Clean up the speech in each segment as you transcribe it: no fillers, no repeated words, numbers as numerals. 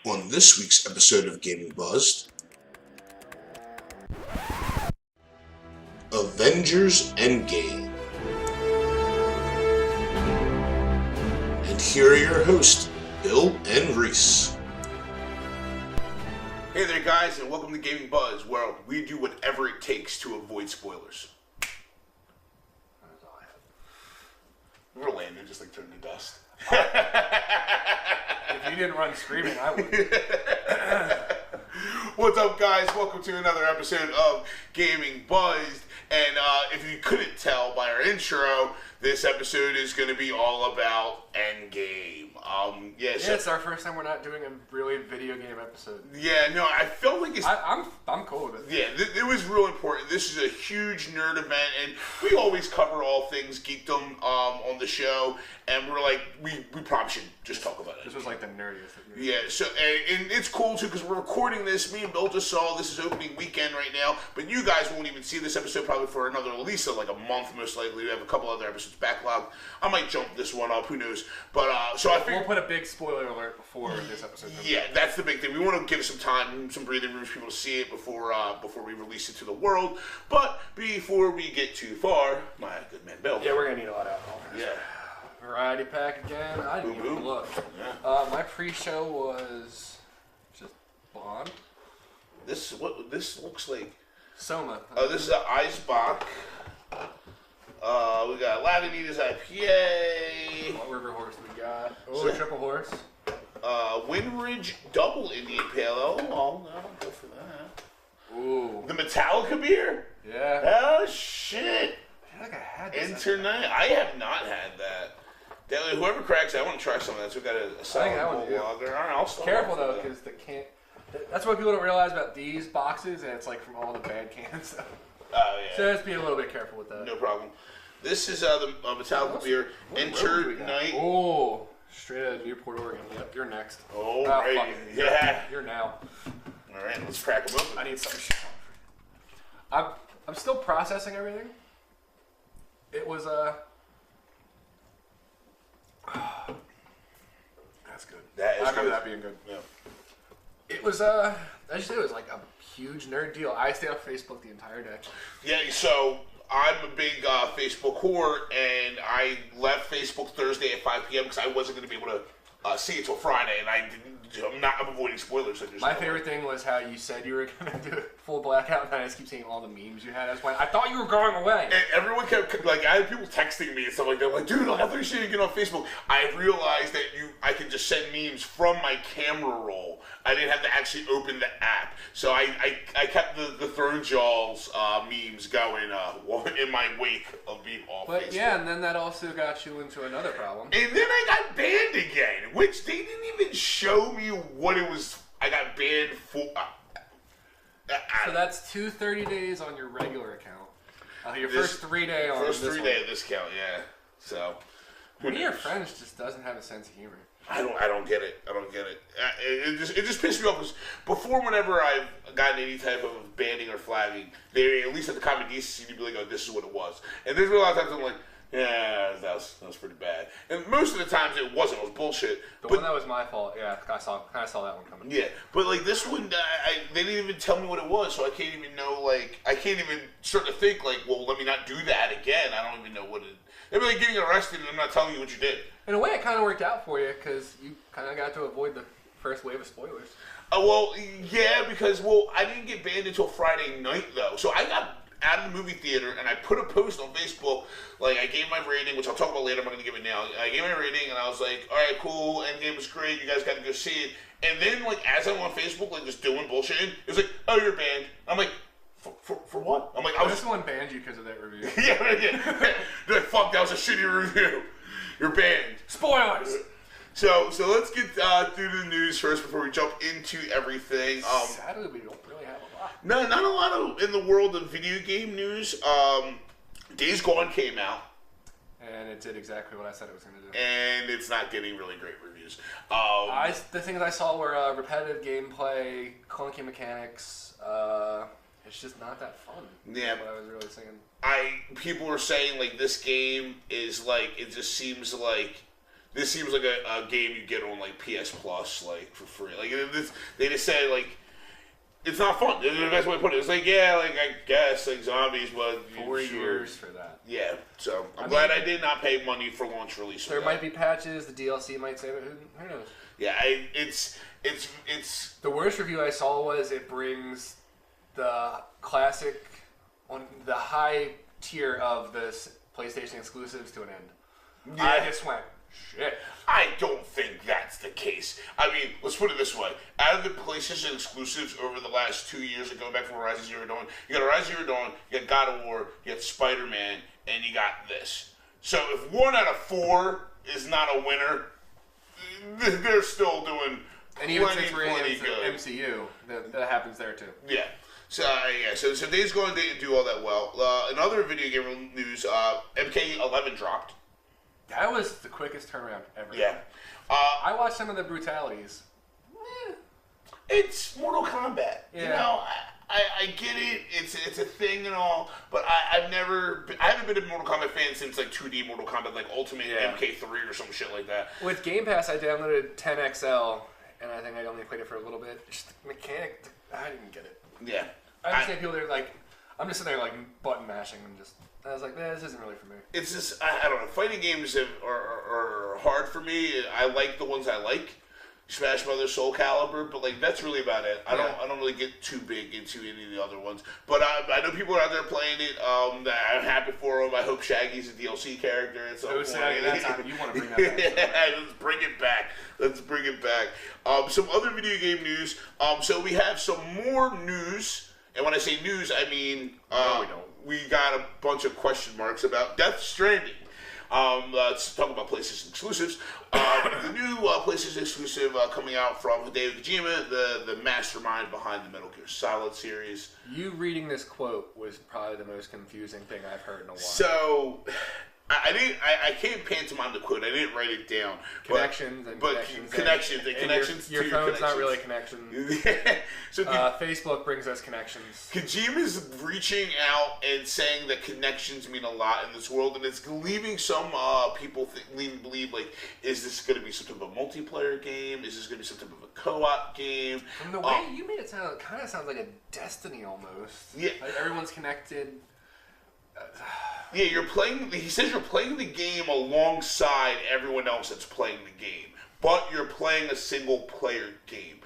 On this week's episode of Gaming Buzzed, Avengers Endgame. And here are your hosts, Bill and Reese. Hey there guys, and welcome to Gaming Buzz, where we do whatever it takes to avoid spoilers. We're landing just like turning to dust. If you didn't run screaming, I would. What's up, guys? Welcome to another episode of Gaming Buzzed. And if you couldn't tell by our intro, this episode is going to be all about Endgame. It's our first time we're not doing a really video game episode. Yeah, no, I felt like it's... I'm cool with it. Yeah, it was real important. This is a huge nerd event, and we always cover all things geekdom on the show, and we're like, we probably should just talk about it. This was like the nerdiest of nerds. Yeah, so, and it's cool, too, because we're recording this. Me and Bill just saw this is opening weekend right now, but you guys won't even see this episode probably for another, at least like a month, most likely. We have a couple other episodes backlogged. I might jump this one up, who knows. But, so I figured... We'll put a big spoiler alert before this episode comes Yeah, that's the big thing. We want to give some time, some breathing room for people to see it before we release it to the world. But before we get too far, my good man Bill. Yeah, we're going to need a lot of alcohol. Yeah. Variety pack again. I didn't even look. Yeah. My pre-show was just Bond. This looks like. Soma. This is an Eisbach. We got Lagunitas IPA. What river horse we got? Oh, a triple horse. Windridge Double Indian Pale Ale. Oh, no, I'll go for that. Ooh. The Metallica beer? Yeah. Oh, shit. I feel like I had this. Internight. I have not had that. Whoever cracks it, I want to try some of that. So we got a solid gold lager. All right, I'll start. Careful though, because the can. That's what people don't realize about these boxes, and it's like from all the bad cans. So. Oh yeah. So just be a little bit careful with that. No problem. This is the Metallica beer. Internight. Oh, straight out of Newport, Oregon. Yep, you're next. Oh, right. Yeah. You're now. All right, let's crack them open. I need some shit. I'm still processing everything. It was That's good. That is I remember good. that being good. Yeah. It was I just said it was like a huge nerd deal. I stayed off Facebook the entire day. Yeah. So I'm a big Facebook whore, and I left Facebook Thursday at 5 p.m. because I wasn't going to be able to see it till Friday, and I'm avoiding spoilers. My favorite thing was how you said you were going to do a full blackout, and I just keep seeing all the memes you had. I thought you were going away. And everyone kept, like, I had people texting me and stuff like that. Like, dude, I thought you should get on Facebook. I realized that I could just send memes from my camera roll. I didn't have to actually open the app. So I kept the Throne Jaws memes going in my wake of being off Facebook. But yeah, and then that also got you into another problem. And then I got banned again, which they didn't even show me what it was. I got banned for. So that's 30 days on your regular account. Your first 3 day on first this 3 one. day of this count, yeah. So one of your friends just doesn't have a sense of humor. I don't get it. I don't get it. It just pissed me off because before, whenever I've gotten any type of banning or flagging, they at least have the common decency to be like, "Oh, this is what it was." And there's a lot of times I'm like, "Yeah, that was pretty bad." And most of the times it wasn't. It was bullshit. The one that was my fault. Yeah, I saw that one coming. Yeah, but like this one, they didn't even tell me what it was, so I can't even know. Like, I can't even start to think like, well, let me not do that again. I don't even know what it. They're like getting arrested, and I'm not telling you what you did. In a way, it kind of worked out for you because you kind of got to avoid the first wave of spoilers. Well, yeah, because I didn't get banned until Friday night though, so I got out of the movie theater and I put a post on Facebook. Like, I gave my rating, which I'll talk about later. I'm not gonna give it now. I gave my rating, and I was like, all right, cool. Endgame was great. You guys got to go see it. And then, like, as I'm on Facebook, like, just doing bullshit, it was like, oh, you're banned. I'm like, for what? I'm like, this one banned you because of that review. yeah. They're like, fuck, that was a shitty review. You're banned. Spoilers. So let's get through the news first before we jump into everything. Sadly, we don't really have a lot. No, not a lot in the world of video game news. Days Gone came out. And it did exactly what I said it was going to do. And it's not getting really great reviews. The things I saw were repetitive gameplay, clunky mechanics. It's just not that fun. Yeah. That's what I was really saying. People were saying, like, this game is, like, it just seems like this seems like a game you get on like PS Plus, like for free. Like they just said like it's not fun. It's the best way to put it. It's like I guess like zombies, but 4 years for that. Yeah, so I'm glad I did not pay money for launch release. There might be patches. The DLC might save it. Who knows? Yeah, it's the worst review I saw was it brings the classic on the high tier of the PlayStation exclusives to an end. Yeah. I just went, shit. I don't think that's the case. I mean, let's put it this way. Out of the PlayStation exclusives over the last 2 years, going back from Horizon Zero Dawn, you got Horizon Zero Dawn, you got God of War, you got Spider-Man, and you got this. So if 1 out of 4 is not a winner, they're still doing and even plenty, since we're in plenty the good. MCU, that happens there too. Yeah. So so Days Gone didn't do all that well. In other video game news, MK11 dropped. That was the quickest turnaround ever. Yeah. I watched some of the brutalities. It's Mortal Kombat. Yeah. You know, I get it. It's a thing and all, but I haven't been a Mortal Kombat fan since like 2D Mortal Kombat, like Ultimate MK3 or some shit like that. With Game Pass, I downloaded 10XL, and I think I only played it for a little bit. Just the mechanic, I didn't get it. Yeah. I understand people that are like, I'm just sitting there like button mashing and just. I was like, this isn't really for me. It's just I don't know. Fighting games are hard for me. I like the ones I like. Smash Brothers, Soul Calibur, but like that's really about it. I don't really get too big into any of the other ones. But I know people are out there playing it. That I'm happy for them. I hope Shaggy's a DLC character at some point. You want to bring that back? Yeah, let's bring it back. Let's bring it back. Some other video game news. So we have some more news, and when I say news, I mean no, we don't. We got a bunch of question marks about Death Stranding. Let's talk about PlayStation exclusives. The new PlayStation exclusive coming out from Hideo Kojima, the mastermind behind the Metal Gear Solid series. You reading this quote was probably the most confusing thing I've heard in a while. So, I can't pantomime the quote. I didn't write it down. Connections. Your phone's not really a connection. So Facebook brings us connections. Kojima's reaching out and saying that connections mean a lot in this world, and it's leaving some people believe like, is this going to be some type of a multiplayer game? Is this going to be some type of a co-op game? From the way you made it sound, it kind of sounds like a Destiny almost. Yeah, like everyone's connected. Yeah, he says you're playing the game alongside everyone else that's playing the game, but you're playing a single-player game.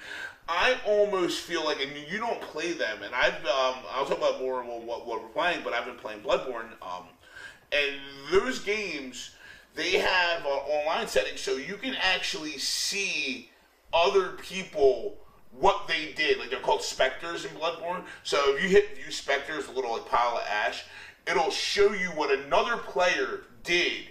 I almost feel like, and you don't play them, and I'll talk about more what we're playing, but I've been playing Bloodborne, and those games, they have online settings, so you can actually see other people what they did. Like, they're called specters in Bloodborne, so if you hit view specters, a little like pile of ash, it'll show you what another player did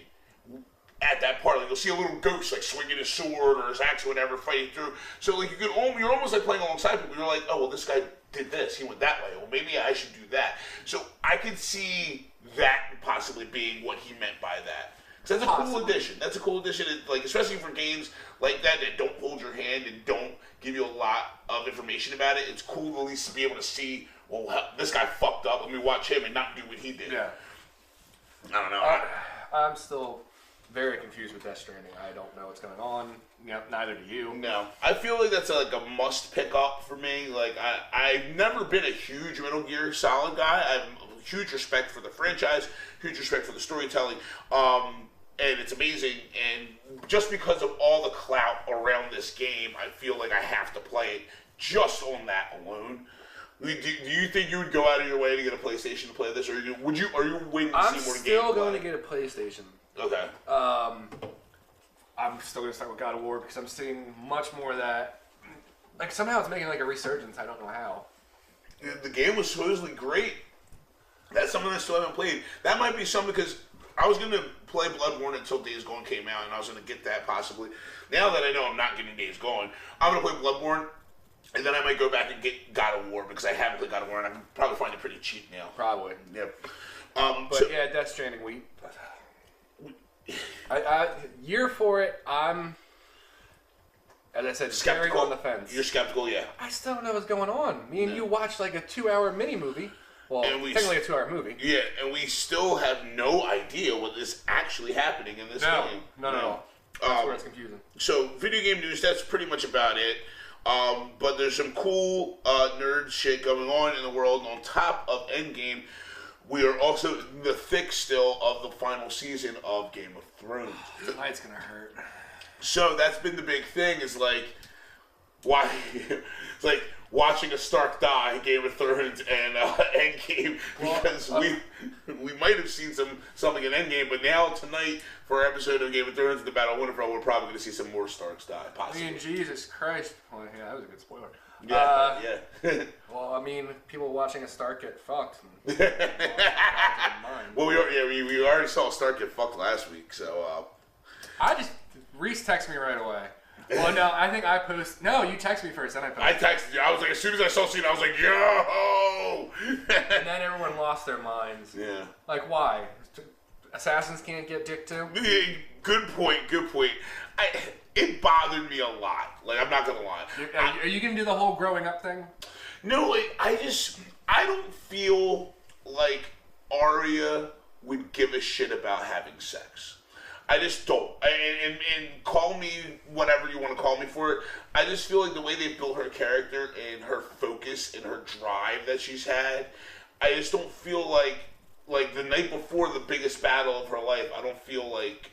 at that part. Like you'll see a little ghost like swinging his sword or his axe or whatever fighting through. So like you're almost like playing alongside people. You're like, oh well, this guy did this. He went that way. Well, maybe I should do that. So I could see that possibly being what he meant by that. So that's a cool addition. That's a cool addition. Like especially for games like that don't hold your hand and don't give you a lot of information about it. It's cool to at least be able to see. Well, this guy fucked up. Let me watch him and not do what he did. Yeah. I don't know. I'm still very confused with Death Stranding. I don't know what's going on. Neither do you. No. I feel like that's like a must pick up for me. Like I've never been a huge Metal Gear Solid guy. I have huge respect for the franchise, huge respect for the storytelling. And it's amazing. And just because of all the clout around this game, I feel like I have to play it just on that alone. Do you think you would go out of your way to get a PlayStation to play this, or are you waiting to see more gameplay? I'm still going to get a PlayStation. Okay. I'm still going to start with God of War because I'm seeing much more of that. Like somehow it's making like a resurgence. I don't know how. The game was supposedly great. That's something I still haven't played. That might be something because I was going to play Bloodborne until Days Gone came out, and I was going to get that possibly. Now that I know I'm not getting Days Gone, I'm going to play Bloodborne. And then I might go back and get God of War because I haven't played God of War and I can probably find it pretty cheap now. Probably. Yep. But yeah, Death Stranding week. Year for it. I'm, as I said, skeptical on the fence. You're skeptical, yeah. I still don't know what's going on. Me and you watched like a 2-hour mini movie. Well, technically a 2-hour movie. Yeah, and we still have no idea what is actually happening in this game. No. That's where it's confusing. So, video game news, that's pretty much about it. But there's some cool nerd shit going on in the world. On top of Endgame, we are also in the thick still of the final season of Game of Thrones. Tonight's gonna hurt. So that's been the big thing, is like, why? It's like watching a Stark die, Game of Thrones, and Endgame, because we might have seen something in Endgame, but now tonight for our episode of Game of Thrones, the Battle of Winterfell, we're probably going to see some more Starks die, possibly. I mean, Jesus Christ! Well, yeah, that was a good spoiler. Yeah. Well, I mean, people watching a Stark get fucked. Well, we already saw Stark get fucked last week, so. Reese texted me right away. Well, no, I think I post. No, you text me first, then I post. I texted you. I was like, as soon as I saw scene, I was like, yo! And then everyone lost their minds. Yeah. Like, why? Assassins can't get dick too? Good point. It bothered me a lot. Like, I'm not gonna lie. Are you gonna do the whole growing up thing? No, I don't feel like Arya would give a shit about having sex. I just don't. And call me whatever you want to call me for it. I just feel like the way they built her character and her focus and her drive that she's had, I just don't feel like the night before the biggest battle of her life, I don't feel like,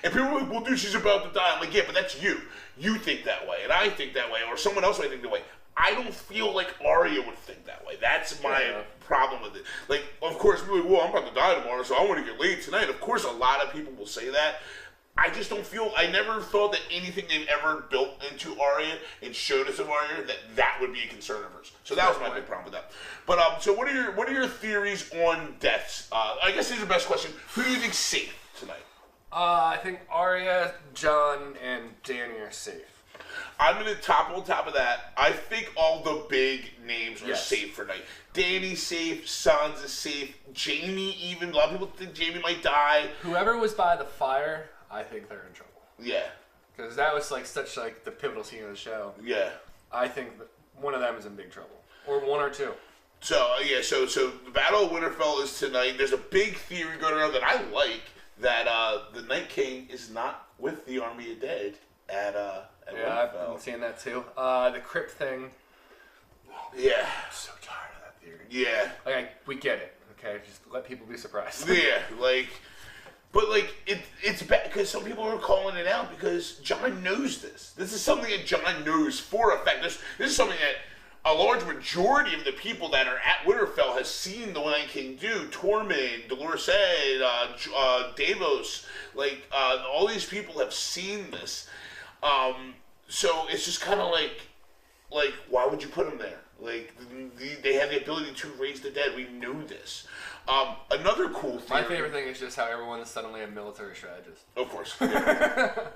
and people are like, well, dude, she's about to die. I'm like, yeah, but that's you. You think that way, and I think that way, or someone else might think that way. I don't feel like Arya would think that way. That's my problem with it. Like, of course, people are like, well, I'm about to die tomorrow, so I want to get laid tonight. Of course, a lot of people will say that. I just don't feel, I never thought that anything they've ever built into Arya and showed us of Arya, that would be a concern of hers. So that was my big problem with that. But, so what are your theories on deaths? I guess this is the best question. Who do you think's safe tonight? I think Arya, Jon, and Dany are safe. I'm going to top of that. I think all the big names are safe for tonight. Dany's safe. Sansa's safe. Jaime even. A lot of people think Jaime might die. Whoever was by the fire, I think they're in trouble. Yeah. Because that was such the pivotal scene of the show. Yeah. I think that one of them is in big trouble. Or one or two. So, so the Battle of Winterfell is tonight. There's a big theory going around that I like, that the Night King is not with the Army of Dead at I've been seeing that too. The crypt thing. Yeah. I'm so tired of that theory. Yeah. We get it. Okay, just let people be surprised. Yeah, but it's bad because some people are calling it out because Jon knows this. This is something that Jon knows for a fact. This is something that a large majority of the people that are at Winterfell has seen the Night King do. Tormund, Dolores Davos, all these people have seen this. So it's just kind of like, why would you put him there? They have the ability to raise the dead. We know this. Another cool thing. My favorite thing is just how everyone is suddenly a military strategist. Of course. Yeah.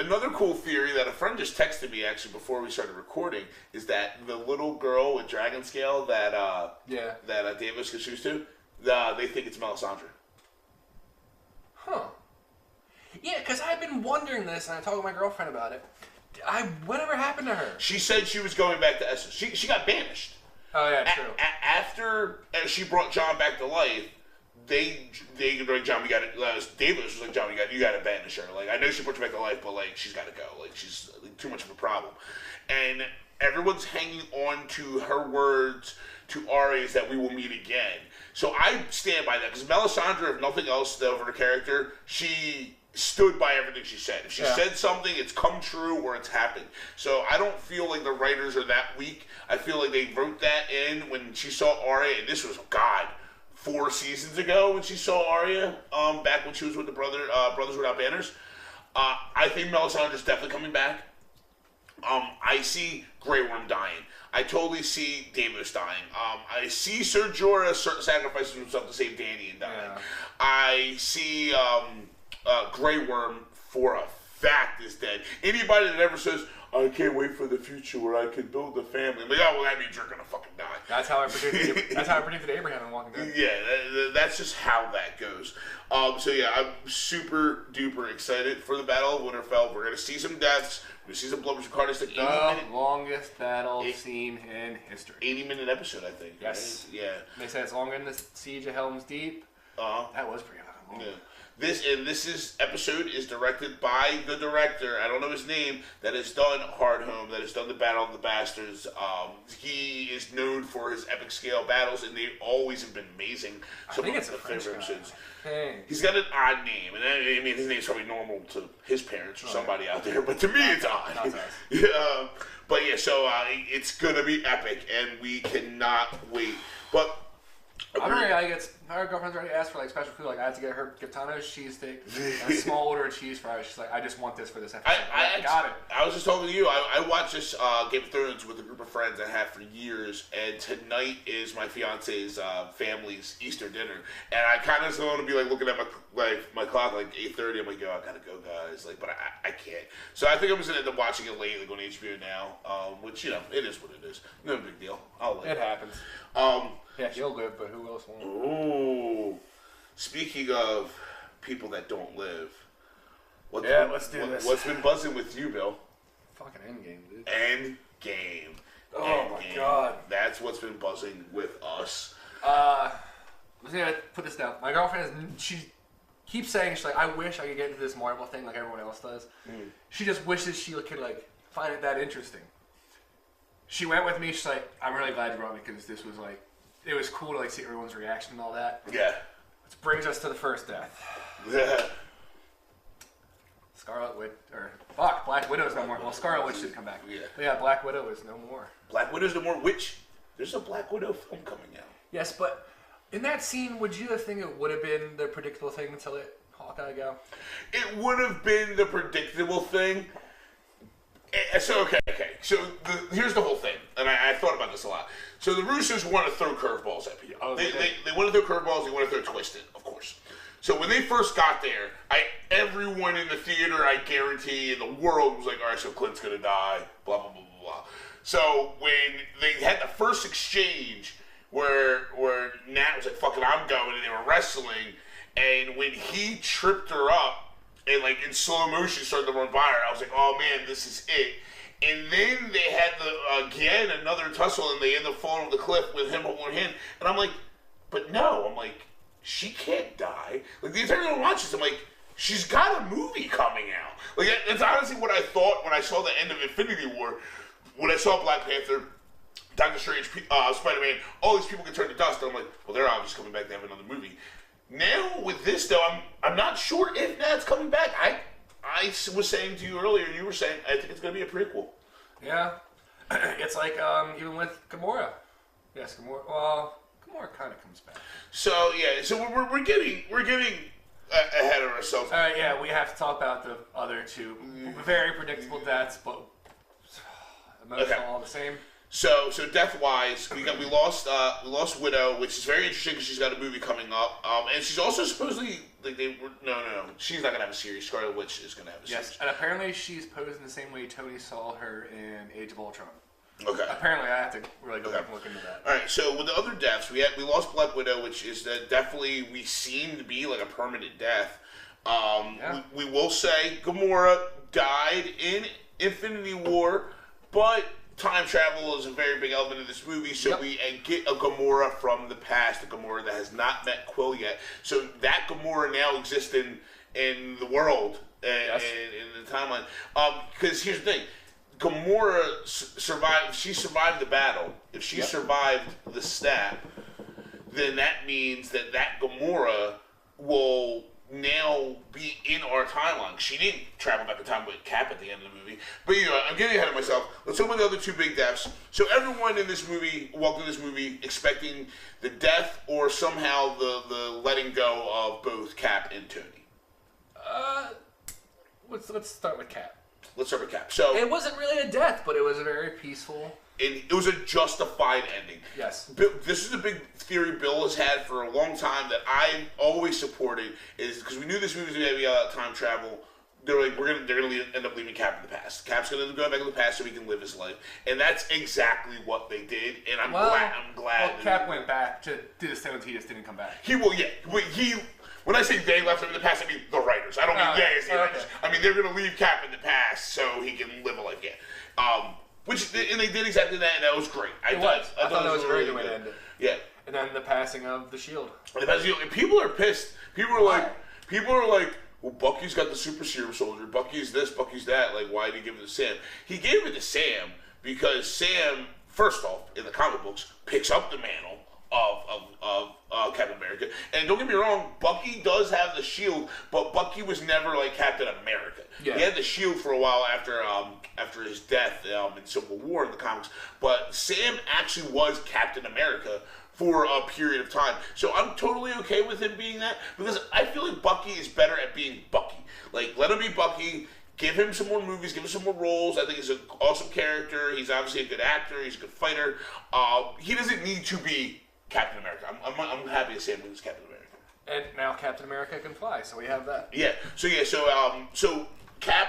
Another cool theory that a friend just texted me actually before we started recording is that the little girl with dragon scale that Davis gets used to, they think it's Melisandre. Huh. Yeah, because I've been wondering this, and I talked to my girlfriend about it. Whatever happened to her? She said she was going back to Essos. She got banished. Oh, yeah, true. After she brought Jon back to life, they like, Jon, Davis was like, Jon, you got to banish her. I know she brought you back to life, but she's got to go. She's too much of a problem. And everyone's hanging on to her words to Arya is that we will meet again. So I stand by that because Melisandre, if nothing else, over her character, she stood by everything she said. If she said something, it's come true or it's happened. So I don't feel like the writers are that weak. I feel like they wrote that in when she saw Arya, and this was 4 seasons ago when she saw Arya, back when she was with the Brothers Without Banners. I think Melisandre's definitely coming back. I see Grey Worm dying. I totally see Davos dying. I see Ser Jorah sacrificing himself to save Dany and dying. Yeah. I see Grey Worm for a fact is dead. Anybody that ever says, I can't wait for the future where I can build a family, I'm like, oh, well, that means you're gonna fucking die. That's how I predicted Abraham in Walking Dead. Yeah, that's just how that goes. So yeah, I'm super duper excited for the Battle of Winterfell. We're gonna see some deaths. We're gonna see some blood. The longest battle scene in history. 80-minute episode, I think. Yes. Right? Yeah. They said it's longer than the Siege of Helm's Deep. Uh-huh. That was pretty fucking long. Yeah. This episode is directed by the director. I don't know his name. That has done Hard Home. That has done the Battle of the Bastards. He is known for his epic scale battles, and they always have been amazing. I think it's a French guy. Hey. He's got an odd name, and I mean his name's probably normal to his parents or somebody out there, but to me it's odd. Not Yeah, but yeah, so it's gonna be epic, and we cannot wait. But our girlfriend's already asked for like special food. Like I had to get her Gitano's cheesesteak, and a small order of cheese fries. She's like, I just want this for this episode. I got it. I was just talking to you. I watched this Game of Thrones with a group of friends I have for years, and tonight is my fiance's family's Easter dinner, and I kind of want to be like looking at my clock like 8:30. I'm like, yo, I gotta go, guys. Like, but I can't. So I think I'm just gonna end up watching it late, like on HBO now, which it is what it is. No big deal. It happens. Yeah, he'll live, but who else won't? Ooh. Speaking of people that don't live, let's do this. What's been buzzing with you, Bill? Fucking Endgame, dude. Endgame. Oh my god. That's what's been buzzing with us. I'm gonna put this down. My girlfriend she keeps saying, she's like, I wish I could get into this Marvel thing like everyone else does. She just wishes she could like find it that interesting. She went with me. She's like, I'm really glad you brought me because this was like, it was cool to like see everyone's reaction and all that. Yeah. Which brings us to the first death. Yeah. Black Widow's no more. Well, Scarlet Witch did come back. Yeah. But yeah, Black Widow is no more. Black Widow's no more. Which there's a Black Widow film coming out. Yes, but in that scene, would you think it would have been the predictable thing to let Hawkeye go? It would have been the predictable thing. So here's the whole thing, and I thought about this a lot. So the Russos want to throw curveballs at people. They want to throw curveballs. They want to throw twisted, of course. So when they first got there, everyone in the theater, I guarantee, in the world was like, all right, so Clint's gonna die, blah blah blah blah blah. So when they had the first exchange where Nat was like, "Fuck it, I'm going," and they were wrestling, and when he tripped her up. And like in slow motion started to run by her. I was like, oh man, this is it. And then they had another tussle and they end up falling off the cliff with him on one hand. And I'm like, but no, I'm like, she can't die. Like the entire time I watch this, I'm like, she's got a movie coming out. Like that's honestly what I thought when I saw the end of Infinity War. When I saw Black Panther, Doctor Strange, Spider-Man, all these people get turned to dust. And I'm like, well, they're obviously coming back to have another movie. Now with this though, I'm not sure if Nat's coming back. I was saying to you earlier, you were saying I think it's going to be a prequel. Yeah, it's like even with Gamora. Yes, Gamora. Well, Gamora kind of comes back. So yeah, so we're getting ahead of ourselves. All right, yeah, we have to talk about the other two very predictable deaths, but emotional all the same. So death-wise, we lost Widow, which is very interesting because she's got a movie coming up, and she's also supposedly like no, she's not gonna have a series. Scarlet Witch is gonna have a series. Yes, and apparently she's posed in the same way Tony saw her in Age of Ultron. Okay. Apparently, I have to really go back and look into that. All right. So with the other deaths, we lost Black Widow, which is definitely we seem to be like a permanent death. We will say Gamora died in Infinity War, but time travel is a very big element of this movie, so we get a Gamora from the past, a Gamora that has not met Quill yet. So that Gamora now exists in the world, and in the timeline. Because here's the thing. Gamora survived. She survived the battle. If she survived the snap, then that means that Gamora will now be in our timeline. She didn't travel back in time with Cap at the end of the movie. But I'm getting ahead of myself. Let's talk about the other two big deaths. So everyone in this movie walked in this movie expecting the death or somehow the letting go of both Cap and Tony. Let's start with Cap. Let's start with Cap. So it wasn't really a death, but it was a very peaceful. It was a justified ending. Yes. This is a big theory Bill has had for a long time that I always supported, is because we knew this movie was going to be time travel. They're like, they're gonna end up leaving Cap in the past. Cap's gonna go back in the past so he can live his life, and that's exactly what they did. And I'm glad. Well, Cap went back to do the stones. He just didn't come back. He will. Yeah. When I say they left him in the past, I mean the writers. I don't mean they as the writers. I mean they're gonna leave Cap in the past so he can live a life. Yeah. And they did exactly that, and that was great. I thought that was a very good way to end it. Yeah. And then the passing of the Shield. And people are pissed. People are like, people are like, well, Bucky's got the super serum soldier. Bucky's this, Bucky's that. Like, why did he give it to Sam? He gave it to Sam because Sam, first off, in the comic books, picks up the mantle of Captain America. And don't get me wrong, Bucky does have the shield, but Bucky was never like Captain America. Yeah. He had the shield for a while after his death in Civil War in the comics. But Sam actually was Captain America for a period of time. So I'm totally okay with him being that, because I feel like Bucky is better at being Bucky. Like, let him be Bucky. Give him some more movies. Give him some more roles. I think he's an awesome character. He's obviously a good actor. He's a good fighter. He doesn't need to be Captain America. I'm happy to say him as Captain America. And now Captain America can fly, so we have that. Yeah. So Cap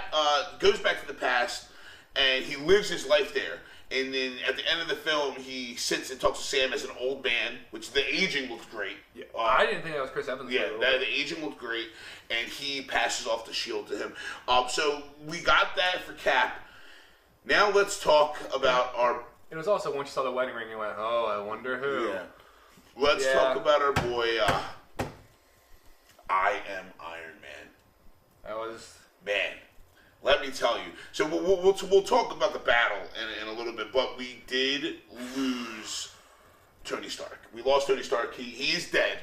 goes back to the past, and he lives his life there. And then at the end of the film, he sits and talks to Sam as an old man, which the aging looked great. Yeah. I didn't think that was Chris Evans. Yeah, the aging looked great, and he passes off the shield to him. So we got that for Cap. Now let's talk about our... It was also, once you saw the wedding ring, you went, oh, I wonder who. Yeah. Let's talk about our boy, I Am Iron Man. That was... Man. Let me tell you. So we'll talk about the battle in a little bit, but we did lose Tony Stark. We lost Tony Stark. He is dead.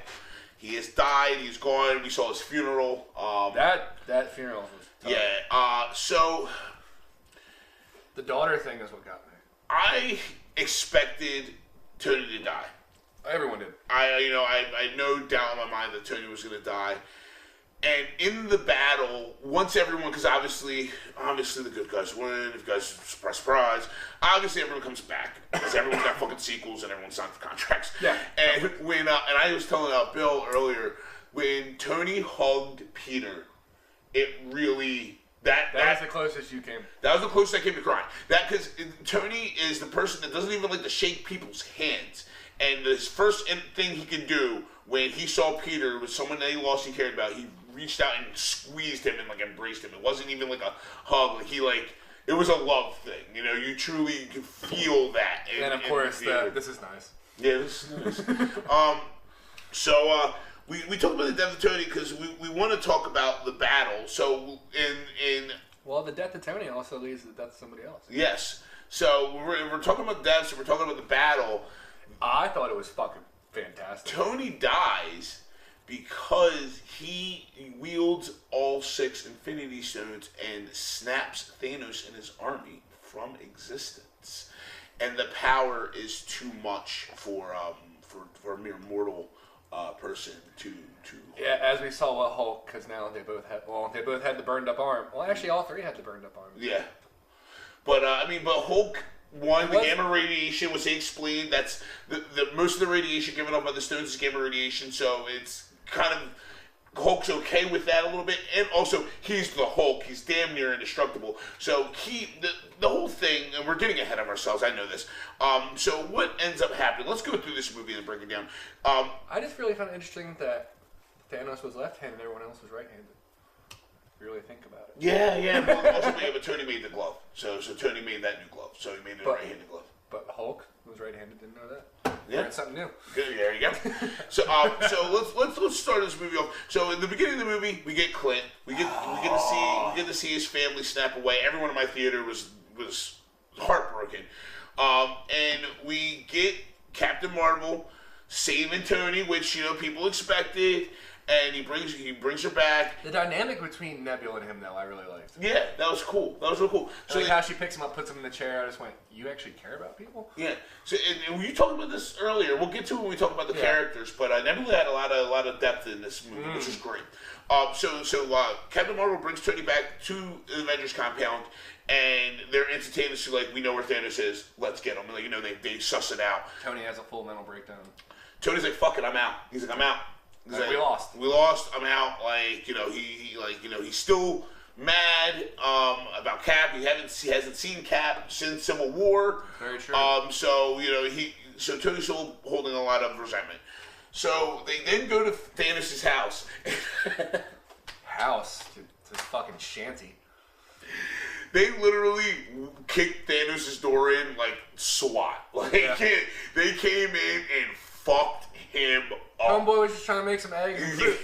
He has died. He's gone. We saw his funeral. That funeral was tough. Yeah. So the daughter thing is what got me. I expected Tony to die. Everyone did. I had no doubt in my mind that Tony was going to die. And in the battle, once everyone, because obviously the good guys win, if guys, surprise, obviously everyone comes back, because everyone's got fucking sequels and everyone's signed for contracts. Yeah. And when, and I was telling Bill earlier, when Tony hugged Peter, it really, that was the closest you came. That was the closest I came to crying. Because Tony is the person that doesn't even like to shake people's hands. And his first thing he could do when he saw Peter with someone that he lost he cared about, he reached out and squeezed him and like embraced him. It wasn't even like a hug. It was a love thing. You truly could feel that. And of course, this is nice. Yeah, this is nice. So we talked about the death of Tony because we want to talk about the battle. So well, the death of Tony also leads to the death of somebody else. Yes. So we're talking about deaths. So we're talking about the battle. I thought it was fucking fantastic. Tony dies because he wields all 6 Infinity Stones and snaps Thanos and his army from existence, and the power is too much for a mere mortal person to. Yeah, as we saw with Hulk, because now they both had the burned up arm. Well, actually, all 3 had the burned up arm. Yeah, but Hulk. One, the gamma radiation, which they explained, that's the most of the radiation given up by the stones is gamma radiation, so it's kind of, Hulk's okay with that a little bit, and also, he's the Hulk, he's damn near indestructible, so the whole thing, and we're getting ahead of ourselves, I know this, so what ends up happening, let's go through this movie and break it down. I just really found it interesting that Thanos was left-handed and everyone else was right-handed. Really think about it. Yeah. Well, also, but Tony made the glove, so Tony made that new glove. So he made it a right-handed glove. But Hulk, who's right-handed, didn't know that. Yeah, learned something new. Good. There you go. So let's start this movie off. So in the beginning of the movie, we get Clint. We get to see his family snap away. Everyone in my theater was heartbroken. And we get Captain Marvel saving Tony, which people expected. And he brings her back. The dynamic between Nebula and him, though, I really liked. Yeah, that was cool. That was real cool. So how she picks him up, puts him in the chair. I just went, you actually care about people? Yeah. So and you talked about this earlier. We'll get to it when we talk about the characters. But Nebula had a lot of depth in this movie, which is great. So Captain Marvel brings Tony back to the Avengers compound, and they're instantaneously like, we know where Thanos is. Let's get him. And, they suss it out. Tony has a full mental breakdown. Tony's like, fuck it, I'm out. He's like, I'm out. Like, we lost. We lost. I'm out. He's still mad about Cap. He hasn't seen Cap since Civil War. Very true. So Tony's still holding a lot of resentment. So they then go to Thanos' house. House? It's a fucking shanty. They literally kicked Thanos' door in like SWAT. They came in and fucked him up. Homeboy was just trying to make some eggs and fruit.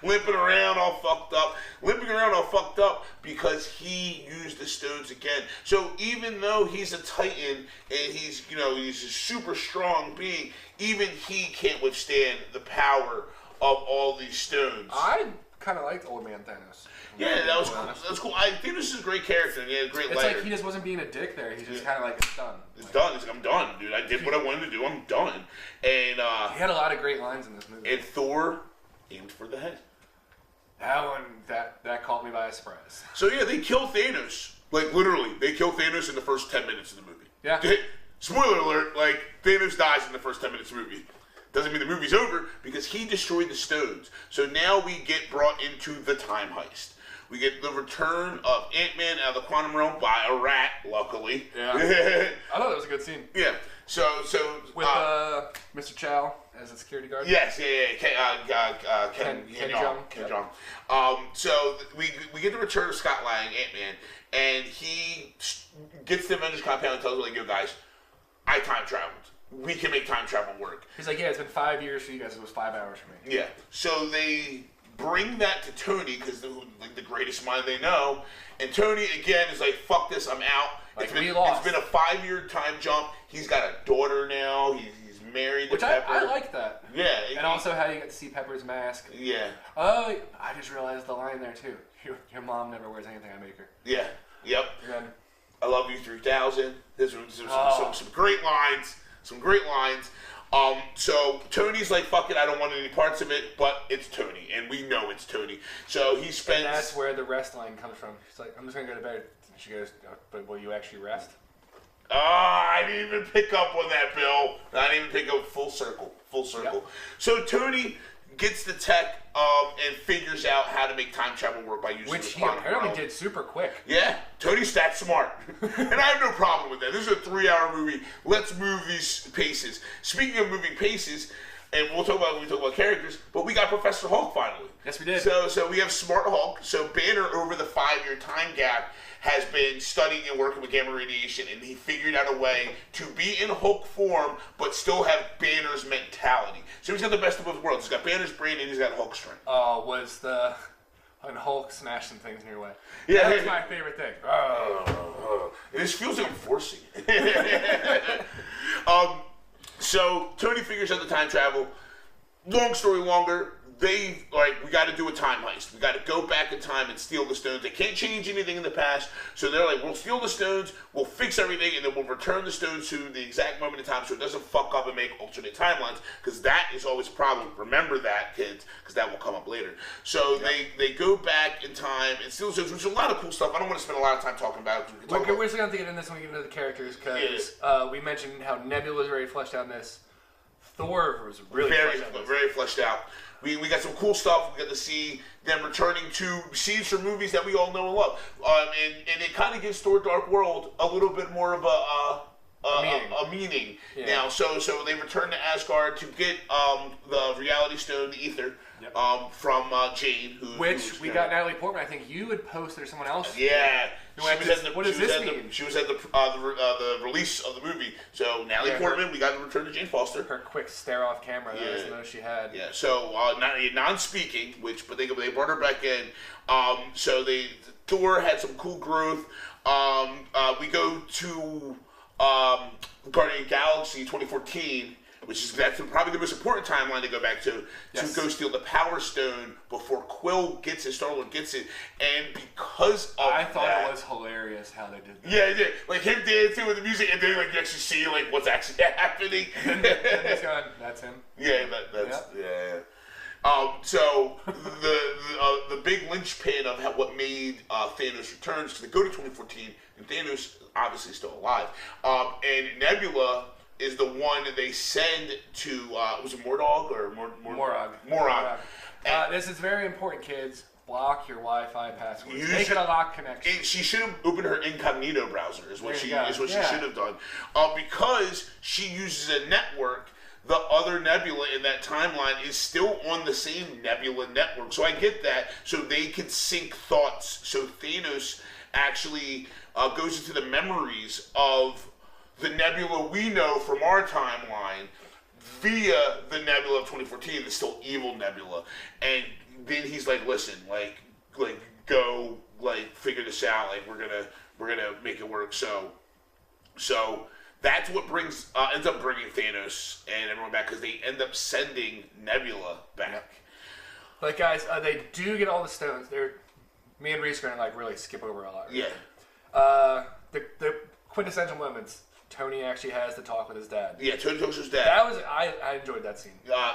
limping around all fucked up. Limping around all fucked up because he used the stones again. So even though he's a Titan and he's a super strong being, even he can't withstand the power of all these stones. I kind of liked Old Man Thanos. Yeah, that was cool. That's cool. I think this is a great character, and he had a great It's lighter. like he just wasn't being a dick there. He's just kind of like, it's done. It's done. He's like, I'm done, dude. I did what I wanted to do. I'm done. And he had a lot of great lines in this movie. And Thor aimed for the head. That one, that caught me by surprise. So yeah, they kill Thanos. Like literally, they kill Thanos in the first 10 minutes of the movie. Yeah. Spoiler alert, like Thanos dies in the first 10 minutes of the movie. Doesn't mean the movie's over because he destroyed the stones. So now we get brought into the time heist. We get the return of Ant-Man out of the quantum realm by a rat, luckily. Yeah. I thought that was a good scene. Yeah. So with Mr. Chow as a security guard. Yes, yeah. Ken Jeong. So we get the return of Scott Lang, Ant-Man, and he gets the Avengers compound and tells them, like, yo guys, I time traveled. We can make time travel work. He's like, yeah, it's been 5 years for you guys. It was 5 hours for me. Yeah. So they bring that to Tony because they're like the greatest mind they know, and Tony again is like, fuck this, I'm out. Like, It's been a 5-year time jump. He's got a daughter now. He's married to Pepper. I like that. Yeah. And also how you get to see Pepper's mask. Yeah. Oh, I just realized the line there too. Your mom never wears anything I make her. Yeah. Yep. And then, I love you 3000. There's some great lines. Some great lines. So Tony's like, fuck it, I don't want any parts of it, but it's Tony, and we know it's Tony. So he spends... And that's where the rest line comes from. She's like, I'm just going to go to bed. And she goes, but will you actually rest? I didn't even pick up on that, Bill. I didn't even pick up full circle. Yep. So Tony gets the tech and figures out how to make time travel work by using Which the he quantum apparently realm. did super quick. Yeah, Tony's that smart. And I have no problem with that. This is a 3-hour movie. Let's move these paces. Speaking of moving paces, and we'll talk about when we talk about characters, but we got Professor Hulk finally. Yes, we did. So we have Smart Hulk. So Banner, over the 5-year time gap, has been studying and working with gamma radiation, and he figured out a way to be in Hulk form, but still have Banner's mentality. So he's got the best of both worlds. He's got Banner's brain, and he's got Hulk's strength. Was the... when Hulk smashed some things in your way. Yeah. That's my favorite thing. This feels like I'm forcing it. So Tony figures out the time travel. Long story longer, we got to do a time heist. We got to go back in time and steal the stones. They can't change anything in the past, so they're like, we'll steal the stones, we'll fix everything, and then we'll return the stones to the exact moment in time so it doesn't fuck up and make alternate timelines, because that is always a problem. Remember that, kids, because that will come up later. So they go back in time and steal the stones, which is a lot of cool stuff. I don't want to spend a lot of time talking about it. We're just going to get into this when we get into the characters, because we mentioned how Nebula was very fleshed out in this. Thor was really very fleshed out. We got some cool stuff. We got to see them returning to scenes from movies that we all know and love. And it kind of gives Thor: Dark World a little bit more of a meaning. Yeah. Now. So they return to Asgard to get the Reality Stone, the Ether, from Jade. Which we got Natalie Portman. I think you had posted or someone else. Yeah. What does this mean? She was at the release of the movie. So Natalie Portman, we got to return to Jane Foster. Her quick stare off camera. That was the most she had. Yeah. So non-speaking, but they brought her back in. So Thor had some cool growth. We go to Guardian of the Galaxy 2014. That's probably the most important timeline to go back to go steal the Power Stone before Quill gets it, Star-Lord gets it, and because of I thought it was hilarious how they did that. Yeah, like him dancing with the music, and then you actually see what's actually happening. and he's going, that's him. Yeah, so the big linchpin of what made Thanos returns, because they go to 2014, and Thanos obviously still alive, and Nebula is the one that they send to, was it Mordog or Morag? This is very important, kids. Block your Wi-Fi passwords. Make it a lock connection. She should have opened her incognito browser, is what she should have done. Because she uses a network, the other Nebula in that timeline is still on the same Nebula network. So I get that. So they can sync thoughts. So Thanos actually goes into the memories of the Nebula we know from our timeline via the Nebula of 2014, the still evil Nebula, and then he's like, listen, like go, like, figure this out. Like, we're gonna make it work. So that's what ends up bringing Thanos and everyone back, because they end up sending Nebula back. Like, guys, they do get all the stones. Me and Reese are gonna like really skip over a lot. Right? Yeah. The quintessential moments. Tony actually has to talk with his dad. Yeah, Tony talks to his dad. That was I enjoyed that scene.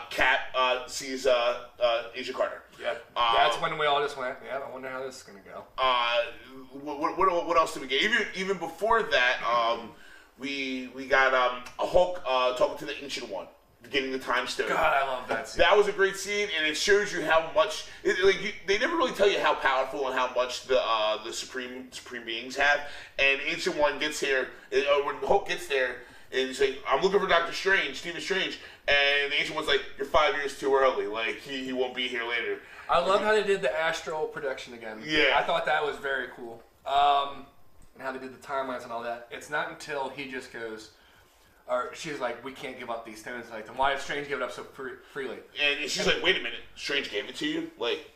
Cap sees Agent Carter. Yeah. That's when we all just went, yeah, I wonder how this is gonna go. What else did we get? Even before that, we got a Hulk talking to the Ancient One, getting the Time Stone. God, I love that scene. That was a great scene, and it shows you how much. They never really tell you how powerful and how much the supreme beings have. And Ancient One gets here, when Hulk gets there, and he's like, "I'm looking for Doctor Strange, Stephen Strange," and the Ancient One's like, "You're 5 years too early. Like he won't be here later." I love how they did the astral projection again. Yeah, I thought that was very cool. And how they did the timelines and all that. It's not until he just goes. Or she's like, we can't give up these stones. Like, then why did Strange give it up so freely? And she's like, wait a minute, Strange gave it to you? Like,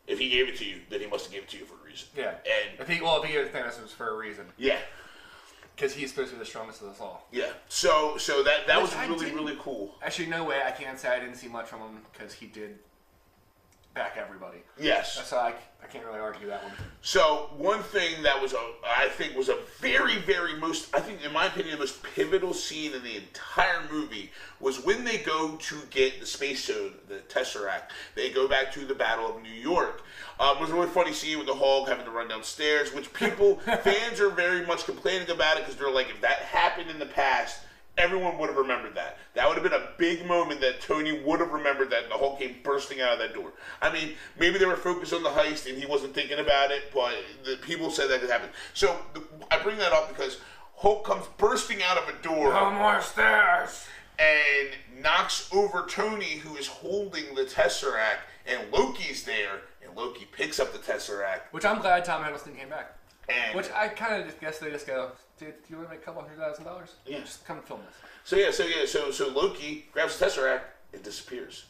if he gave it to you, then he must have given it to you for a reason. Yeah. And if he gave it to Thanos, it was for a reason. Yeah. Because he's supposed to be the strongest of us all. Yeah. So that was really cool. Actually, no way. I can't say I didn't see much from him because he did back everybody. Yes. So I can't really argue that one. So one thing that I think was a very, very in my opinion, the most pivotal scene in the entire movie was when they go to get the space stone, the Tesseract. They go back to the Battle of New York. It was a really funny scene with the Hulk having to run downstairs, which fans are very much complaining about it because they're like, if that happened in the past, everyone would have remembered that. That would have been a big moment that Tony would have remembered, that the Hulk came bursting out of that door. I mean, maybe they were focused on the heist and he wasn't thinking about it, but the people said that could happen. So I bring that up because Hulk comes bursting out of a door. No more stairs! And knocks over Tony, who is holding the Tesseract, and Loki's there, and Loki picks up the Tesseract. Which I'm glad Tom Hiddleston came back. And which I kind of guess they just go, dude, do you want to make a couple $100,000? Yeah. Just come film this. So Loki grabs the Tesseract and disappears.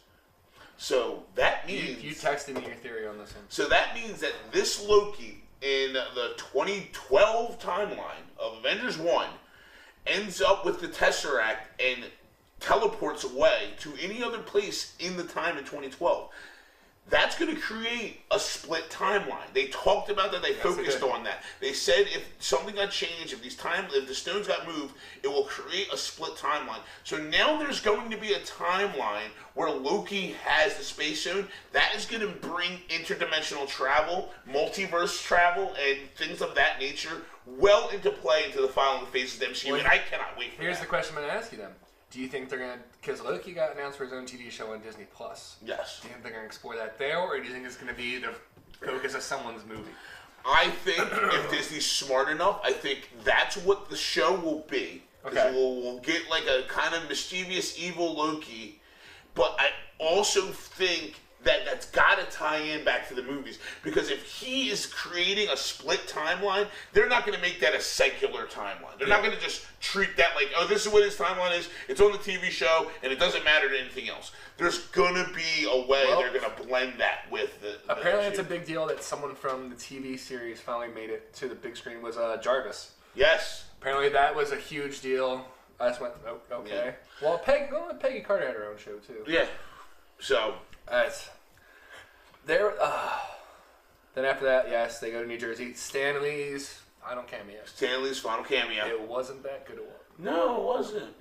So that means you texted me your theory on this one. So that means that this Loki in the 2012 timeline of Avengers 1 ends up with the Tesseract and teleports away to any other place in the time in 2012. That's going to create a split timeline. They talked about that. They focused on that. They said if something got changed, if the stones got moved, it will create a split timeline. So now there's going to be a timeline where Loki has the space stone. That is going to bring interdimensional travel, multiverse travel, and things of that nature well into play into the following phases of the MCU. And I cannot wait for Here's that. the question I'm going to ask you then. Do you think they're going to, because Loki got announced for his own TV show on Disney+. Yes. Do you think they're going to explore that there, or do you think it's going to be the focus of someone's movie? I think if Disney's smart enough, I think that's what the show will be. Okay. We'll get like a kind of mischievous, evil Loki, but I also think that's got to tie in back to the movies, because if he is creating a split timeline, they're not going to make that a secular timeline. They're not going to just treat that like, oh, this is what his timeline is. It's on the TV show, and it doesn't matter to anything else. There's going to be a way they're going to blend that with the apparently, it's a big deal that someone from the TV series finally made it to the big screen. Was Jarvis? Yes. Apparently, that was a huge deal. I just went, oh, okay. Yeah. Well, Peggy Carter had her own show too. Yeah. So. Then after that, yes, they go to New Jersey. Stanley's final cameo. It wasn't that good a one. No, it wasn't.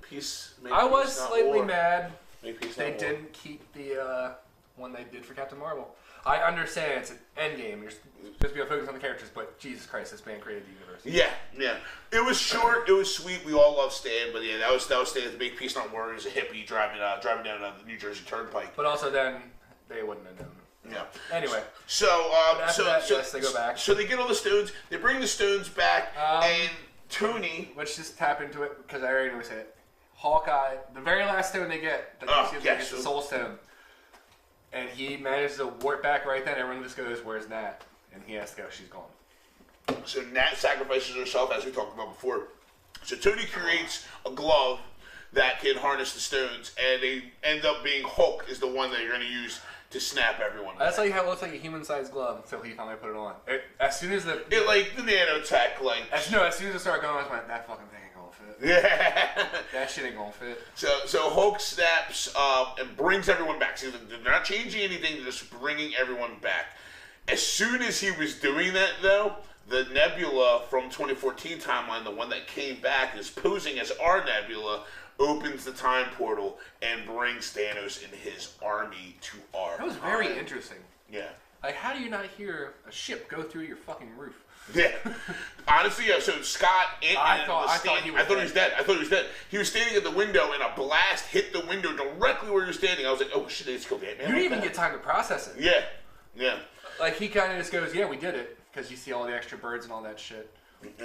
I was slightly mad they didn't keep the one they did for Captain Marvel. I understand it's an Endgame. You're supposed to be focused on the characters, but Jesus Christ, this man created the universe. Yeah. It was short. It was sweet. We all love Stan, but yeah, that was Stan, the big peace not worry, as a hippie driving down the New Jersey Turnpike. But also then they wouldn't have known. Yeah. Anyway. So yes, they go back. So they get all the stones. They bring the stones back, and Tony. Let's just tap into it because I already know we said it. Hawkeye, the very last stone they get, the Soul Stone, and he manages to warp back right then. Everyone just goes, "Where's Nat?" And he has to go. She's gone. So Nat sacrifices herself, as we talked about before. So Tony creates a glove that can harness the stones, and they end up being Hulk is the one that you're going to use to snap everyone. That's like how it looks like a human-sized glove until he finally put it on. As soon as the nanotech, like as soon as it started going, I was like, that fucking thing ain't gonna fit. Yeah. That shit ain't gonna fit. So Hulk snaps and brings everyone back. So they're not changing anything; they're just bringing everyone back. As soon as he was doing that, though, the Nebula from 2014 timeline, the one that came back, is posing as our Nebula, opens the time portal and brings Thanos and his army to our. That was very interesting. Yeah. Like, how do you not hear a ship go through your fucking roof? Yeah. Honestly, yeah. So Scott, I thought he was dead. I thought he was dead. He was standing at the window, and a blast hit the window directly where he was standing. I was like, "Oh shit, they just killed Ant-Man." You didn't even get time to process it. Yeah. Yeah. Like, he kind of just goes, "Yeah, we did it," because you see all the extra birds and all that shit.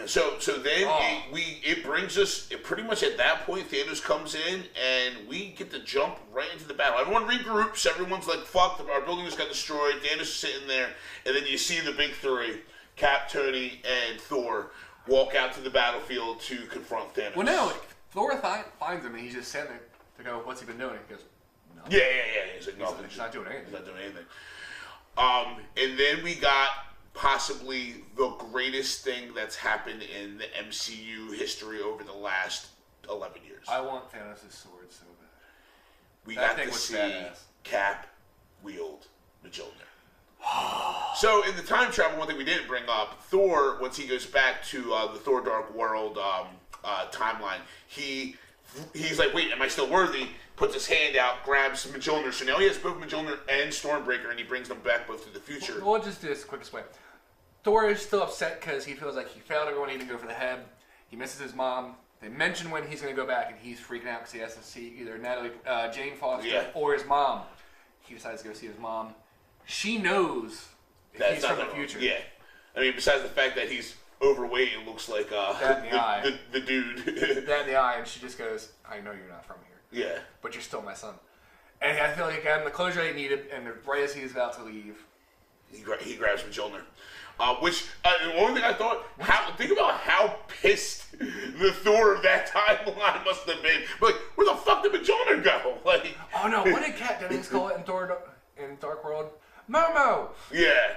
So then it brings us pretty much at that point. Thanos comes in and we get to jump right into the battle. Everyone regroups. Everyone's like, "Fuck! Our building just got destroyed." Thanos is sitting there, and then you see the big three: Cap, Tony, and Thor walk out to the battlefield to confront Thanos. Well, no, Thor finds him and he's just sitting there to go, "What's he been doing?" He goes, "Nothing." Yeah. He's like, "Nothing." He's not doing anything. He's not doing anything. And then we got possibly the greatest thing that's happened in the MCU history over the last 11 years. I want Thanos' sword so bad. We That got thing to was see badass. Cap wield Mjolnir. So in the time travel, one thing we didn't bring up, Thor, once he goes back to the Thor Dark World timeline, he's like, "Wait, am I still worthy?" Puts his hand out, grabs Mjolnir. So now he has both Mjolnir and Stormbreaker, and he brings them back both to the future. We'll just do this quickest way. Thor is still upset because he feels like he failed everyone. He didn't go for the head. He misses his mom. They mention when he's going to go back, and he's freaking out because he has to see either Jane Foster or his mom. He decides to go see his mom. She knows that he's from the future. Yeah. I mean, besides the fact that he's overweight and looks like that in the eye. The dude. That in the eye, and she just goes, "I know you're not from here. Yeah. But you're still my son." And I feel like he got him the closure he needed, and right as he was about to leave, he grabs Mjolnir. Which, the only thing I thought, think about how pissed the Thor of that timeline must have been. Like, where the fuck did Mjolnir go? Like, oh no, what did Cat Dennings call it in Dark World? Momo! Yeah.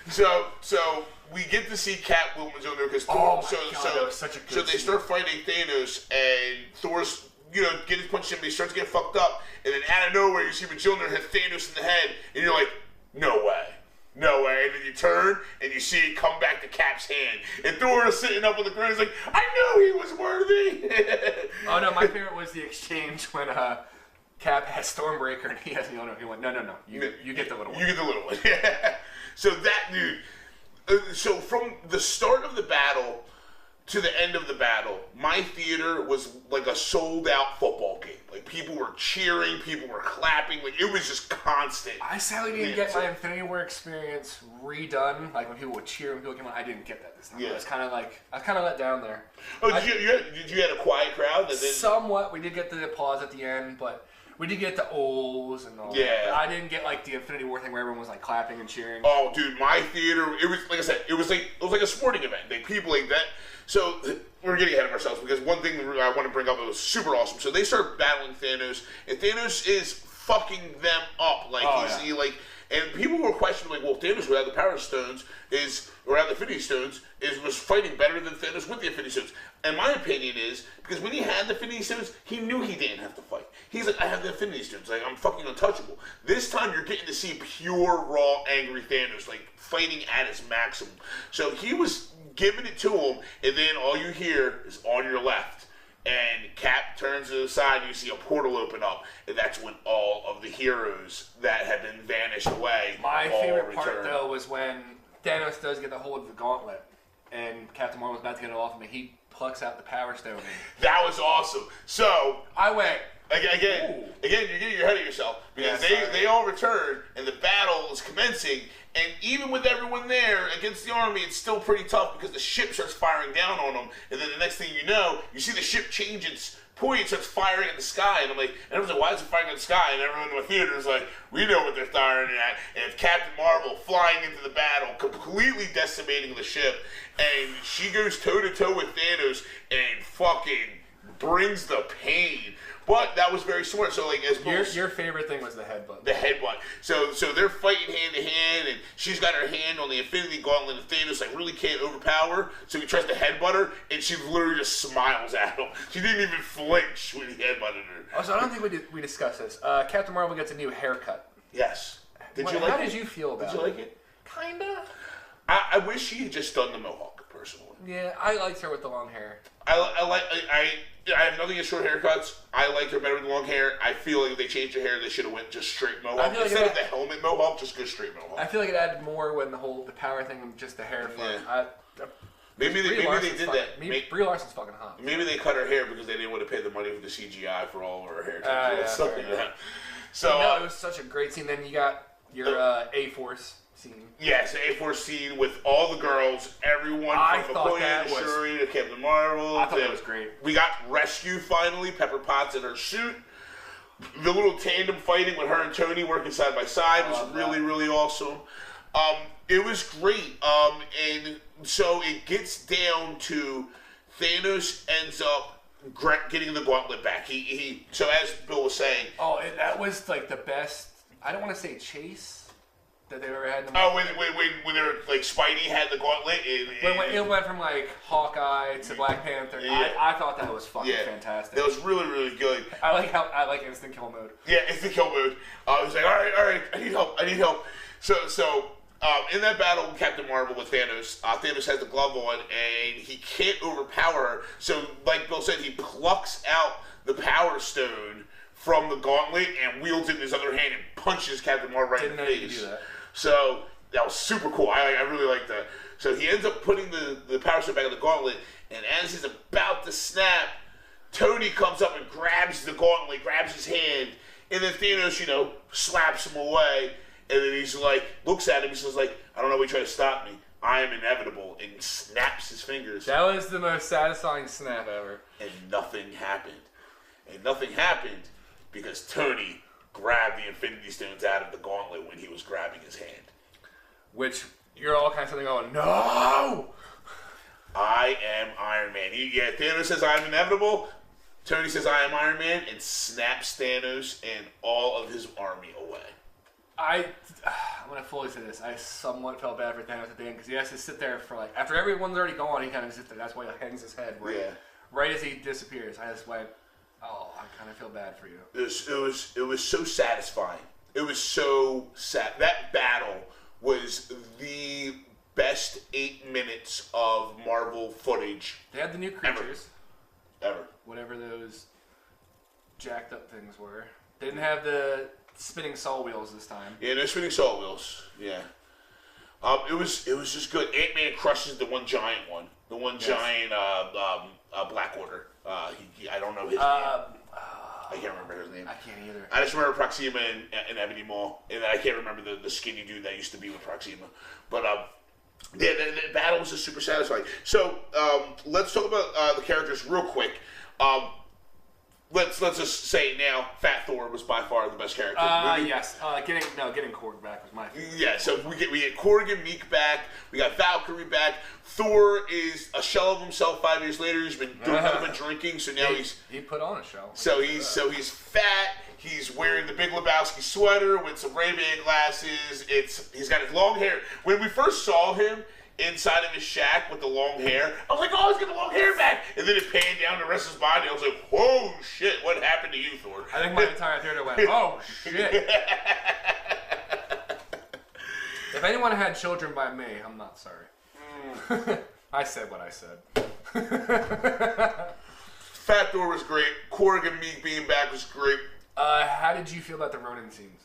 So we get to see Cat wield Mjolnir because Thor. That was such a good So they start fighting Thanos, and Thor's getting punched in, but he starts getting fucked up, and then out of nowhere you see Mjolnir hit Thanos in the head, and you're like, "No way." No way. And then you turn and you see it come back to Cap's hand. And Thor is sitting up on the ground. He's like, "I knew he was worthy." Oh no, my favorite was the exchange when Cap has Stormbreaker and he has Mjolnir. He went, no. You get the little one. You get the little one. Yeah. So that dude. So from the start of the battle to the end of the battle, my theater was like a sold-out football game. Like, people were cheering, people were clapping. Like, it was just constant. I sadly didn't get my Infinity War experience redone. Like, when people would cheer when people came on, I didn't get that this time. Yeah. I was kind of let down there. Oh, did you have a quiet crowd? Somewhat. We did get the applause at the end, but we did get the ohs and all that. But I didn't get, like, the Infinity War thing where everyone was, like, clapping and cheering. Oh, dude, my theater, it was, like I said, it was like a sporting event. Like, people like that. So, we're getting ahead of ourselves because one thing I want to bring up that was super awesome. So, they start battling Thanos, and Thanos is fucking them up. Like, and people were questioning, like, well, Thanos without the Power Stones or without the Infinity Stones, was fighting better than Thanos with the Infinity Stones. And my opinion is, because when he had the Infinity Stones, he knew he didn't have to fight. He's like, "I have the Infinity Stones. Like, I'm fucking untouchable." This time, you're getting to see pure, raw, angry Thanos, like, fighting at his maximum. So, he was giving it to him, and then all you hear is "on your left." And Cap turns to the side, and you see a portal open up, and that's when all of the heroes that had been vanished away. My favorite part, though, was when Thanos does get the hold of the gauntlet, and Captain Marvel's about to get it off him, and he plucks out the Power Stone. That was awesome. So I went. Again, you're getting ahead of yourself because they all return and the battle is commencing. And even with everyone there against the army, it's still pretty tough because the ship starts firing down on them. And then the next thing you know, you see the ship change its point, starts firing at the sky. And I'm like, and everyone's like, "Why is it firing at the sky?" And everyone in my theater is like, "We know what they're firing at." And it's Captain Marvel flying into the battle, completely decimating the ship. And she goes toe to toe with Thanos and fucking brings the pain. But that was very smart. So, like, as your favorite thing was the headbutt. The headbutt. So they're fighting hand to hand, and she's got her hand on the Infinity Gauntlet, and Thanos like really can't overpower her. So he tries to headbutt her, and she literally just smiles at him. She didn't even flinch when he headbutted her. Also, I don't think we discussed this. Captain Marvel gets a new haircut. Yes. How did you feel about it? Did you like it? Kinda. I wish she had just done the mohawk, personally. Yeah, I liked her with the long hair. I have nothing against short haircuts. I liked her better with long hair. I feel like if they changed her hair, they should have went just straight mohawk. Instead of the helmet mohawk, just go straight mohawk. I feel like it added more when the power thing, just the hair. Yeah. Maybe they did that. Brie Larson's fucking hot. Maybe they cut her hair because they didn't want to pay the money for the CGI for all of her hair. Something like that. So no, it was such a great scene. Then you got your A-Force scene. Yes, the A-Force scene with all the girls, everyone from Napoleon to Shuri to Captain Marvel. I thought that was great. We got Rescue finally, Pepper Potts in her suit. The little tandem fighting with her and Tony working side by side was really awesome. It was great. And so it gets down to Thanos ends up getting the gauntlet back. So as Bill was saying, that was like the best. I don't want to say chase that they've ever had. When they were like Spidey had the gauntlet. When it went from like Hawkeye to Black Panther. Yeah. I thought that was fucking fantastic. That was really good. I like instant kill mode. Yeah, instant kill mode. I was like, all right, I need help. So in that battle with Captain Marvel with Thanos, Thanos has the glove on and he can't overpower her. So like Bill said, he plucks out the Power Stone from the gauntlet and wields it in his other hand and punches Captain Marvel right in the face. Didn't know you could do that. So that was super cool. I really liked that. So he ends up putting the Power Stone back in the gauntlet, and as he's about to snap, Tony comes up and grabs the gauntlet, grabs his hand, and then Thanos, slaps him away, and then he's like, looks at him, he says like, I don't know why you try to stop me. I am inevitable, and snaps his fingers. That was the most satisfying snap ever. And nothing happened. And nothing happened because Tony grabbed the Infinity Stones out of the gauntlet when he was grabbing his hand. Which, you're all kind of sitting going, no! I am Iron Man. Thanos says I'm inevitable. Tony says I am Iron Man and snaps Thanos and all of his army away. I'm going to fully say this. I somewhat felt bad for Thanos at the end because he has to sit there for like, after everyone's already gone, he kind of sits there. That's why he hangs his head. Right as he disappears. I just went, I kind of feel bad for you. It was so satisfying. It was so sad. That battle was the best 8 minutes of Marvel footage. They had the new creatures. Ever. Whatever those jacked up things were. They didn't have the spinning saw wheels this time. Yeah, no spinning saw wheels. Yeah. It was just good. Ant-Man crushes the one giant one. The one giant Black Order. I don't know his name. I can't remember his name. I can't either. I just remember Proxima and Ebony Maw, and I can't remember the skinny dude that used to be with Proxima. But the battle was just super satisfying. So let's talk about the characters real quick. Let's just say now, Fat Thor was by far the best character in the movie. Yes. Getting Korg back was my favorite. Yeah, so we get Korg and Meek back. We got Valkyrie back. Thor is a shell of himself 5 years later. He's been doing nothing but drinking, so now he put on a show. So he's fat. He's wearing the Big Lebowski sweater with some Ray-Ban glasses. He's got his long hair. When we first saw him inside of his shack with the long hair, I was like, oh, he's got the long hair back. And then it panned down the rest of his body. I was like, whoa, shit, what happened to you, Thor? I think my entire theater went, oh, shit. If anyone had children by me, I'm not sorry. I said what I said. Fat Thor was great. Korg and Meek being back was great. How did you feel about the Ronin scenes?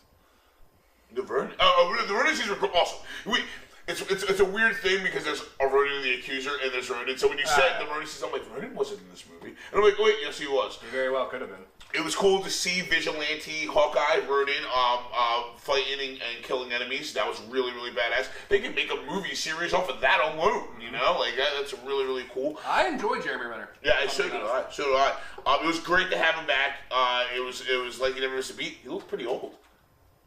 The Ronin scenes were awesome. It's a weird thing because there's a Ronin the Accuser and there's Ronin. So when you said the Ronin scenes, I'm like, Ronin wasn't in this movie. And I'm like, wait, yes, he was. He very well could have been. It was cool to see Vigilante, Hawkeye, Ronin fighting and killing enemies. That was really, really badass. They could make a movie series off of that alone, Like, that's really, really cool. I enjoyed Jeremy Renner. Yeah, so did I. It was great to have him back. It was like he never missed a beat. He looked pretty old.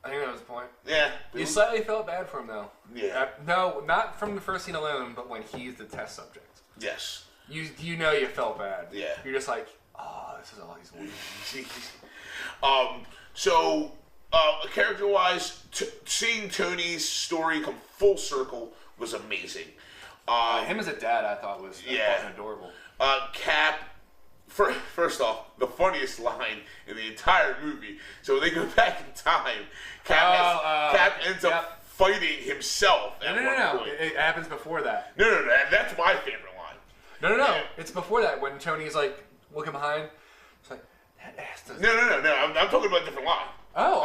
I think that was the point. Yeah. You slightly felt bad for him, though. Yeah. No, not from the first scene alone, but when he's the test subject. Yes. You felt bad. Yeah. You're just like, Oh, this is all he's wanting. So, character-wise, seeing Tony's story come full circle was amazing. Him as a dad, I thought was fucking adorable. Cap, first off, the funniest line in the entire movie. So when they go back in time, Cap ends up fighting himself. No. It happens before that. No. That's my favorite line. No. Yeah. It's before that when Tony's like looking behind. It's like that ass doesn't. No. I'm talking about a different line. Oh,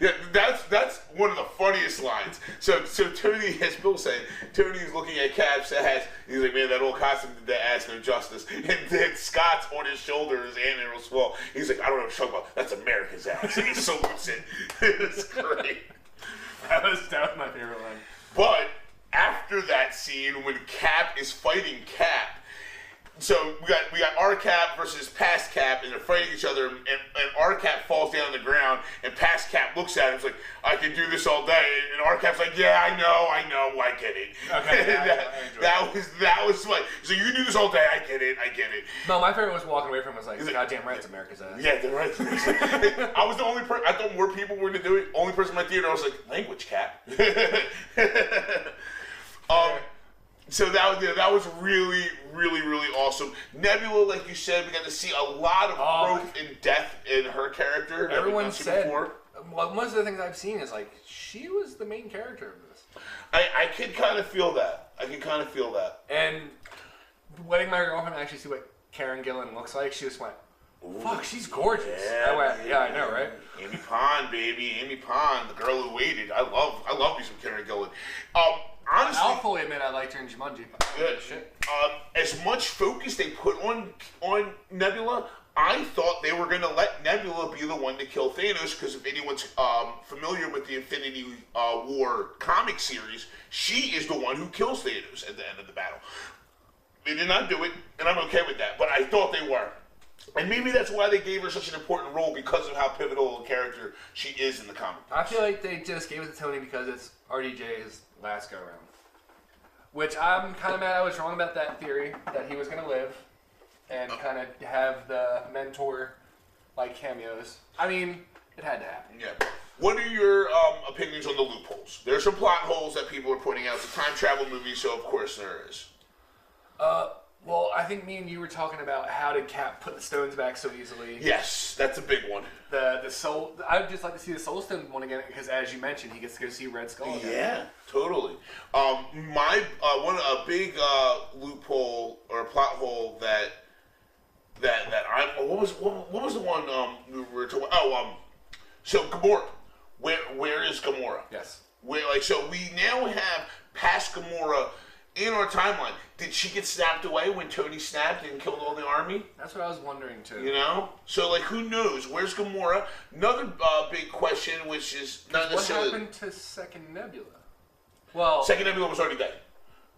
yeah. That's one of the funniest lines. So Tony, as Bill said, Tony's looking at Cap's ass. He's like, man, that old costume did that ass no justice. And then Scott's on his shoulder, his hand real small. He's like, I don't know what you're talking about. That's America's ass. And he salutes it. It's great. That was my favorite line. But after that scene, when Cap is fighting Cap, so we got our Cap versus past Cap, and they're fighting each other, and our Cap falls down on the ground, and past Cap looks at him, and is like, I can do this all day, and our Cap's like, yeah, I know, I get it. Okay, that was like, so you can do this all day, I get it. No, my favorite was walking away from him, was like, goddamn right, it's America's ass. Yeah, they're right. I was the only person, I thought more people were going to do it, only person in my theater, I was like, language, Cap. So that was really, really, really awesome. Nebula, like you said, we got to see a lot of growth and depth in her character. Everyone said, well, most of the things I've seen is like, she was the main character of this. I can kind of feel that. And letting my girlfriend actually see what Karen Gillan looks like, she just went, fuck, she's gorgeous. Yeah, I went, yeah, I know, right? Amy Pond, baby. Amy Pond, the girl who waited. I love me some Karen Gillan. Honestly, I'll fully admit I liked her in Jumanji. Good. Shit. As much focus they put on Nebula, I thought they were going to let Nebula be the one to kill Thanos, because if anyone's familiar with the Infinity War comic series, she is the one who kills Thanos at the end of the battle. They did not do it, and I'm okay with that, but I thought they were. And maybe that's why they gave her such an important role, because of how pivotal a character she is in the comic books. I feel like they just gave it to Tony because it's RDJ's last go-around. Which I'm kind of mad I was wrong about that theory, that he was going to live and kind of have the mentor-like cameos. I mean, it had to happen. Yeah. What are your opinions on the loopholes? There's some plot holes that people are pointing out. It's a time travel movie, so of course there is. Well, I think me and you were talking about how did Cap put the stones back so easily. Yes, that's a big one. The soul. I would just like to see the Soul Stone one again, because as you mentioned, he gets to go see Red Skull again. Yeah, totally. A big loophole or a plot hole that what was the one we were talking about? So Gamora. Where is Gamora? Yes. So we now have past Gamora in our timeline. Did she get snapped away when Tony snapped and killed all the army? That's what I was wondering too. You know? So, who knows? Where's Gamora? Another big question, which is not necessarily... What happened to Second Nebula? Well... Second Nebula was already dead.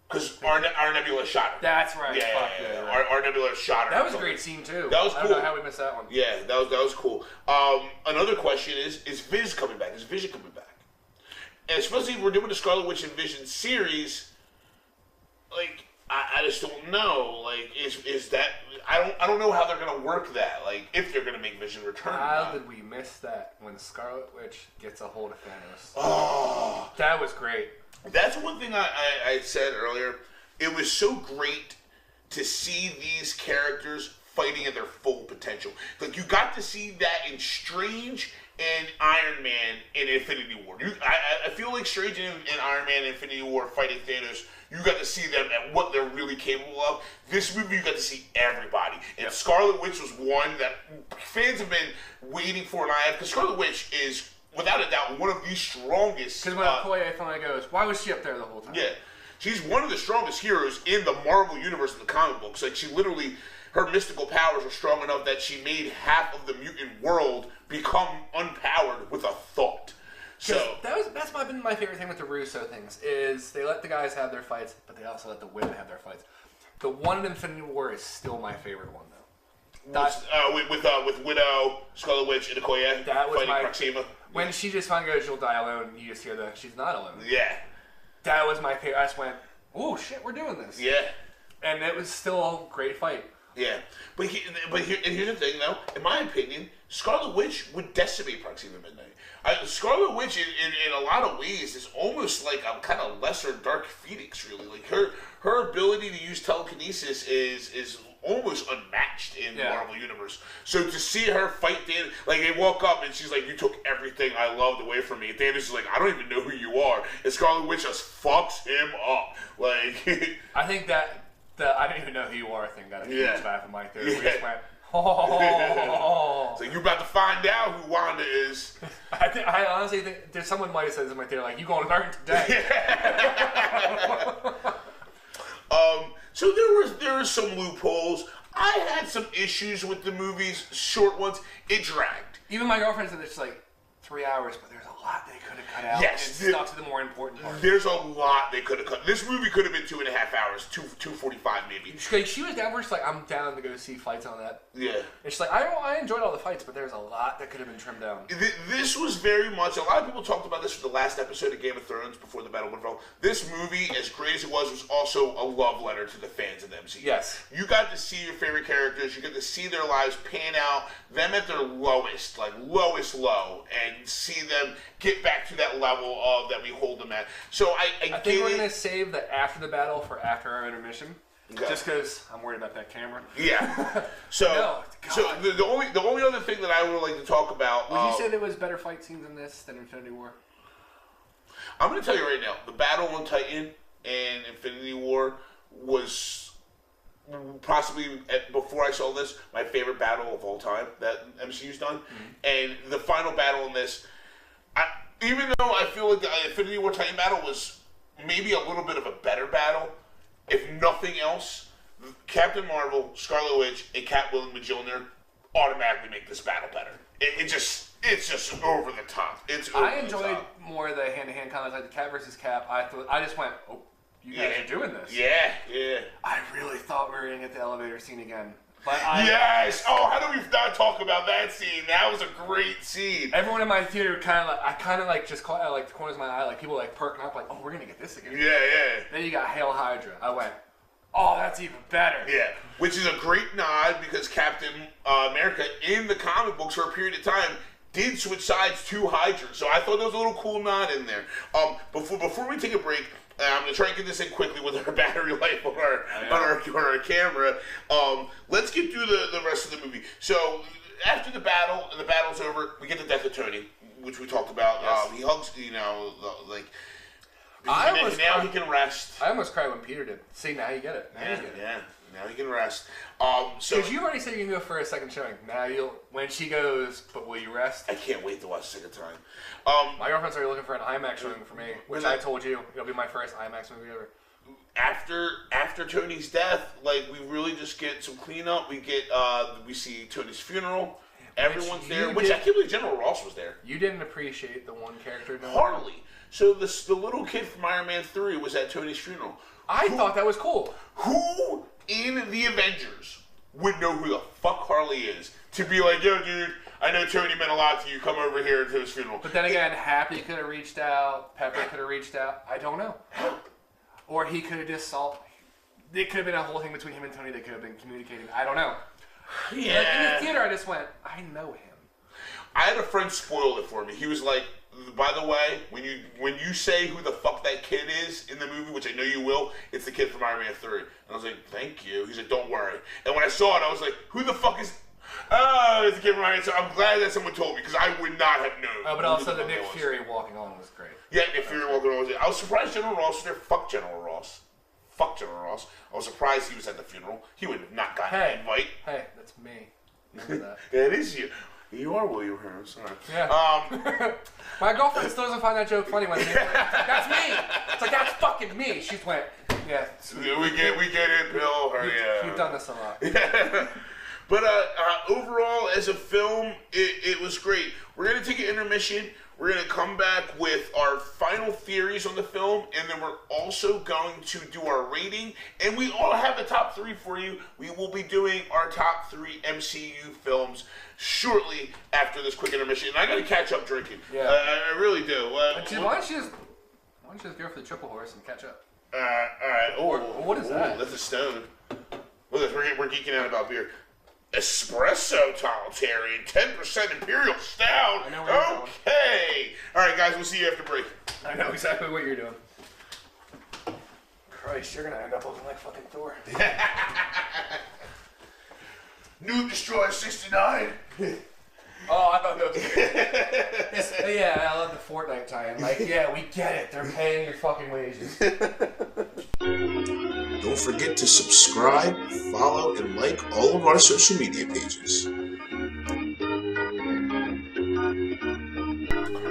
Because our Nebula shot her. That's right. Yeah. Our Nebula shot her. That was a great scene too. That was cool. I don't know how we missed that one. Yeah, that was cool. Another question is Viz coming back? Is Vision coming back? And especially if we're doing the Scarlet Witch and Vision series... I just don't know. Is that... I don't know how they're going to work that. If they're going to make Vision return. How did we miss that when Scarlet Witch gets a hold of Thanos? Oh. That was great. That's one thing I said earlier. It was so great to see these characters fighting at their full potential. You got to see that in Strange and Iron Man in Infinity War. I feel like Strange and Iron Man in Infinity War fighting Thanos, you got to see them at what they're really capable of. This movie, you got to see everybody. And Scarlet Witch was one that fans have been waiting for an eye out, because Scarlet Witch is, without a doubt, one of the strongest. Because when Okoye finally goes, why was she up there the whole time? Yeah. She's one of the strongest heroes in the Marvel Universe in the comic books. She literally... Her mystical powers were strong enough that she made half of the mutant world become unpowered with a thought. So that's been my favorite thing with the Russo things, is they let the guys have their fights, but they also let the women have their fights. The one in Infinity War is still my favorite one, though. With Widow, Scarlet Witch, and Okoye fighting Proxima. When she just finally goes, "You'll die alone," you just hear she's not alone. Yeah. That was my favorite. I just went, "Oh shit, we're doing this." Yeah. And it was still a great fight. Yeah, but here's the thing, though. In my opinion, Scarlet Witch would decimate Proxima Midnight. Scarlet Witch, in a lot of ways, is almost like a kind of lesser Dark Phoenix. Really, like her ability to use telekinesis is almost unmatched in the Marvel universe. So to see her fight Dan, like they walk up and she's like, "You took everything I loved away from me." And Thanos is like, "I don't even know who you are." And Scarlet Witch just fucks him up. Like, I think that the "I don't even know who you are" thing got a huge laugh in my theory. We just went, so you're about to find out who Wanda is. I honestly think there's someone might have said this in my theory, like, "You gonna learn today." So there were some loopholes. I had some issues with the movies, short ones. It dragged. Even my girlfriend said it's like 3 hours, but there's a lot they could have cut out. Yes, and stuck to the more important part. There's a lot they could have cut. This movie could have been 2.5 hours, 2:45 maybe. She was down for, she's like, "I'm down to go see fights on that." Yeah. And she's like, I enjoyed all the fights, but there's a lot that could have been trimmed down. This was very much, a lot of people talked about this for the last episode of Game of Thrones before the Battle of Winterfell. This movie, as great as it was also a love letter to the fans of the MCU. Yes. You got to see your favorite characters, you get to see their lives pan out, them at their lowest, like lowest low, and see them get back to that level of that we hold them at. So I think we're going to save the after the battle for after our intermission. Okay. Just because I'm worried about that camera. Yeah. So, the only other thing that I would like to talk about. Would you say there was better fight scenes in this than Infinity War? I'm going to tell you right now, the battle on Titan and Infinity War was possibly, before I saw this, my favorite battle of all time that MCU's done. Mm-hmm. And the final battle in this, even though I feel like the Infinity War Titan battle was maybe a little bit of a better battle, if nothing else, Captain Marvel, Scarlet Witch, and Catwoman automatically make this battle better. It's just over the top. I enjoyed more of the hand-to-hand combats, like the Cap versus Cap. I just went, "Oh, you guys are doing this." Yeah. I really thought we were going to get the elevator scene again. But yes! Oh, how do we not talk about that scene? That was a great scene. Everyone in my theater just caught out like the corners of my eye, like people like perking up, like, "Oh, we're gonna get this again." Yeah. Then you got Hail Hydra. I went, "Oh, that's even better." Yeah, which is a great nod because Captain America in the comic books for a period of time did switch sides to Hydra, so I thought there was a little cool nod in there. Before we take a break. I'm going to try and get this in quickly with our battery life on our camera. Let's get through the rest of the movie. So, after the battle, and the battle's over, we get the death of Tony, which we talked about. Yes. He hugs, now he can rest. I almost cried when Peter did. See, now you get it. Now he can rest. Because you already said you can go for a second showing. Now when she goes, "But will you rest?" I can't wait to watch the second time. My girlfriend's already looking for an IMAX showing for me, which I told you it'll be my first IMAX movie ever. After Tony's death, like we really just get some cleanup. We get we see Tony's funeral. Everyone's there, which I can't believe General Ross was there. You didn't appreciate the one character. Hardly. So the little kid from Iron Man 3 was at Tony's funeral. I thought that was cool. Who in the Avengers would know who the fuck Harley is to be like, "Yo, dude, I know Tony meant a lot to you. Come over here to his funeral." But then again, Happy could have reached out. Pepper could have reached out. I don't know. Or he could have just solved. It could have been a whole thing between him and Tony. They could have been communicating. I don't know. Yeah. Like in the theater, I just went, "I know him." I had a friend spoil it for me. He was like, "By the way, when you say who the fuck that kid is in the movie, which I know you will, it's the kid from Iron Man 3. And I was like, "Thank you." He's like, "Don't worry." And when I saw it, I was like, "Who the fuck is?" Oh, it's the kid from Iron Man 3. I'm glad that someone told me because I would not have known. Oh, but also the Nick Fury walking on was great. Yeah, Nick Fury walking on was it. I was surprised General Ross was there. Fuck General Ross. Fuck General Ross. I was surprised he was at the funeral. He would have not gotten an invite. Hey, that's me. Remember that. That is you. You are William Hurt. Sorry. Yeah. My girlfriend still doesn't find that joke funny when it's like, "That's me." It's like, "That's fucking me." She's went, "Yeah, we get it, Bill." You've done this a lot. But overall, as a film, it was great. We're gonna take an intermission. We're going to come back with our final theories on the film, and then we're also going to do our rating, and we all have the top 3 for you. We will be doing our top 3 MCU films shortly after this quick intermission, and I got to catch up drinking. Yeah. I really do. Why don't you just go for the triple horse and catch up? All right. What is that? That's a stone. Look at this, we're geeking out about beer. Espresso totalitarian, 10% Imperial Stout. I know where you're going. Okay. All right, guys, we'll see you after break. I know exactly what you're doing. Christ, you're gonna end up looking like fucking Thor. Nuke Destroyer 69. Oh, I thought that was yeah, I love the Fortnite tie-in. Like, yeah, we get it. They're paying your fucking wages. Don't forget to subscribe, follow, and like all of our social media pages.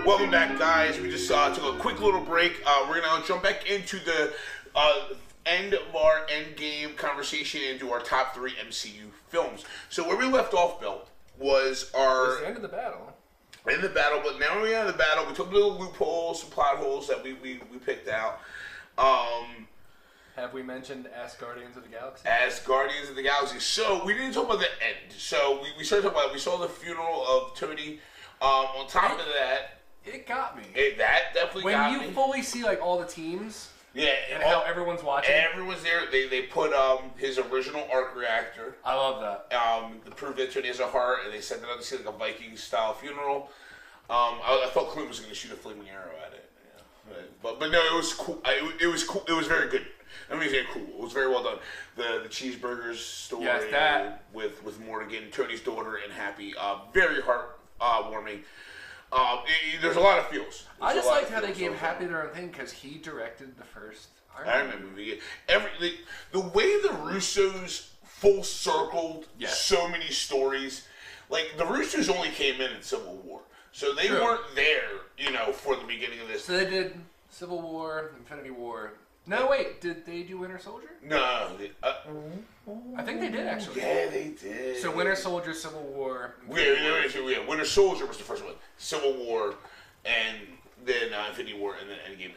Welcome back, guys. We just took a quick little break. We're going to jump back into the end of our Endgame conversation into our top 3 MCU films. So where we left off, Bill, was our... It's the end of the battle. In the battle, but now we're in the battle. We took little loopholes, some plot holes that we picked out. Have we mentioned As Guardians of the Galaxy? As Guardians of the Galaxy. So we didn't talk about the end. So we started talking about it. We saw the funeral of Tony. On top of that... It got me. That definitely got me. When you fully see like all the teams... Yeah, and how everyone's watching. Everyone's there. They put his original arc reactor. I love that. To prove that Tony has a heart, and they sent it out to see like a Viking style funeral. I thought Clint was going to shoot a flaming arrow at it. Yeah. But no, it was cool. It was cool. It was very good. I mean, it's cool. It was very well done. The cheeseburgers story with Morgan, Tony's daughter, and Happy. Very heartwarming. There's a lot of feels. I just liked how they gave Happy their own thing because he directed the first Iron Man movie. The way the Russos full circled so many stories, like the Russos only came in Civil War, so they weren't there, for the beginning of this. So they did Civil War, Infinity War. No, wait, did they do Winter Soldier? No, I think they did actually. Yeah, they did. So Winter Soldier, Civil War. Yeah, Winter Soldier was the first one. Civil War, and then Infinity War, and then Endgame.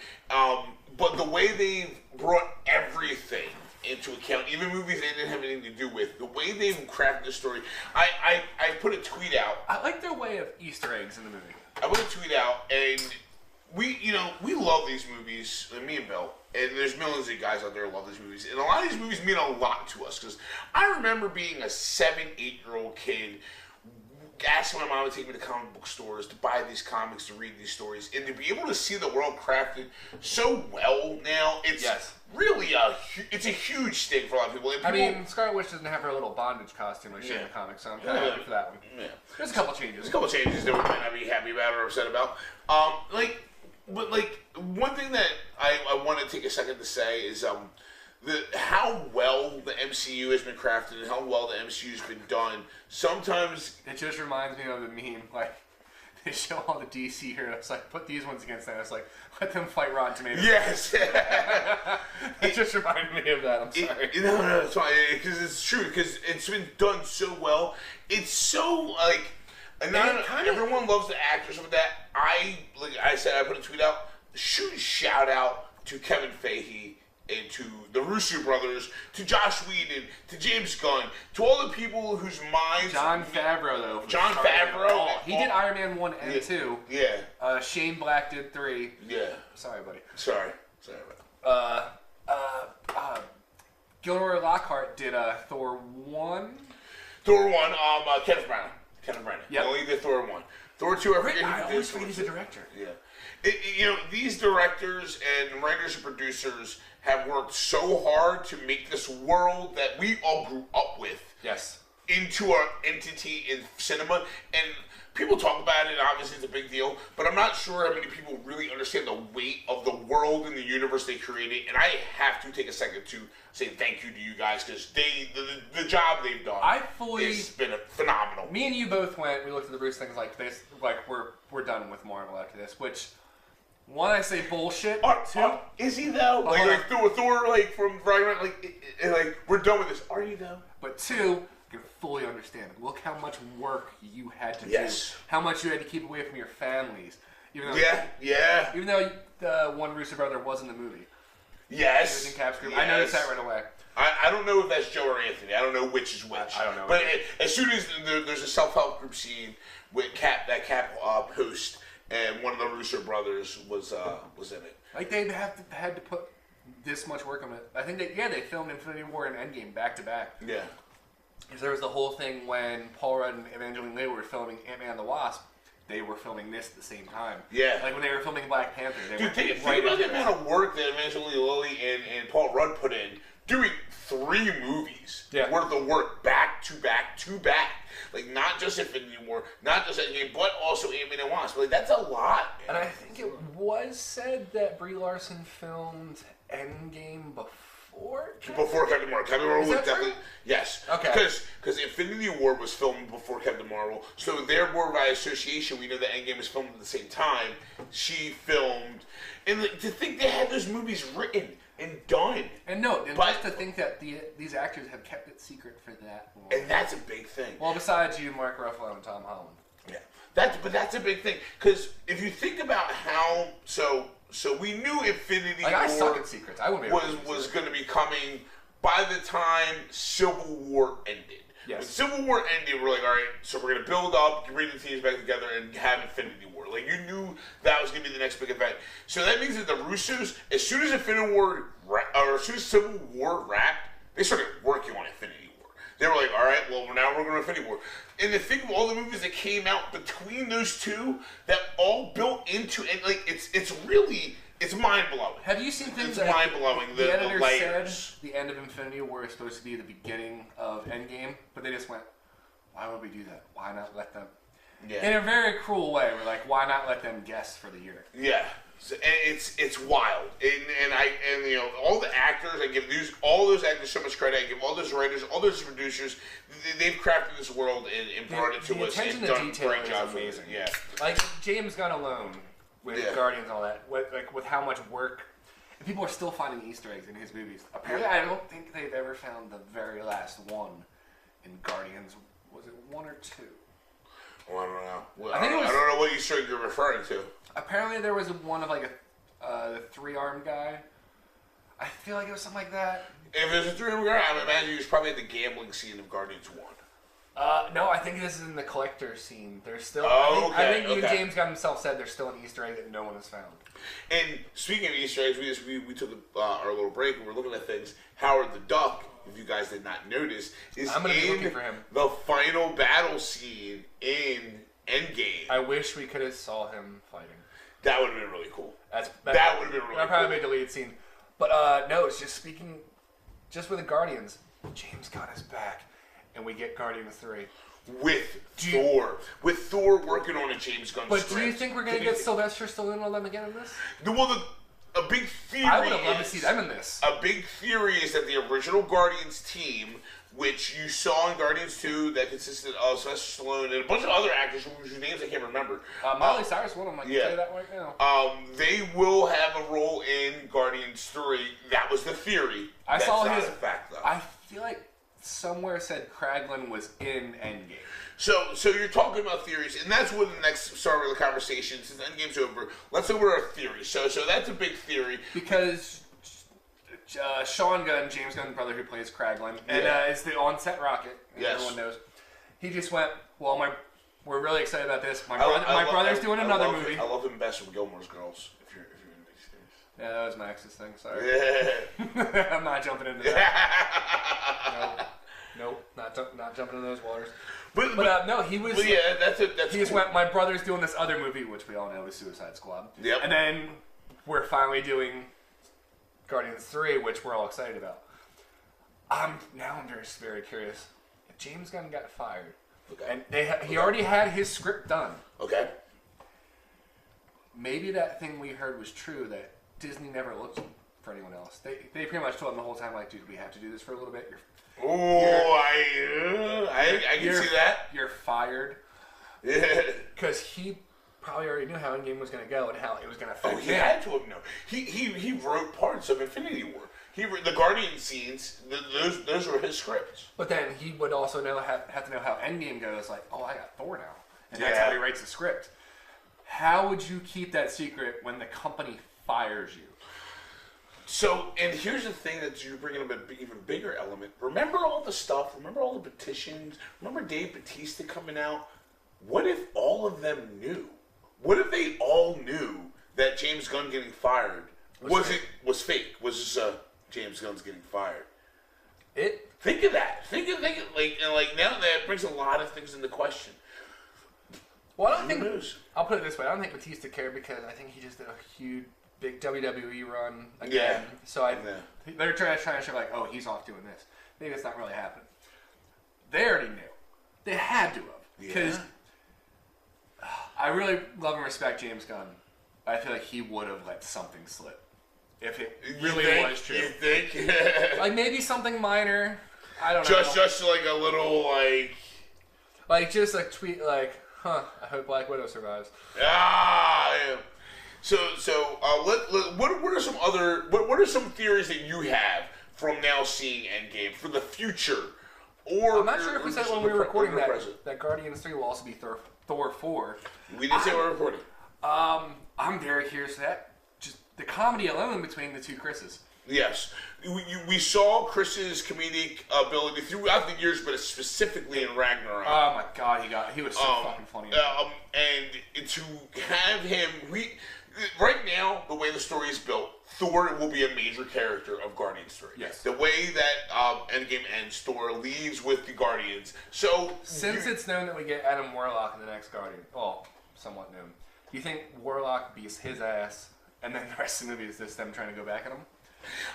But the way they brought everything into account, even movies they didn't have anything to do with, the way they've crafted the story. I put a tweet out. I like their way of Easter eggs in the movie. I put a tweet out, and we love these movies, me and Bill. And there's millions of guys out there who love these movies. And a lot of these movies mean a lot to us. Because I remember being a 7-8-year-old kid, asking my mom to take me to comic book stores to buy these comics, to read these stories. And to be able to see the world crafted so well now, it's really it's a huge thing for a lot of people. And people, I mean, Scarlet Witch doesn't have her little bondage costume like she in the comics, so I'm kind of happy for that one. Yeah. There's a couple changes. that we might not be happy about or upset about. But one thing that I want to take a second to say is how well the MCU has been crafted and how well the MCU has been done. Sometimes it just reminds me of the meme, like they show all the DC heroes, like put these ones against Thanos, like let them fight Rotten Tomatoes. Yes, it just reminded me of that. I'm sorry. No, it's fine because it's true because it's been done so well. It's so everyone loves the actors with that. Like I said, I put a tweet out. Shout out to Kevin Feige and to the Russo brothers, to Josh Whedon, to James Gunn, to all the people whose minds. John Favreau, though. John Favreau. He did Iron Man 1 and 2. Yeah. Shane Black did 3. Yeah. Sorry, buddy. Sorry about that. Gilroy Lockhart did Thor 1. Thor 1, Kenneth Branagh. Yep. Only did Thor 1. Thor 2, I always forget he's a director. Yeah. These directors and writers and producers have worked so hard to make this world that we all grew up with into our entity in cinema. And people talk about it, obviously it's a big deal, but I'm not sure how many people really understand the weight of the world and the universe they created. And I have to take a second to say thank you to you guys because the job they've done has been phenomenal. Me and you both went, we looked at the Bruce things like this, like we're done with Marvel after this, which... One, I say bullshit. Two, is he though? Like Thor, like from Ragnarok, like we're done with this. Are you though? But two, I can fully understand. Look how much work you had to do. How much you had to keep away from your families. Even though, Even though the one Russo brother was in the movie. Yes. He was in Cap's group. I noticed that right away. I don't know if that's Joe or Anthony. I don't know which is which. I don't know. But as soon as there's a self-help group scene with Cap host. And one of the Russo brothers was in it. Like they had to put this much work on it. I think that they filmed Infinity War and Endgame back to back. Yeah. Because there was the whole thing when Paul Rudd and Evangeline Lilly were filming Ant-Man and the Wasp. They were filming this at the same time. Yeah. Like when they were filming Black Panther. Dude, think about the amount of work that Evangeline Lilly and Paul Rudd put in doing 3 movies worth of work back to back to back. Like, not just Infinity War, not just Endgame, but also Ant-Man and Wasp. Like, that's a lot. Man. And I think it was said that Brie Larson filmed Endgame before Captain Marvel. Captain Marvel was definitely... True? Yes. Okay. Because Infinity War was filmed before Captain Marvel, so therefore, by association, we know that Endgame was filmed at the same time. She filmed... And like, to think they had those movies written and done. And just to think that these actors have kept it secret for that long. And that's a big thing. Well, besides you, Mark Ruffalo, and Tom Holland. Yeah. That's a big thing. Because if you think about how... So we knew Infinity War... I suck at secrets. I wouldn't be was going to be coming by the time Civil War ended. Yes. When Civil War ended, we're like, all right, so we're going to build up, bring the teams back together, and have Infinity War. Like, you knew that was going to be the next big event. So that means that the Russos, as soon as as soon as Civil War wrapped, they started working on Infinity War. They were like, all right, well, now we're going to Infinity War. And to think of all the movies that came out between those two, that all built into, and like, it's really... It's mind-blowing. Have you seen things It's mind-blowing, the editor layers. said the end of Infinity War is supposed to be the beginning of Endgame, but they just went, why would we do that? Why not let them... Yeah. In a very cruel way, we're like, why not let them guess for the year? Yeah. So, and it's wild. And you know, all the actors, I give all those actors so much credit. I give all those writers, all those producers, they've crafted this world and brought it to us and done a great job. Amazing. Yeah. Like, James Gunn alone... with Guardians and all that, with how much work, and people are still finding Easter eggs in his movies. Apparently, I don't think they've ever found the very last one in Guardians. Was it 1 or 2? Well, I don't know. Well, I don't know what Easter egg you're referring to. Apparently, there was one of like the 3-armed guy. I feel like it was something like that. If there's a 3-armed guy, I imagine he was probably at the gambling scene of Guardians 1. No, I think this is in the collector scene. There's still. Oh, I think James Gunn himself said there's still an Easter egg that no one has found. And speaking of Easter eggs, we took our little break and we're looking at things. Howard the Duck, if you guys did not notice, is I'm gonna be looking in for him. the final battle scene in Endgame. I wish we could have saw him fighting. That would have been really cool. That would have been really cool. That probably made a deleted scene. But no, it's just just with the Guardians, James Gunn is back, and we get Guardians 3. With Thor working on a James Gunn But script. do you think we're going to get Sylvester Stallone on them again in this? Well, a big theory I would have loved to see them in this. A big theory is that the original Guardians team, which you saw in Guardians 2, that consisted of Sylvester Stallone and a bunch of other actors whose names I can't remember. Miley Cyrus, one of them, I can tell you that right now. They will have a role in Guardians 3. That was the theory. That's not a fact, though. I feel like somewhere said Kraglin was in Endgame. So you're talking about theories, and that's what the next start of the conversation. Since Endgame's over, let's go over our theories. So that's a big theory because Sean Gunn, James Gunn's brother, who plays Kraglin, and is the on-set Rocket. Everyone knows. He just went, well, we're really excited about this. My brother's doing another movie. I love him best from Gilmore's Girls. If you're into these things. Yeah, that was Max's thing. Sorry. Yeah. I'm not jumping into that. Nope. Not jumping into those waters. But no, he was. But yeah, that's he cool. just went. My brother's doing this other movie, which we all know is Suicide Squad. Yep. And then we're finally doing Guardians 3, which we're all excited about. I'm just very curious. If James Gunn got fired, and he already had his script done. Okay. Maybe that thing we heard was true, that Disney never looked for anyone else. They pretty much told him the whole time, like, dude, we have to do this for a little bit. I can see that. You're fired. Yeah. Because he probably already knew how Endgame was going to go and how it was going to affect him. He had to have known. He wrote parts of Infinity War. The Guardian scenes, those were his scripts. But then he would also have to know how Endgame goes. Like, I got Thor now, and that's how he writes the script. How would you keep that secret when the company fires you? So, and here's the thing that you're bringing up an even bigger element. Remember all the stuff? Remember all the petitions? Remember Dave Bautista coming out? What if all of them knew? What if they all knew that James Gunn getting fired was fake? Was this James Gunn's getting fired? It. Think of that. Think of now that brings a lot of things into question. Well, I don't think. I'll put it this way: I don't think Batista cared because I think he just did a huge, big WWE run again. Yeah. So they're trying to show like, oh, he's off doing this. Maybe it's not really happening. They already knew. They had to have because I really love and respect James Gunn. I feel like he would have let something slip if it really was true. You think? Like maybe something minor. I don't know. Just like a little like just like tweet like, huh? I hope Black Widow survives. Yeah. So what are some other what are some theories that you have from now seeing Endgame for the future? Or I'm not sure if we said when we were recording that Guardians 3 will also be Thor 4. We didn't say we were recording. I'm very curious to that. Just the comedy alone between the two Chris's. Yes. We saw Chris's comedic ability throughout the years, but specifically in Ragnarok. Oh my god, he was so fucking funny. And to have him... Right now, the way the story is built, Thor will be a major character of Guardians 3. Yes. The way that Endgame ends, Thor leaves with the Guardians. So since it's known that we get Adam Warlock in the next Guardian, somewhat known, do you think Warlock beats his ass, and then the rest of the movie is just them trying to go back at him?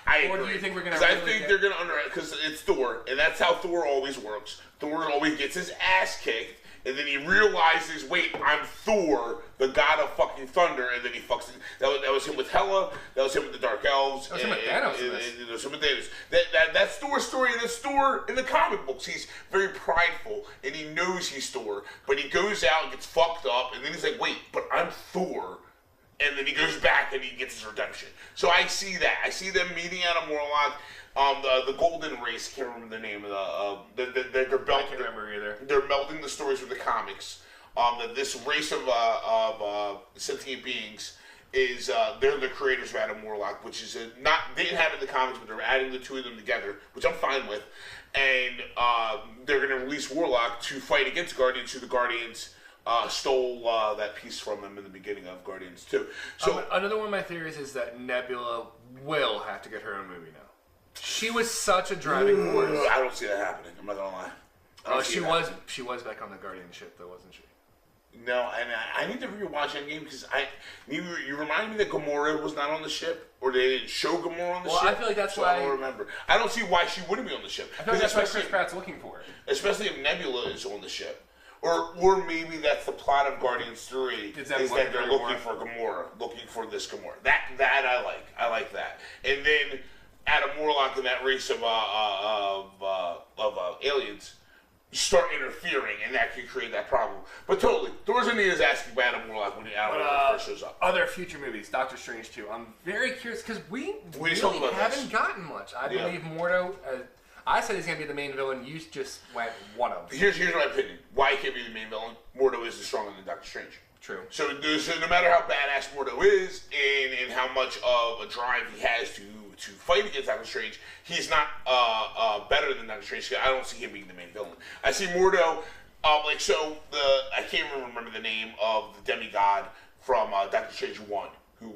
I agree. Or do you think we're gonna? Because I think they're gonna because it's Thor, and that's how Thor always works. Thor always gets his ass kicked. And then he realizes, wait, I'm Thor, the god of fucking thunder, and then he fucks it. That was him with Hela, that was him with the Dark Elves. That was him with Thanos. That was him with Thanos. That's Thor's story, and it's Thor in the comic books. He's very prideful, and he knows he's Thor, but he goes out and gets fucked up, and then he's like, wait, but I'm Thor. And then he goes back and he gets his redemption. So I see that. I see them meeting Adam Warlock. The Golden Race, can't remember the name of they're I can't remember either. They're melding the stories with the comics. This race of sentient beings is they're the creators of Adam Warlock, which is they didn't have it in the comics, but they're adding the two of them together, which I'm fine with. And they're going to release Warlock to fight against Guardians, who the Guardians stole that piece from them in the beginning of Guardians 2. So another one of my theories is that Nebula will have to get her own movie now. She was such a driving force. I don't see that happening. I'm not gonna lie. She was back on the Guardian ship though, wasn't she? No, and I need to rewatch Endgame because you reminded me that Gamora was not on the ship, or they didn't show Gamora on the ship. Well, I feel like that's why I don't remember. I don't see why she wouldn't be on the ship. I feel like that's what Chris Pratt's looking for. Especially if Nebula is on the ship. Or maybe that's the plot of Guardians 3 is that they're looking for Gamora, looking for this Gamora. That I like. I like that. And then Adam Warlock in that race of aliens start interfering, and that can create that problem. But totally, Thor's in is asking about Adam Warlock when Adam Warlock first shows up. Other future movies, Doctor Strange 2. I'm very curious because we really haven't gotten much. I believe Mordo. I said he's going to be the main villain. You just went one of them. Here's my opinion. Why he can't be the main villain? Mordo is stronger than Doctor Strange. True. So no matter how badass Mordo is and how much of a drive he has to fight against Doctor Strange, he's not better than Doctor Strange. I don't see him being the main villain. I see Mordo, I can't remember the name of the demigod from Doctor Strange 1, who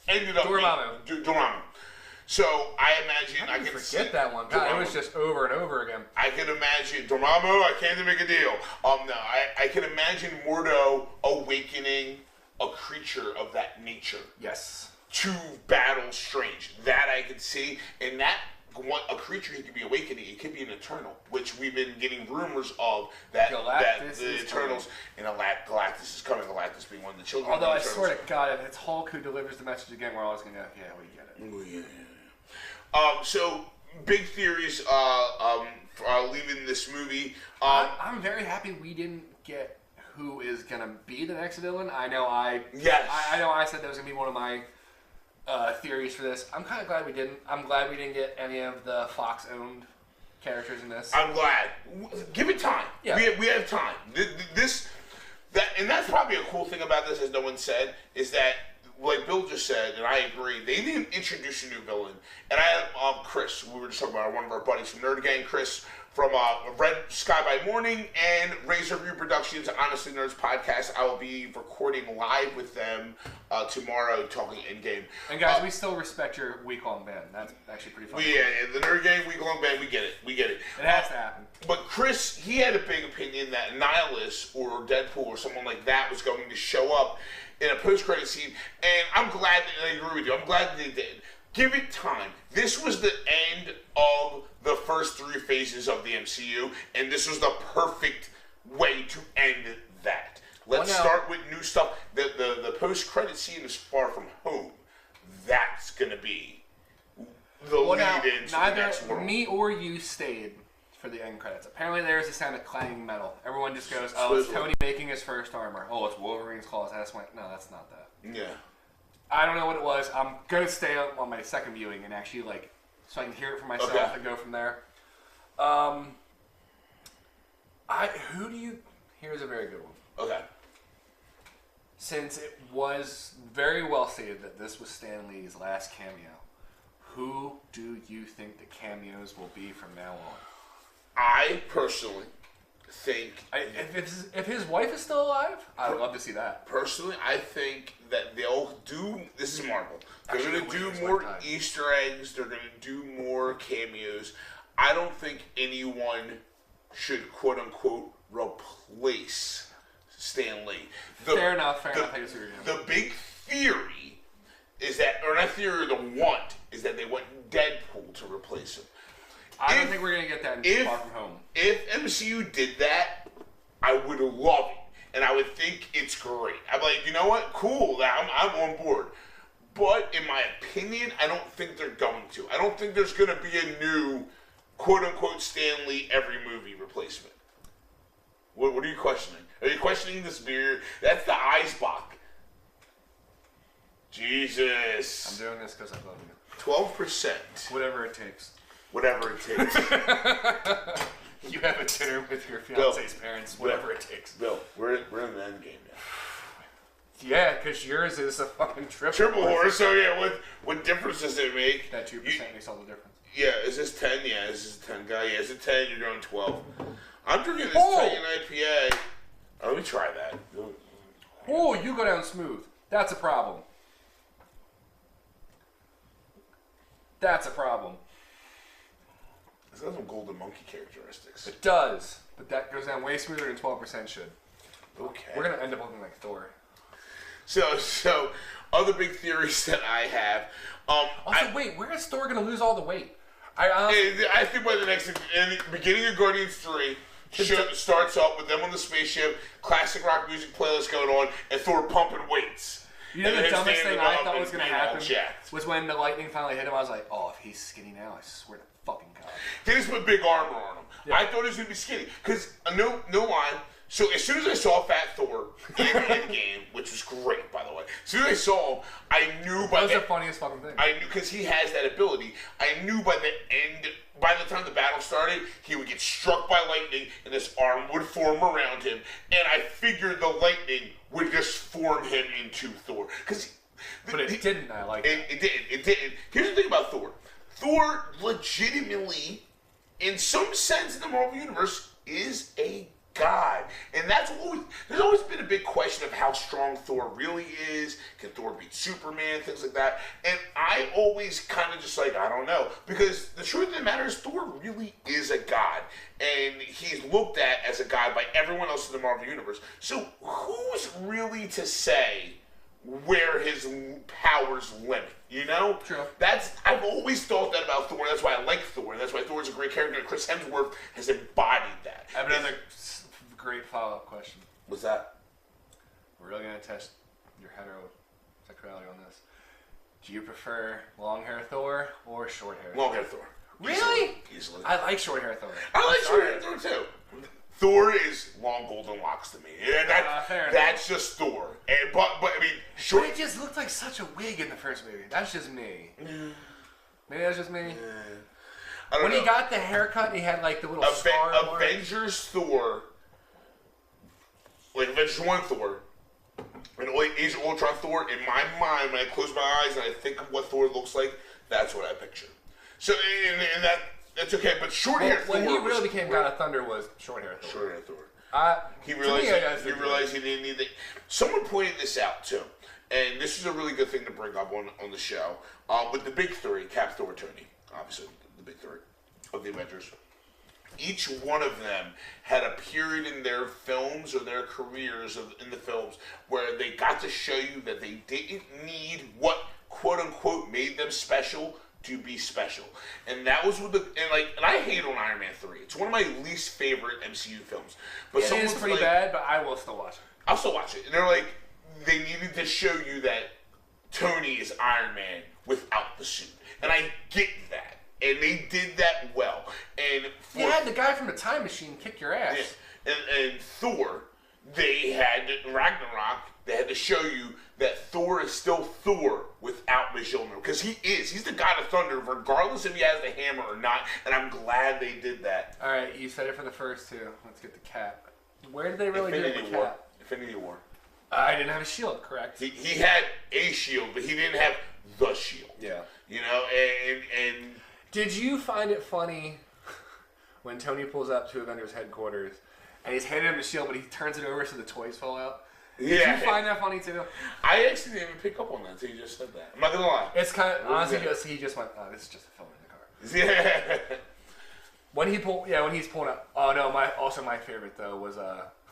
ended up being Dormammu. So I imagine I can forget that one. God, it was just over and over again. I can imagine Dormammu. I can't make a deal. No, I can imagine Mordo awakening a creature of that nature. Yes. To battle Strange. That I can see, and that a creature he could be awakening. It could be an Eternal, which we've been getting rumors of that the Eternals and Galactus is coming. Galactus being one of the children. Although of the I swear to God, if it's Hulk who delivers the message again, we're always gonna go, yeah, we get it. Oh, yeah. So big theories leaving this movie. I'm very happy we didn't get who is gonna be the next villain. I know I said that was gonna be one of my theories for this. I'm kind of glad we didn't. I'm glad we didn't get any of the Fox-owned characters in this. I'm glad. Give it time. Yeah. We have time. And that's probably a cool thing about this, as no one said, is that like Bill just said, and I agree, they didn't introduce a new villain. And I had Chris, we were just talking about one of our buddies from Nerd Gang, Chris from Red Sky by Morning and Razor View Productions, Honestly Nerds podcast. I will be recording live with them tomorrow talking Endgame. And guys, we still respect your week-long ban. That's actually pretty fun. Yeah, the Nerd Gang week-long ban, we get it. It has to happen. But Chris, he had a big opinion that Nihilus or Deadpool or someone like that was going to show up in a post-credit scene, and I'm glad that I agree with you. I'm glad that they did. Give it time. This was the end of the first 3 phases of the MCU, and this was the perfect way to end that. Let's start with new stuff. The post-credit scene is Far From Home. That's going to be the lead-in to the next world. Neither me or you stayed for the end credits. Apparently there's a sound of clanging metal. Everyone just goes, oh, it's Tony making his first armor. Oh, it's Wolverine's claws. No, that's not that. Yeah. I don't know what it was. I'm going to stay up on my second viewing and actually, so I can hear it for myself and go from there. Here's a very good one. Okay. Since it was very well stated that this was Stan Lee's last cameo, who do you think the cameos will be from now on? I personally think... If his wife is still alive, I would love to see that. Personally, I think that they'll do... This is Marvel. They're going to do more Easter eggs. They're going to do more cameos. I don't think anyone should, quote-unquote, replace Stan Lee. Fair enough. I guess the big theory is that... Or not theory, the want is that they want Deadpool to replace him. I don't think we're going to get that in Far From Home. If MCU did that, I would love it. And I would think it's great. I'm like, you know what? Cool. I'm on board. But in my opinion, I don't think they're going to. I don't think there's going to be a new, quote-unquote, Stan Lee every movie replacement. What are you questioning? Are you questioning this beer? That's the Eisbach. Jesus. I'm doing this because I love you. 12%. Whatever it takes. Whatever it takes. You have a dinner with your fiance's parents. Whatever it takes. Bill, we're in the end game now. Yeah, because yours is a fucking triple horse. So yeah, what difference does it make? That 2% makes all the difference. Yeah, is this 10? Yeah, this is a 10 guy. Yeah, is it 10? You're going 12. I'm drinking this Titan IPA. Oh, let me try that. Oh, you go down smooth. That's a problem. That's a problem. It's got some golden monkey characteristics. It does, but that goes down way smoother than 12% should. Okay. We're going to end up looking like Thor. So other big theories that I have. Wait, where is Thor going to lose all the weight? I think by the beginning of Guardians 3, starts up with them on the spaceship, classic rock music playlist going on, and Thor pumping weights. You know the dumbest thing I thought was going to happen was when the lightning finally hit him. I was like, oh, if he's skinny now, I swear to fucking God. They just put big armor on him. Yeah. I thought he was going to be skinny. Because, no line, so as soon as I saw Fat Thor in Endgame, which was great, by the way, as soon as I saw him, I knew by that was the funniest fucking thing. I knew, because he has that ability, I knew by the time the battle started, he would get struck by lightning, and this arm would form around him, and I figured the lightning would just form him into Thor. But it didn't, I like it. It didn't. Here's the thing about Thor. Thor legitimately, in some sense in the Marvel Universe, is a god. And there's always been a big question of how strong Thor really is. Can Thor beat Superman? Things like that. And I always kind of just I don't know. Because the truth of the matter is Thor really is a god. And he's looked at as a god by everyone else in the Marvel Universe. So who's really to say where his powers limit? You know? True. I've always thought that about Thor. That's why I like Thor. That's why Thor's a great character. And Chris Hemsworth has embodied that. I have another great follow-up question. What's that? We're really going to test your heterosexuality on this. Do you prefer long hair Thor or short hair? Long hair Thor. Really? Easily. I like short hair Thor. I like short hair Thor too. Thor is long golden locks to me. Yeah, that's just Thor. But I mean, short. But it just looked like such a wig in the first movie. That's just me. Maybe that's just me. When he got the haircut, he had like the little scar. Avengers Thor, like Avengers 1 Thor, And Age of Ultron Thor, in my mind, when I close my eyes and I think of what Thor looks like, that's what I picture. So, and that's okay, but short-haired Thor... When he really became God of Thunder was short-haired Thor. Short-haired Thor. He realized he didn't need it. Someone pointed this out, too. And this is a really good thing to bring up on the show. With the big three, Cap, Thor, Tony, obviously the big three of the Avengers. Each one of them had a period in their films or their careers in the films where they got to show you that they didn't need what quote unquote made them special to be special. And that was with and I hate on Iron Man 3. It's one of my least favorite MCU films. But it is pretty bad, but I will still watch it. I'll still watch it. And they're like, they needed to show you that Tony is Iron Man without the suit. And I get that. And they did that well. And you had the guy from the Time Machine kick your ass. Yeah. And Thor, they had Ragnarok. They had to show you that Thor is still Thor without Mjolnir, because he is. He's the God of Thunder, regardless if he has the hammer or not. And I'm glad they did that. All right, you said it for the first two. Let's get the Cap. Where did they really do the Cap? Infinity War. I didn't have a shield, correct? He had a shield, but he didn't have the shield. Yeah. You know, and did you find it funny when Tony pulls up to Avengers headquarters and he's handing him the shield, but he turns it over so the toys fall out? Did you find that funny too? I actually didn't even pick up on that until you just said that. I'm not gonna lie. It's kind of honestly he just went, oh, this is just a film in the car. Yeah. When he's pulling up. Oh no, my favorite though was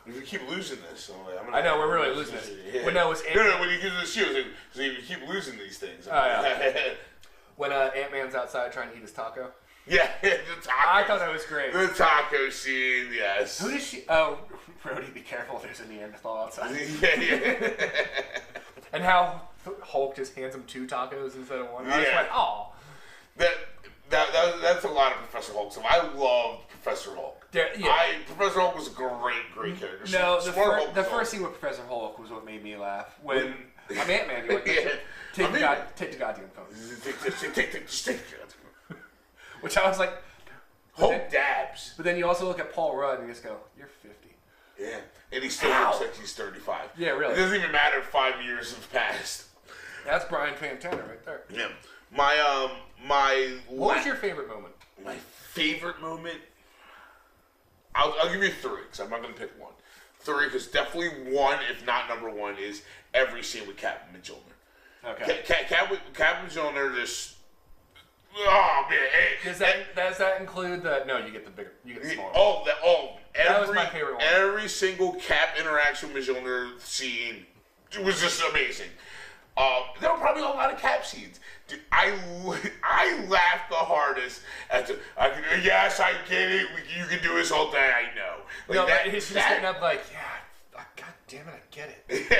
If you keep losing this, I know we're really losing this. Yeah. When that was when you give the shield, so you keep losing these things. Oh yeah. When Ant-Man's outside trying to eat his taco. Yeah, the taco. I thought that was great. The taco scene, yes. Who does she? Oh, Brody, be careful. There's a Neanderthal outside. Yeah. And how Hulk just hands him 2 tacos instead of 1. I just went, oh. That's a lot of Professor Hulk stuff. I loved Professor Hulk. Yeah. Professor Hulk was a great character. No, the first scene with Professor Hulk was what made me laugh. When I'm Ant-Man, you're like, take the goddamn phone. Take the goddamn. Which I was like, Hulk dabs. But then you also look at Paul Rudd and you just go, you're 50. Yeah, and he still looks like he's 35. Yeah, really. It doesn't even matter if 5 years have passed. That's Brian Fantana right there. Yeah. What was your favorite moment? My favorite moment? I'll give you 3, because I'm not going to pick one. 3, because definitely 1, if not number 1, is every scene with Cap and Mjolnir. Okay. Cap and Mjolnir just... Oh, man. Does that include the... No, you get the smaller one. That was my favorite one. Every single Cap interaction with Mjolnir scene, it was just amazing. There were probably a lot of Cap scenes. Dude, I laughed the hardest at yes, I get it. You can do this all day. I know. Like no, he's just getting up like, yeah, God damn it, I get it.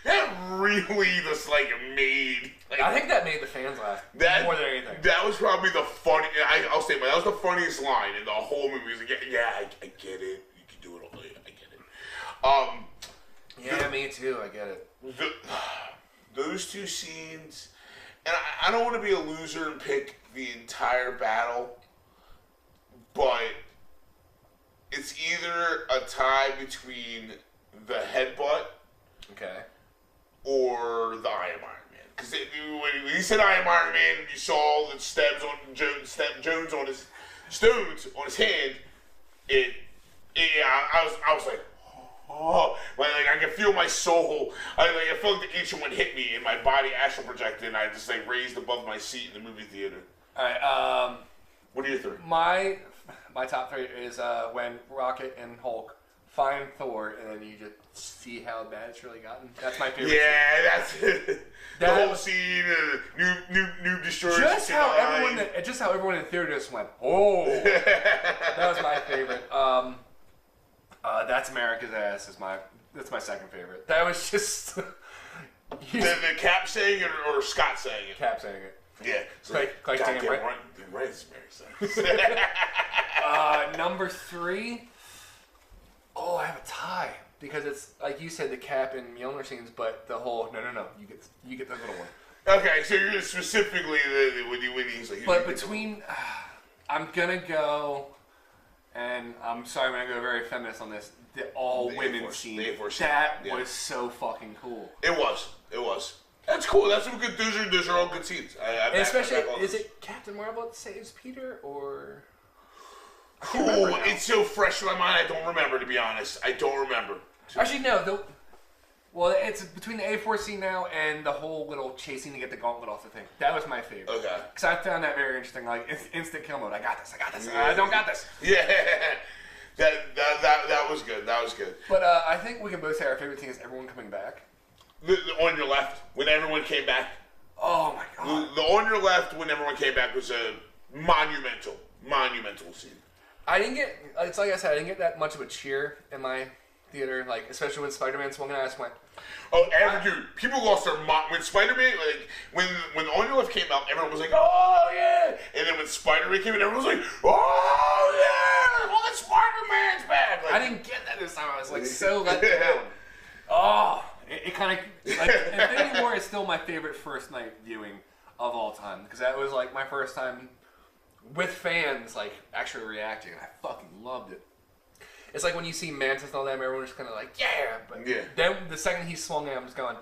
that really just like made. Like, I think that made the fans laugh more than anything. That was probably the funny. I'll say, that was the funniest line in the whole movie. Was like, I get it. You can do it all day. I get it. Yeah, me too. I get it. Those 2 scenes, and I don't want to be a loser and pick the entire battle, but it's either a tie between the headbutt, or the I Am Iron Man. Because when he said I Am Iron Man, you saw the stabs on Jones on his stones on his hand. I was like. Oh, like I can feel my soul. I felt like the ancient one hit me and my body astral projected, and I just like raised above my seat in the movie theater. All right. What are your 3? My top 3 is when Rocket and Hulk find Thor, and then you just see how bad it's really gotten. That's my favorite. Yeah, scene. that's the whole scene. New destroyer. Just how everyone in the theater just went, oh. That was my favorite. That's America's Ass that's my second favorite. That was just the Cap saying it or Scott saying it. Cap saying it. Yeah, so like damn right. Right, it's America's Ass. Number 3. Oh, I have a tie because it's like you said, the Cap and Mjolnir scenes, but the whole no, you get the little one. Okay, so you're specifically when he's like. But between, I'm gonna go. and I'm sorry I'm going to go very feminist on this, the all-women scene. That was so fucking cool. It was. That's cool. That's some good. Those are all good scenes. Especially, is it Captain Marvel that saves Peter, or? Cool. It's so fresh in my mind. I don't remember, to be honest. I don't remember. Actually, no. Well, it's between the A4 scene now and the whole little chasing to get the gauntlet off the thing. That was my favorite. Okay. Because I found that very interesting. Like, instant kill mode. I got this. Yeah. I don't got this. Yeah. That was good. That was good. But I think we can both say our favorite thing is everyone coming back. On your left, when everyone came back. Oh my god. The on your left, when everyone came back, was a monumental scene. I didn't get. It's like I said, I didn't get that much of a cheer in my theater. Like, especially when Spider-Man swung, and I just went. Oh, dude! People lost their mind when Spider-Man. Like when On Your Left came out, everyone was like, "Oh yeah!" And then when Spider-Man came in, everyone was like, "Oh yeah! Well, the Spider-Man's back!" Like, I didn't get that this time. I was like so let down. Oh. It kind of, like, Infinity War is still my favorite first night viewing of all time. Because that was, like, my first time with fans, like, actually reacting. And I fucking loved it. It's like when you see Mantis and all them, everyone's just kind of like, yeah. But then the second he swung in, I'm just going,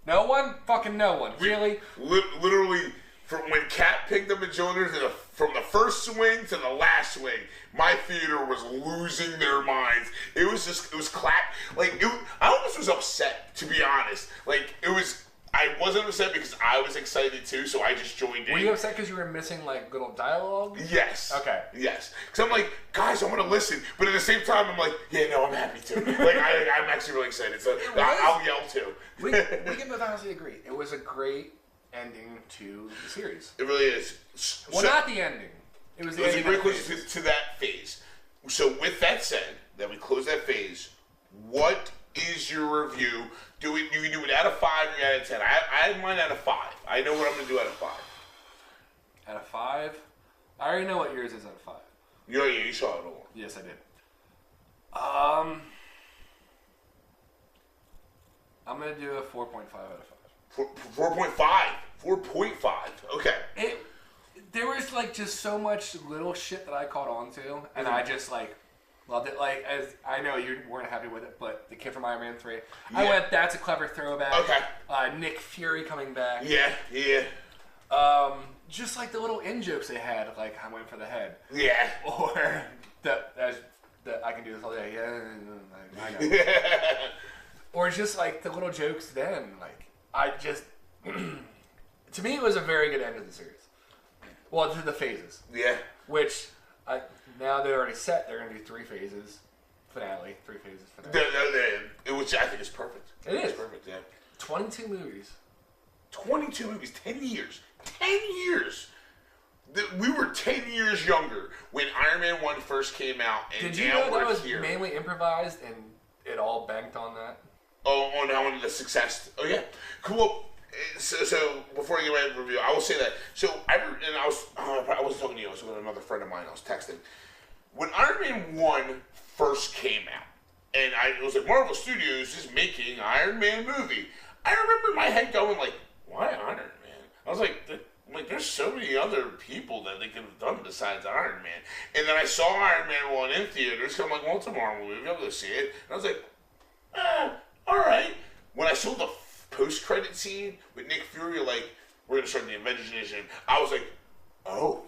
no one? Fucking no one. Really? Literally, from when Cap picked up a Jonas, from the first swing to the last swing, my theater was losing their minds. It was clap. Like, I almost was upset, to be honest. Like, I wasn't upset because I was excited too, so I just joined in. Were you upset because you were missing, like, little dialogue? Yes. Okay. Yes. Because I'm like, guys, I want to listen. But at the same time, I'm like, yeah, no, I'm happy to. Like, I'm actually really excited. So I'll yell too. We can both honestly agree. It was a great ending to the series. It really is. Well, not the ending. It was the ending very close to that phase. So with that said, that we close that phase, what is your review? You can do it out of 5 or out of 10. I have mine out of 5. I know what I'm going to do out of 5. Out of 5? I already know what yours is out of 5. You saw it all. Yes, I did. I'm going to do a 4.5 out of 5. 4.5. 4.5. Okay. There was, like, just so much little shit that I caught on to, and I just, like, loved it. Like, as I know you weren't happy with it, but the kid from Iron Man 3, I went, that's a clever throwback. Okay. Nick Fury coming back. Yeah. Just, like, the little in-jokes they had, like, I went for the head. Yeah. Or, that I can do this all day. Yeah, I know. Or just, like, the little jokes then. Like, I just... to me, it was a very good end of the series. Well, to the phases. Yeah. Which, now they're already set. They're going to do 3 phases. Finale. 3 phases. Finale. Which I think is perfect. It's perfect, yeah. 22 movies. 22 movies. 10 years. 10 years! We were 10 years younger when Iron Man 1 first came out, and did you know that was mainly improvised and it all banked on that? Oh, on how the success. Oh, yeah. Cool. So before I get my review, I will say that. So I wasn't talking to you. I was with another friend of mine. I was texting. When Iron Man 1 first came out, and it was like Marvel Studios is making an Iron Man movie. I remember in my head going like, "Why Iron Man?" I was like, there's so many other people that they could have done besides Iron Man. And then I saw Iron Man 1 in theaters. So I'm like, well, it's a Marvel movie. I'll go see it. And I was like, all right. When I saw the post-credit scene with Nick Fury, like, we're going to start the Avengers Endgame, I was like, oh,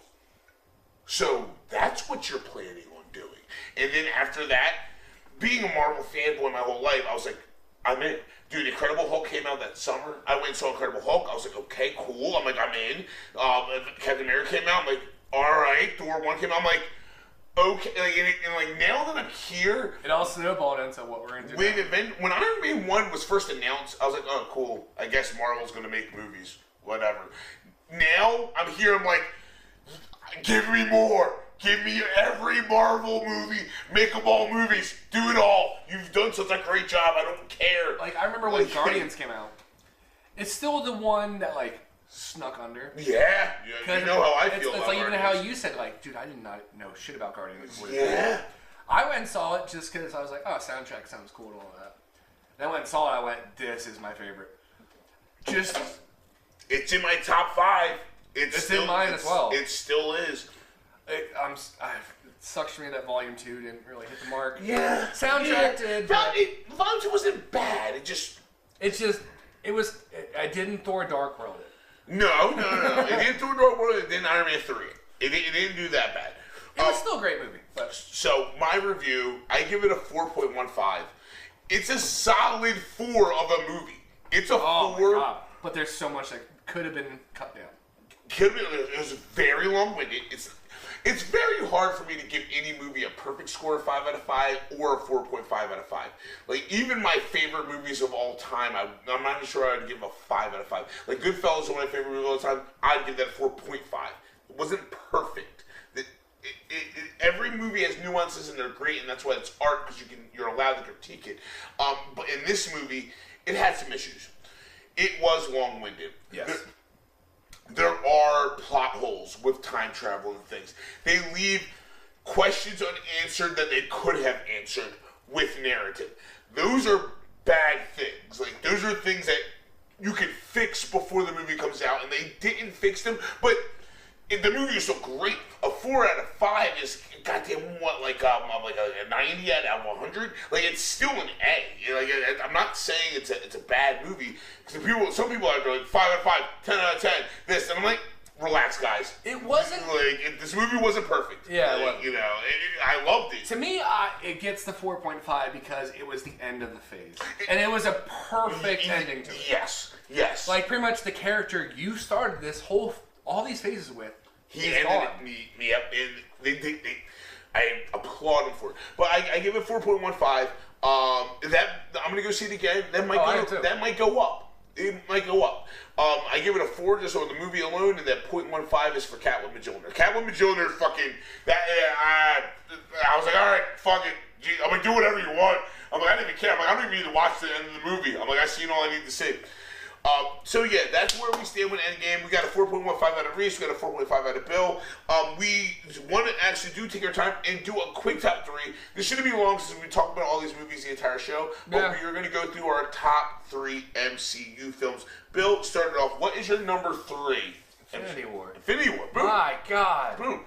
so that's what you're planning on doing. And then after that, being a Marvel fanboy my whole life, I was like, I'm in. Dude, Incredible Hulk came out that summer. I went and saw Incredible Hulk. I was like, okay, cool. I'm like, I'm in. Captain America came out. I'm like, all right. Thor 1 came out. I'm like, okay. And now that I'm here. It all snowballed into what we're into. When Iron Man 1 was first announced, I was like, oh, cool. I guess Marvel's going to make movies. Whatever. Now I'm here. I'm like, give me more. Give me every Marvel movie. Make them all movies. Do it all. You've done such a great job. I don't care. Like, I remember when Guardians came out. It's still the one that, like, snuck under. Yeah. You know how I feel about It's like Guardians. even how you said, like, dude, I did not know shit about Guardians. Yeah. I went and saw it just because I was like, oh, soundtrack sounds cool and all that. Then I went and saw it, I went, this is my favorite. Just... It's in my top 5. It's in mine as well. It still is. sucks for me that Volume 2 didn't really hit the mark. Yeah. Soundtrack did. Volume 2 wasn't bad. I didn't Thor Dark World it. No. It didn't Thor Dark World. It didn't Iron Man 3. It didn't do that bad. It was still a great movie. But. So, my review, I give it a 4.15. It's a solid 4 of a movie. It's a 4. My God. But there's so much that could have been cut down. It was very long-winded. It's very hard for me to give any movie a perfect score of 5 out of 5 or a 4.5 out of 5. Like, even my favorite movies of all time, I'm not even sure I'd give a 5 out of 5. Like, Goodfellas is one of my favorite movies of all time. I'd give that a 4.5. It wasn't perfect. Every movie has nuances and they're great, and that's why it's art, because you're allowed to critique it. But in this movie, it had some issues. It was long-winded. Yes. There are plot holes with time travel and things. They leave questions unanswered that they could have answered with narrative. Those are bad things. Like, those are things that you could fix before the movie comes out, and they didn't fix them. But the movie is so great. A 4 out of 5 is goddamn like a 90 out of 100. Like, it's still an A. Like, I'm not saying it's a bad movie, because some people are going 5 out of 5, 10 out of 10, this, and I'm like, relax, guys. It wasn't this movie wasn't perfect. Yeah, like, I loved it. To me, it gets the 4.5 because it was the end of the phase, and it was a perfect ending to it. Yes. Like, pretty much the character you started all these phases with. He ended it. Yep. I applaud him for it. But I give it 4.15. I'm gonna go see it again. That might go up. It might go up. I give it a 4 just on the movie alone, and that 0.15 is for Catwoman Mjolnir. Catwoman Mjolnir, fucking that. I was like, all right, fuck it. Gee, I'm gonna do whatever you want. I'm like, I don't even care. I'm like, I don't even need to watch the end of the movie. I'm like, I've seen all I need to see. So yeah, that's where we stand with Endgame. We got a 4.15 out of Reese. We got a 4.5 out of Bill. We want to actually take our time and do a quick top 3. This shouldn't be long since we talked about all these movies the entire show. But we are going to go through our top 3 MCU films. Bill, started off. What is your number 3? Infinity War. Infinity War. Boom. My God. Boom.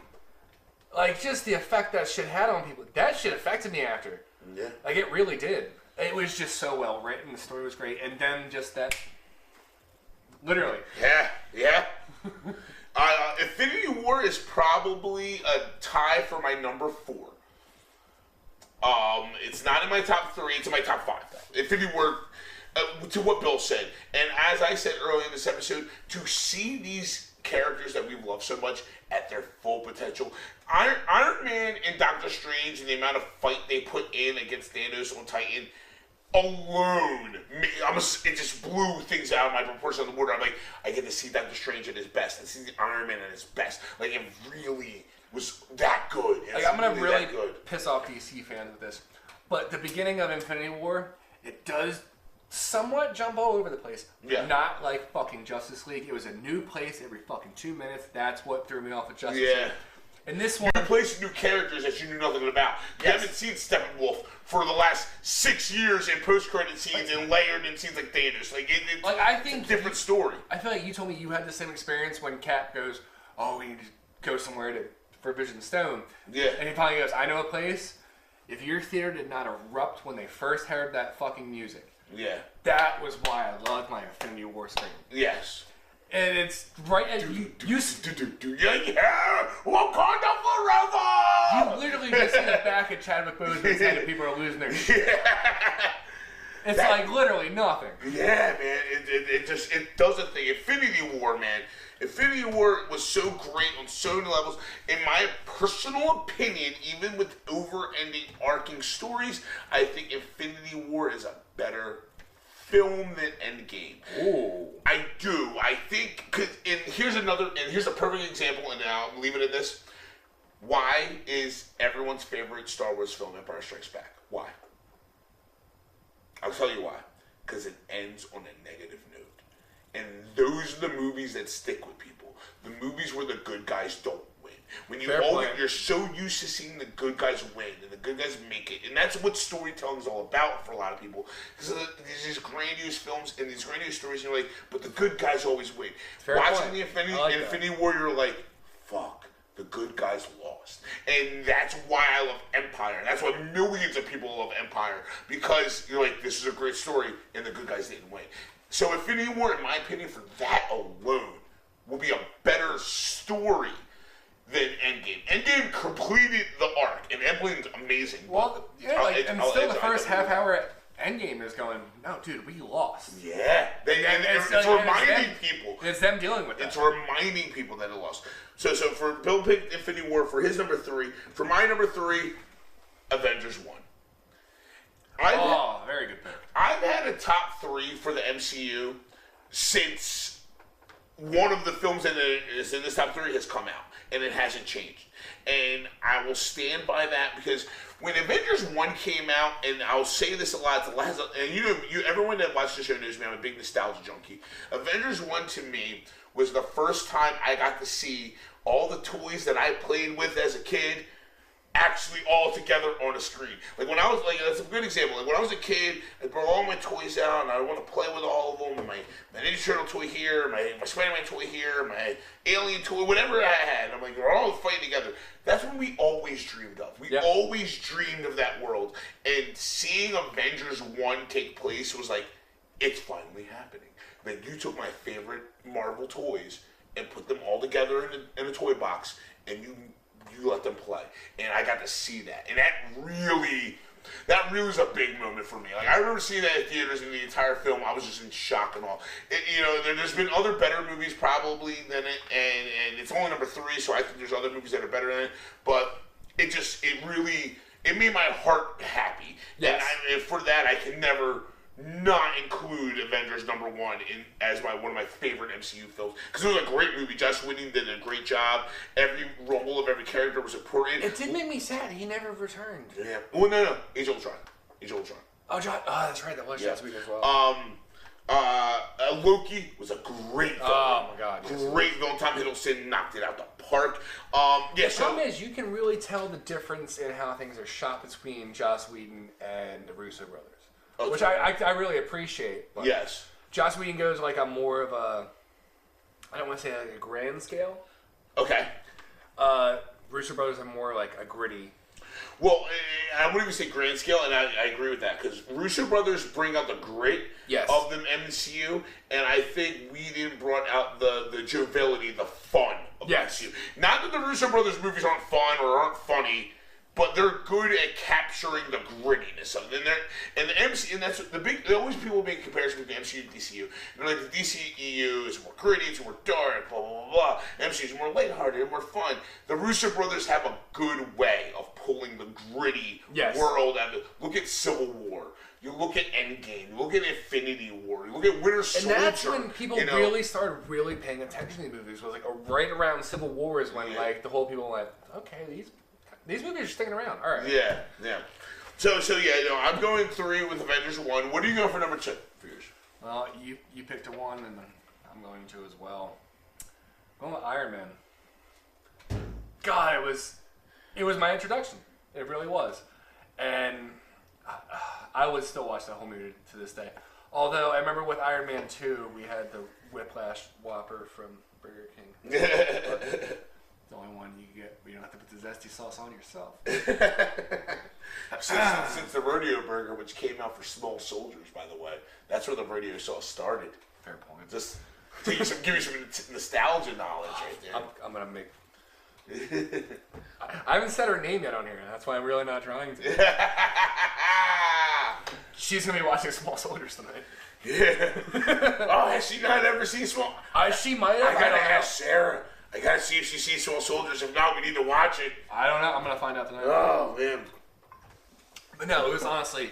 Like, just the effect that shit had on people. That shit affected me after. Yeah. Like, it really did. It was just so well written. The story was great. And then just that... Literally. Yeah. Infinity War is probably a tie for my number 4. It's not in my top 3. It's in my top 5. Infinity War, to what Bill said, and as I said earlier in this episode, to see these characters that we've loved so much at their full potential. Iron Man and Doctor Strange and the amount of fight they put in against Thanos on Titan alone, it just blew things out of my proportion on the border. I'm like, I get to see Doctor Strange at his best. I see the Iron Man at his best. Like, it really was that good. Like, I'm going to really piss off DC fans with this. But the beginning of Infinity War, it does somewhat jump all over the place. Yeah. Not like fucking Justice League. It was a new place every fucking 2 minutes. That's what threw me off of Justice League. And this one... New place, new characters that you knew nothing about. You haven't seen Steppenwolf for the last 6 years in post-credit scenes and layered in scenes like Thanos. I think it's a different story. I feel like you told me you had the same experience when Cap goes, oh, we need to go somewhere for Vision Stone. Yeah. And he finally goes, I know a place. If your theater did not erupt when they first heard that fucking music. Yeah. That was why I loved my Infinity War screen. Yes. And it's right at you. Yeah, Wakanda forever. You literally just see the back of Chadwick Boseman's head and people are losing their shit. It's like literally nothing. Yeah, man. It does a thing. Infinity War, man. Infinity War was so great on so many levels. In my personal opinion, even with over-ending arcing stories, I think Infinity War is a better film than Endgame. Ooh. I do. I think, here's a perfect example, and I'll leave it at this. Why is everyone's favorite Star Wars film Empire Strikes Back? Why? I'll tell you why. Because it ends on a negative note. And those are the movies that stick with people. The movies where the good guys don't win. When you're so used to seeing the good guys win and the good guys make it. And that's what storytelling is all about for a lot of people. Because there's these grandiose films and these grandiose stories, and you're like, but the good guys always win. Watching the Infinity War, you're like, fuck. the good guys lost. And that's why I love Empire. That's why millions of people love Empire. Because you're like, this is a great story, and the good guys didn't win. So Infinity War, in my opinion, for that alone, will be a better story than Endgame. Endgame completed the arc, and Endgame's amazing. Well, yeah, and still the first half hour Endgame is going, no, dude, we lost. Yeah. It's reminding people. It's them dealing with that. It's reminding people that it lost. So for Bill picked Infinity War for his number 3. For my number 3, Avengers 1. Very good pick. I've had a top 3 for the MCU since one of the films that is in this top 3 has come out, and it hasn't changed. And I will stand by that because when Avengers 1 came out, and I'll say this a lot, and everyone that watches the show knows me, I'm a big nostalgia junkie. Avengers 1 to me was the first time I got to see all the toys that I played with as a kid actually all together on a screen. Like when I was that's a good example. Like when I was a kid, I brought all my toys out and I want to play with all of them. My Ninja Turtle toy here, my Spider-Man toy here, my Alien toy, whatever I had. I'm like, we're all fighting together. That's what we always dreamed of. We always dreamed of that world. And seeing Avengers 1 take place was like, it's finally happening. Like you took my favorite Marvel toys and put them all together in a toy box, and you let them play, and I got to see that, and that really was a big moment for me. Like I remember seeing that in theaters, and the entire film, I was just in shock and all. There's been other better movies probably than it, and it's only number 3, so I think there's other movies that are better than it. But it made my heart happy. Yes. And for that, I can never not include Avengers number 1 as one of my favorite MCU films, because it was a great movie. Joss Whedon did a great job. Every role of every character was important. It did make me sad. He never returned. Yeah. Well, no. Age of Ultron. Oh, that's right. That was Joss Whedon as well. Loki was a great film. Oh my God. Great film. Tom Hiddleston knocked it out the park. The problem is you can really tell the difference in how things are shot between Joss Whedon and the Russo brothers. Okay. Which I really appreciate. But yes. Joss Whedon goes like a more of a, I don't want to say like a grand scale. Okay. Russo brothers are more like a gritty. Well, I wouldn't even say grand scale, and I agree with that, because Russo brothers bring out the grit of the MCU, and I think Whedon brought out the joviality, the fun of MCU. Not that the Russo brothers movies aren't fun or aren't funny, but they're good at capturing the grittiness of it. And the MCU, and that's the big. Always people make comparisons between the MCU and DCU. And they're like, the DCEU is more gritty, it's more dark, blah blah blah. MCU is more lighthearted and more fun. The Russo brothers have a good way of pulling the gritty world out of it. Look at Civil War. You look at Endgame. You look at Infinity War. You look at Winter Soldier. And that's when people really started really paying attention to these movies. It was like right around Civil War is when like the whole people went, okay, these movies are sticking around. All right. Yeah. So I'm going 3 with Avengers 1. What are you going for number 2 for yours? Well, you picked a 1, and I'm going to as well. I'm going with Iron Man. God, it was my introduction. It really was, and I would still watch that whole movie to this day. Although I remember with Iron Man 2, we had the Whiplash Whopper from Burger King. The only one you get, but you don't have to put the zesty sauce on yourself. Since the rodeo burger, which came out for small soldiers, by the way, that's where the rodeo sauce started. Fair point. Just give you some nostalgia knowledge right there. I'm gonna make. I haven't said her name yet on here. That's why I'm really not trying to. She's gonna be watching Small Soldiers tonight. Yeah. Oh, has she not ever seen Small? She might have. I gotta ask Sarah. I gotta see if she sees Small Soldiers. If not, we need to watch it. I don't know. I'm gonna find out tonight. Oh man. But no, it was honestly,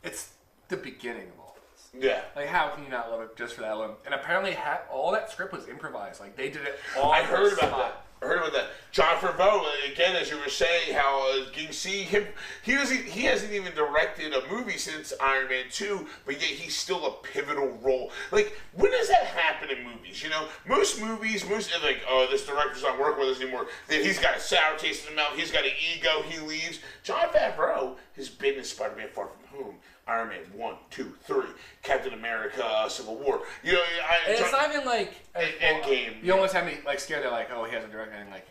it's the beginning of all this. Yeah. Like, how can you not love it just for that alone? And apparently, all that script was improvised. Like, they did it all. I heard about that. John Favreau, again, as you were saying, how you can see him. He hasn't even directed a movie since Iron Man 2, but yet he's still a pivotal role. Like, when does that happen in movies? Most movies, like, oh, this director's not working with us anymore. Then he's got a sour taste in his mouth. He's got an ego. He leaves. John Favreau has been in Spider-Man: Far From Home, Iron Man 1, 2, 3, Captain America, Civil War. It's not even like Endgame. You almost had me like scared that like, oh, he hasn't directed anything. Like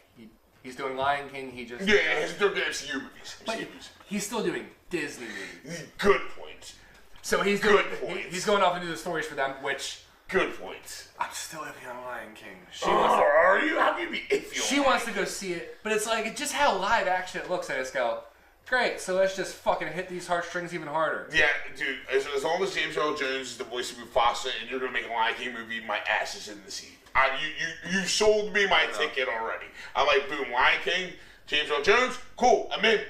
He's doing Lion King. He just he's doing MCU movies. But he's still doing Disney movies. Good point. So he's Good doing. point. He's going off and do the stories for them, which. Good point. I'm still iffy on Lion King. Are you? How can you be iffy? She wants to go see it, but it's like just how live action it looks. I just go, great. So let's just fucking hit these heartstrings even harder. Yeah, dude. As long as James Earl Jones is the voice of Mufasa, and you're gonna make a Lion King movie, my ass is in the seat. You sold me my ticket already. I'm like, boom, Lion King, James Earl Jones, cool. I'm in.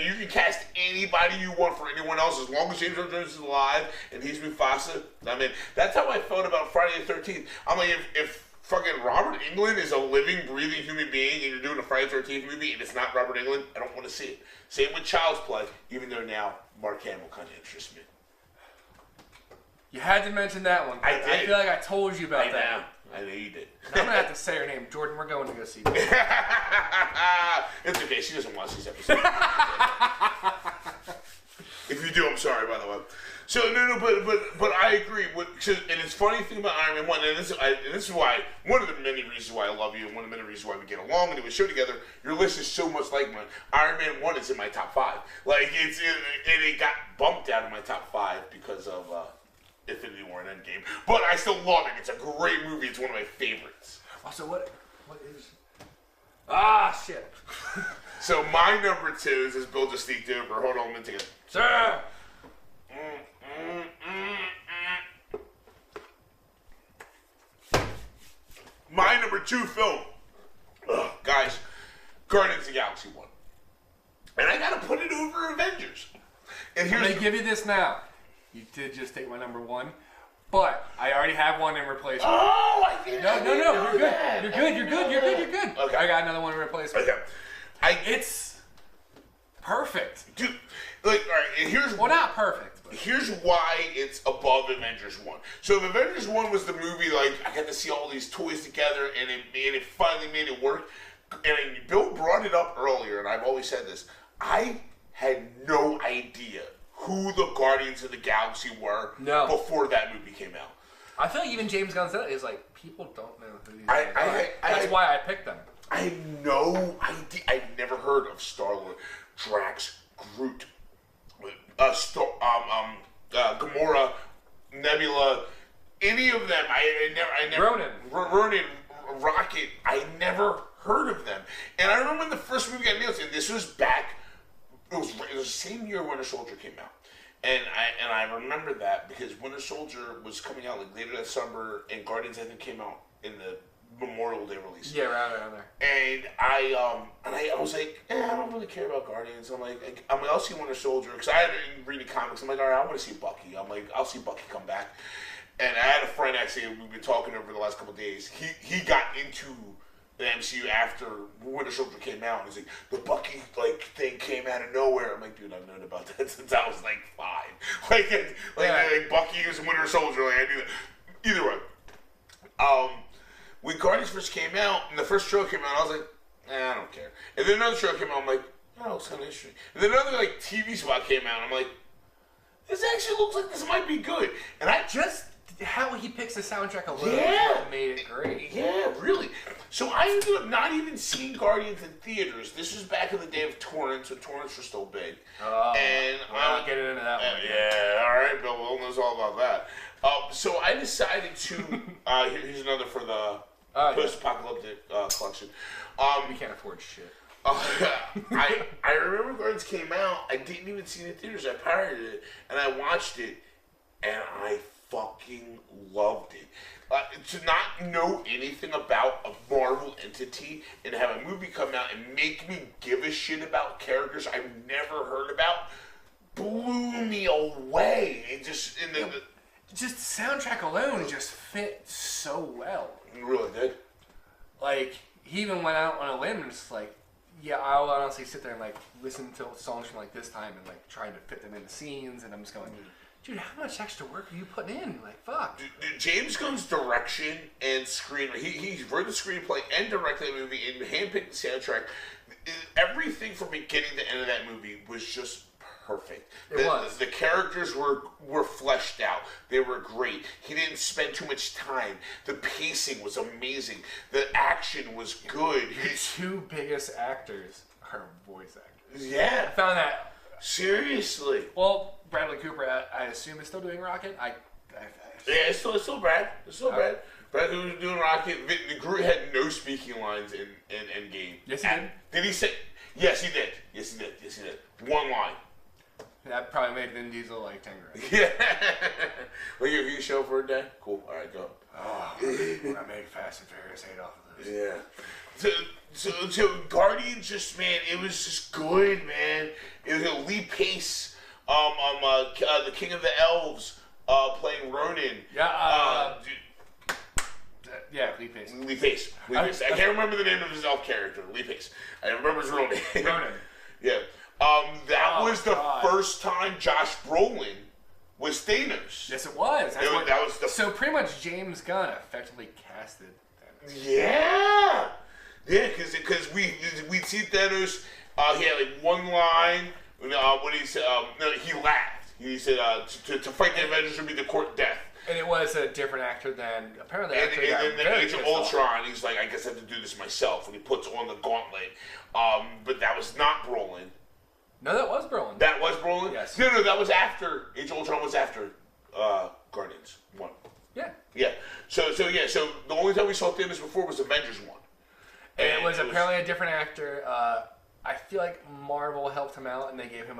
You can cast anybody you want for anyone else as long as James Earl Jones is alive and he's Mufasa. I mean, that's how I felt about Friday the 13th. I'm like, if fucking Robert Englund is a living, breathing human being and you're doing a Friday the 13th movie and it's not Robert Englund, I don't want to see it. Same with Child's Play, even though now Mark Hamill kind of interests me. You had to mention that one. I did. I feel like I told you about that. I know you did. I'm gonna have to say her name. Jordan, we're going to go see. It's okay. She doesn't watch these episodes. If you do, I'm sorry. By the way. So no, but I agree. And it's funny thing about Iron Man 1, and this is why one of the many reasons why I love you, and one of the many reasons why we get along and do a show together. Your list is so much like mine. Iron Man 1 is in my top 5. Like it got bumped out of my top 5 because of. Infinity War and Endgame, but I still love it. It's a great movie. It's one of my favorites. Also, what is? Shit. So my number 2 is this Bill just sneaked over. Hold on, let me take it. Sir. My number 2 film, guys, Guardians of the Galaxy 1, and I gotta put it over Avengers. And I'm gonna give you this now. You did just take my number 1, but I already have one in replacement. Oh, I didn't. No, you're good. That. You're good. Okay. I got another one in replacement. Okay. It's perfect. Dude, like, all right, and here's not perfect. But. Here's why it's above Avengers 1. So if Avengers 1 was the movie, like, I got to see all these toys together, and it finally made it work. And Bill brought it up earlier, and I've always said this. I had no idea who the Guardians of the Galaxy were before that movie came out. I feel like even James Gunn said it. He's like, people don't know who these guys are. That's why I picked them. I had no idea. I'd never heard of Star-Lord, Drax, Groot, Gamora, Nebula, any of them. I never. Ronan, Rocket. I never heard of them. And I remember when the first movie got announced, and this was back. It was the same year Winter Soldier came out, and I remember that because Winter Soldier was coming out like later that summer, and Guardians I think came out in the Memorial Day release. Yeah, around there. And I was like, I don't really care about Guardians. I'm like, I'll see Winter Soldier because I had been reading comics. I'm like, all right, I want to see Bucky. I'm like, I'll see Bucky come back. And I had a friend actually we've been talking over the last couple of days. He got into the MCU after Winter Soldier came out. He's like, the Bucky thing came out of nowhere. I'm like, dude, I've known about that since I was like 5. Like Bucky was Winter Soldier. Like I knew that. Either way, when Guardians first came out, and the first trailer came out, I was like, I don't care. And then another trailer came out, I'm like, oh, it's kind of interesting. And then another TV spot came out, I'm like, this actually looks like this might be good. And I just how he picks the soundtrack alone made it great. Yeah, really. So I ended up not even seeing Guardians in theaters. This was back in the day of torrents, when torrents were still big. And I'm not getting into that one. Yeah, all right, Bill. Will knows all about that. So I decided to. Here's another for the post-apocalyptic collection. We can't afford shit. I remember Guardians came out. I didn't even see it in theaters. I pirated it and I watched it, and I fucking loved it. To not know anything about a Marvel entity and have a movie come out and make me give a shit about characters I've never heard about blew me away. It just just soundtrack alone just fit so well. It really did. Like he even went out on a limb and just like, yeah, I'll honestly sit there and like listen to songs from like this time and like trying to fit them into scenes, and I'm just going, dude, how much extra work are you putting in? Like, fuck. James Gunn's direction and screenplay, he wrote the screenplay and directed the movie and handpicked the soundtrack. Everything from beginning to end of that movie was just perfect. It was. The characters were fleshed out. They were great. He didn't spend too much time. The pacing was amazing. The action was good. The two biggest actors are voice actors. Yeah. I found that. Seriously. Well, Bradley Cooper, I assume, is still doing Rocket. Yeah, it's still Brad. It's still Brad. Brad Cooper was doing Rocket. Groot had no speaking lines in Endgame. Yes, he did. Did he say? Yes, he did. Yes, he did. One line. That probably made Vin Diesel like 10 grand. Yeah. Well, you show for a day? Cool. All right, go. Oh, when I make Fast and Furious 8 off of this. Yeah. So Guardians, just man, it was just good, man. It was Lee Pace, the King of the Elves, playing Ronan. Yeah. Yeah, Lee Pace. Lee Pace. I can't remember the name of his elf character. Lee Pace. I remember his real name. Ronan. Yeah. That was the first time Josh Brolin was Thanos. Yes, it was. So pretty much James Gunn effectively casted Thanos. Yeah. Yeah, because we'd see Thanos. He had like one line when he said, he laughed. He said, to fight the Avengers would be the court death. And it was a different actor than apparently. And then Age of Ultron, he's like, I guess I have to do this myself. And he puts on the gauntlet. But that was not Brolin. No, that was Brolin. That was Brolin? Yes. No, that was after. Age of Ultron was after Guardians 1. Yeah. Yeah. So the only time we saw Thanos before was Avengers 1. And it was apparently a different actor. I feel like Marvel helped him out, and they gave him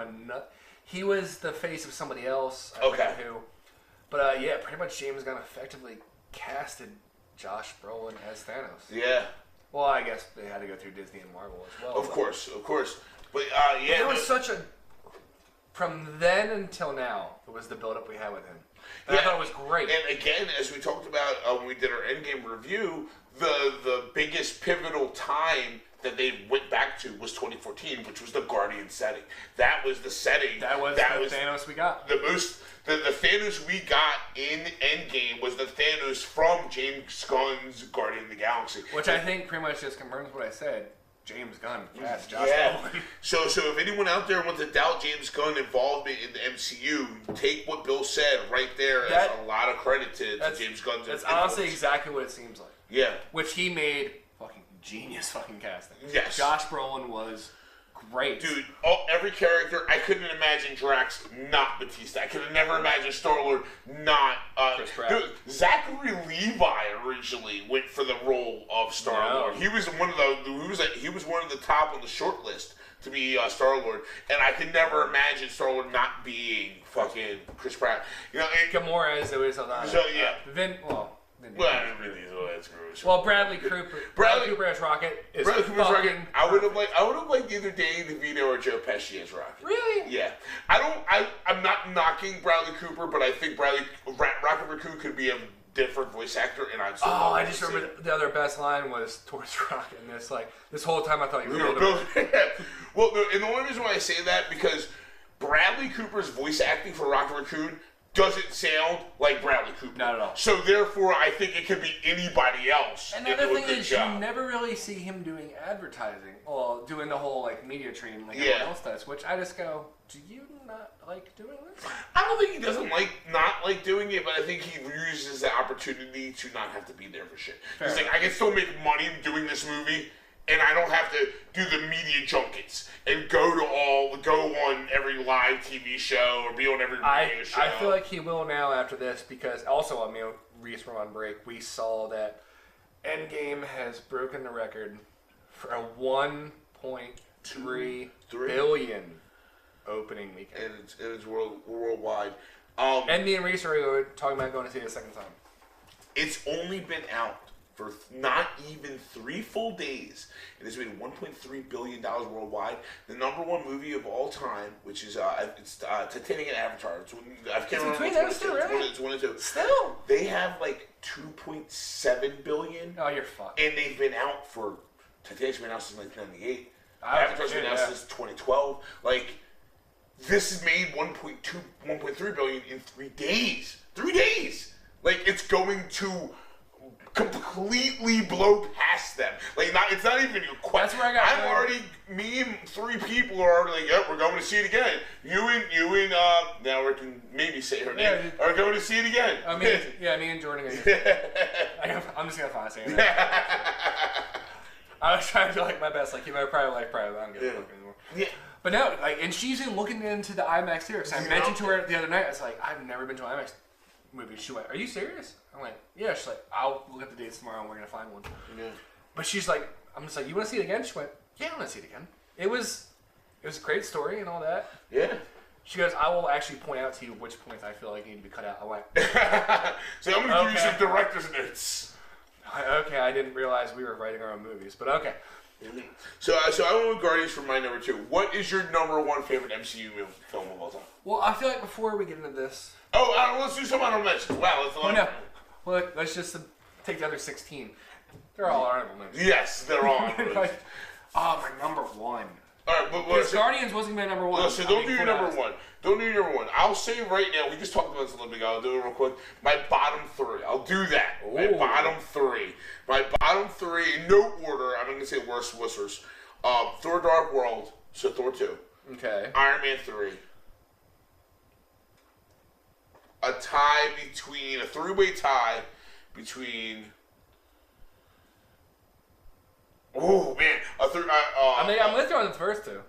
he was the face of somebody else. I forget who. But yeah, pretty much James Gunn effectively casted Josh Brolin as Thanos. Yeah. Well, I guess they had to go through Disney and Marvel as well. Of course. But yeah. It was such a... From then until now, it was the build-up we had with him. And I thought it was great. And again, as we talked about when we did our Endgame review, the biggest pivotal time that they went back to was 2014, which was the Guardian setting. That was the setting. That was the Thanos we got. The Thanos we got in Endgame was the Thanos from James Gunn's Guardian of the Galaxy. Which I think pretty much just confirms what I said. James Gunn cast Josh Brolin. So if anyone out there wants to doubt James Gunn involvement in the MCU, take what Bill said right there as a lot of credit to James Gunn's That's honestly exactly what it seems like. Yeah. Which he made fucking genius fucking casting. Yes. Josh Brolin was great. Dude, every character, I couldn't imagine Drax not Batista. I could have never imagined Star-Lord not... Chris Pratt. Dude, Zachary Levi originally went for the role of Star-Lord. No. He was one of the top on the short list to be Star-Lord, and I could never imagine Star-Lord not being fucking Chris Pratt. You know, Gamora is always on that. So, yeah. That's gross. Well, Bradley Cooper as Rocket is Bradley Cooper's fucking Rocket. I would have liked either Danny DeVito or Joe Pesci as Rocket. Really? Yeah. I'm not knocking Bradley Cooper, but I think Rocket Raccoon could be a different voice actor, and I'd still I just remember the other best line was towards Rocket, and this whole time I thought you were Well, and the only reason why I say that because Bradley Cooper's voice acting for Rocket Raccoon doesn't sound like Bradley Cooper. Not at all. So therefore, I think it could be anybody else. Another thing is you never really see him doing advertising, or doing the whole media training like everyone else does. Which I just go, do you not like doing this? I don't think he doesn't not like doing it, but I think he uses the opportunity to not have to be there for shit. He's like, I can still make money doing this movie, and I don't have to do the media junkets and go on every live TV show or be on every radio show. I feel like he will now after this because also, Reese, we're on break. We saw that Endgame has broken the record for a 1.3 billion opening weekend. And it's worldwide. And me and Reese are talking about going to see it a second time. It's only been out for not even 3 full days. It has made $1.3 billion worldwide. The #1 movie of all time, which is Titanic and Avatar. I can't remember between those two, really? It's 1 and 2. Still, they have like 2.7 billion. Oh, you're fucked. And they've been out for Titanic's been out since 1998. Avatar's been out since 2012. Like this has made 1.3 billion in 3 days. 3 days. Like it's going to completely blow past them. Like it's not even a question. That's where I got. I'm already me and 3 people are already like, yep, we're going to see it again. You and now we can maybe say her name, are going to see it again. Me and Jordan. I'm just gonna find saying that. I was trying to do like my best, like you might probably like private. I don't give a fuck anymore. Yeah. But no, like, and she's in looking into the IMAX theater. Cause I mentioned to her the other night, I was like, I've never been to an IMAX movie. She went, "Are you serious?" I'm like, "Yeah." She's like, "I'll look at the dates tomorrow and we're gonna find one." Yeah. But she's like, I'm just like, "You want to see it again?" She went, "Yeah, I want to see it again." It was a great story and all that. Yeah. She goes, "I will actually point out to you which points I feel like need to be cut out." I went, so I'm gonna give you some director's notes. Okay, I didn't realize we were writing our own movies, but okay. So I went with Guardians for my number 2. What is your number 1 favorite MCU film of all time? Well, I feel like before we get into this... let's do some honorable mentions. Wow, let's just take the other 16. They're all honorable mentions. Yes, they're all honorable mentions. My number 1. Alright, but Guardians wasn't my number 1. So don't do your number 1. Don't do your number 1. I'll say right now, we just talked about this a little bit ago. I'll do it real quick. My bottom 3. I'll do that. Ooh. My bottom 3. My bottom 3, in no order, I'm not going to say worst whisters. Thor Dark World, so Thor 2. Okay. Iron Man 3. A 3-way tie between... Oh, man. I'm with you on the first 2. No,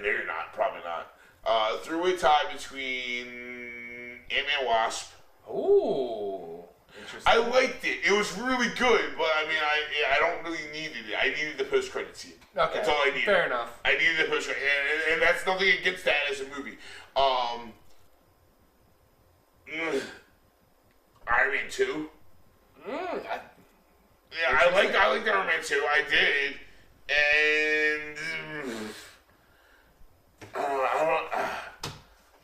you're not. Probably not. 3-way tie between Ant-Man Wasp. Ooh. Interesting. I liked it. It was really good, but I mean, I don't really needed it. I needed the post-credit scene. Okay. That's all I needed. Fair enough. I needed the post-credit, and that's nothing against that as a movie. Iron Man 2. I liked Iron Man 2. I did, and I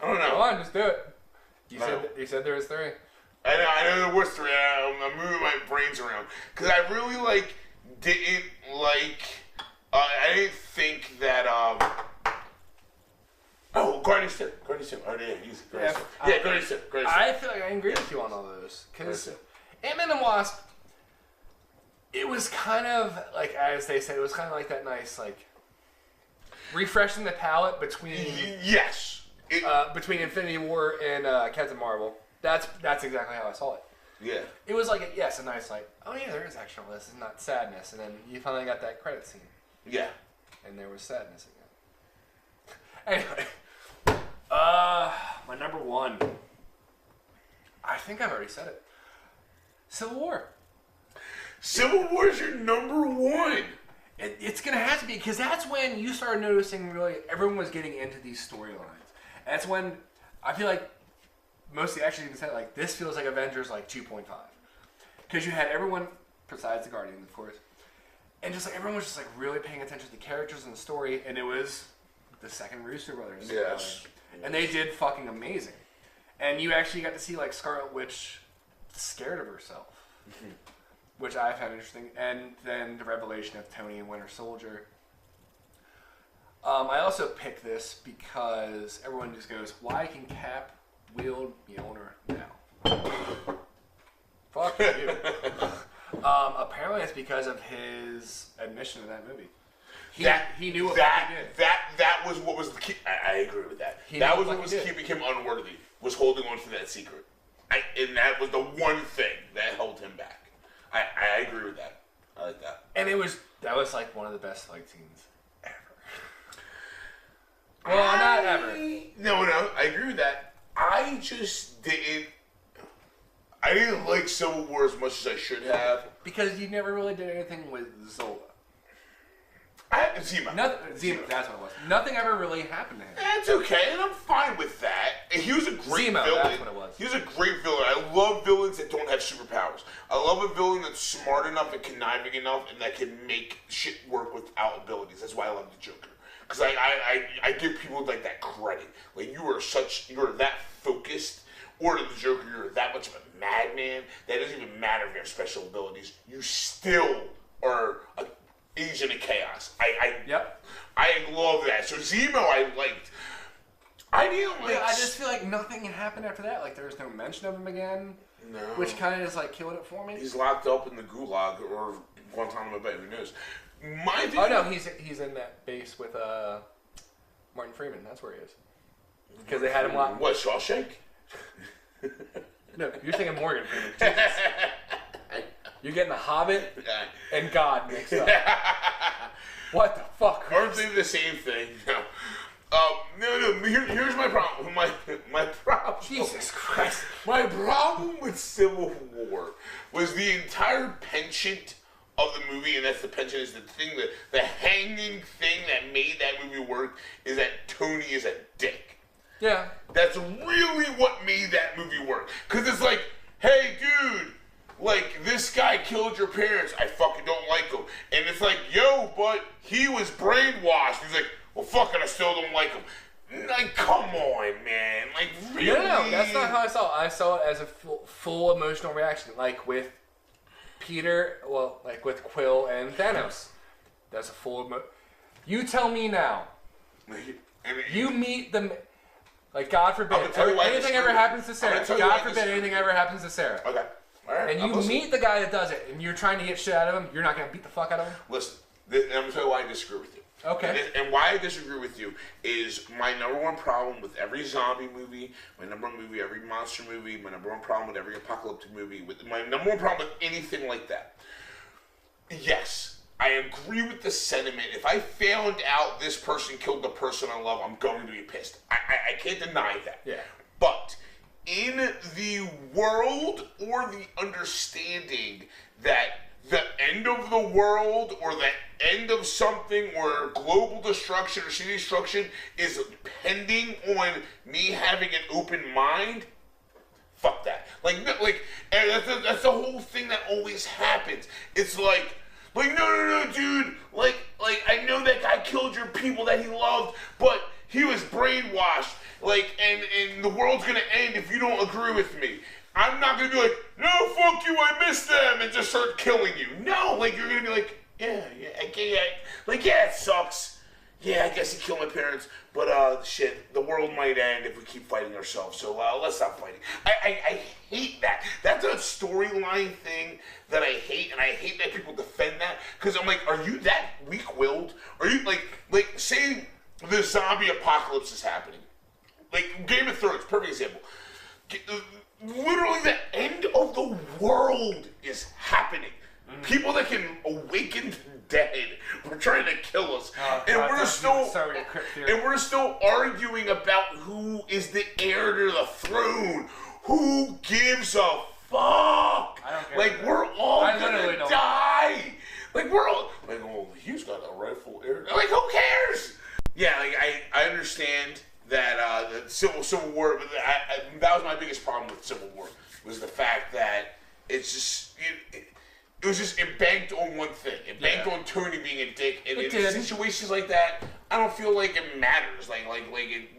don't know. Come on, just do it. You said there was 3. I know there was 3. I'm moving my brains around because I really didn't like. I didn't think that. Guardians 2. Guardians 2. Oh yeah, easy. Guardians 2. I feel like I agree with you on all those because Ant-Man and Wasp. It was kind of like, as they said, it was kind of like that nice refreshing the palate between between Infinity War and Captain Marvel. That's exactly how I saw it. Yeah. It was like a nice oh yeah, there is action on this. It's not sadness, and then you finally got that credit scene. Yeah. And there was sadness again. Anyway, my number 1. I think I've already said it. Civil War. Civil War is your number 1. It's gonna have to be because that's when you started noticing really everyone was getting into these storylines. That's when I feel like most of the action even said this feels like Avengers 2.5 because you had everyone besides the Guardians, of course, and just everyone was just really paying attention to the characters and the story, and it was the second Russo brothers. Yes. And they did fucking amazing, and you actually got to see Scarlet Witch scared of herself. Mm-hmm. Which I found interesting, and then the revelation of Tony and Winter Soldier. I also picked this because everyone just goes, "Why can Cap wield Mjolnir now?" Fuck you. Apparently, it's because of his admission in that movie. He knew what he did. That was what was the key. I agree with that. That was what was keeping him unworthy. Was holding on to that secret, and that was the one thing that held him back. I agree with that. I like that. And that was one of the best fight scenes ever. Well, not ever. No, I agree with that. I just didn't. I didn't like Civil War as much as I should have because you never really did anything with Zola. Zemo. Zemo, that's what it was. Nothing ever really happened to him. That's okay, and I'm fine with that. He was a great villain. That's what it was. He was a great villain. I love villains that don't have superpowers. I love a villain that's smart enough and conniving enough and that can make shit work without abilities. That's why I love the Joker. Because I give people that credit. You are that focused, or to the Joker, you're that much of a madman that it doesn't even matter if you have special abilities. You still are a agent of chaos. I love that. So Zemo I liked. I didn't like... Yeah, I just feel like nothing happened after that. There was no mention of him again. No. Which kind of just killed it for me. He's locked up in the Gulag or Guantanamo Bay. Who knows? My thing. Oh no, he's in that base with Martin Freeman. That's where he is. Because they had him locked. What, Shawshank? No, you're thinking Morgan Freeman. Jesus. You're getting The Hobbit and God mixed up. What the fuck? Aren't they the same thing? No. No. Here's my problem. My problem. Jesus Christ. My problem with Civil War was the entire penchant of the movie, and that's the penchant is the thing that the hanging thing that made that movie work is that Tony is a dick. Yeah. That's really what made that movie work. Cause it's like, hey, dude. Like, this guy killed your parents. I fucking don't like him. And it's like, yo, but he was brainwashed. He's like, well, fuck it, I still don't like him. Like, come on, man. Like, really? No, that's not how I saw it. I saw it as a full emotional reaction. Like with Peter, well, like with Quill and Thanos. That's a full You tell me now. You meet them. Like, God forbid, anything ever happens to Sarah. God forbid anything ever happens to Sarah. Okay. All right. And you meet the guy that does it, and you're trying to get shit out of him, you're not going to beat the fuck out of him? Listen, I'm going to tell you why I disagree with you. Okay. And why I disagree with you is my number one problem with every zombie movie, my number one movie, every monster movie, my number one problem with every apocalyptic movie, with my number one problem with anything like that. Yes, I agree with the sentiment. If I found out this person killed the person I love, I'm going to be pissed. I can't deny that. Yeah. But in the world or the understanding that the end of the world or the end of something or global destruction or city destruction is pending on me having an open mind, fuck that. And that's the whole thing that always happens. It's like no, dude. Like I know that guy killed your people that he loved, but he was brainwashed. And the world's gonna end if you don't agree with me. I'm not gonna be like, no, fuck you, I miss them, and just start killing you. No, you're gonna be like, yeah, it sucks. Yeah, I guess he killed my parents, but shit, the world might end if we keep fighting ourselves. So let's stop fighting. I hate that. That's a storyline thing that I hate, and I hate that people defend that because I'm like, are you that weak-willed? Are you like say the zombie apocalypse is happening? Like Game of Thrones, perfect example. Literally, the end of the world is happening. People that can awaken the dead were trying to kill us, and we're still arguing about who is the heir to the throne. Who gives a fuck? I don't care. We're all gonna die. We're all oh, he's got a rightful heir. Who cares? Yeah, I understand that the Civil War, but that was my biggest problem with Civil War, was the fact that it's just, it banked on one thing. It banked on Tony being a dick, and in situations like that, I don't feel like it matters.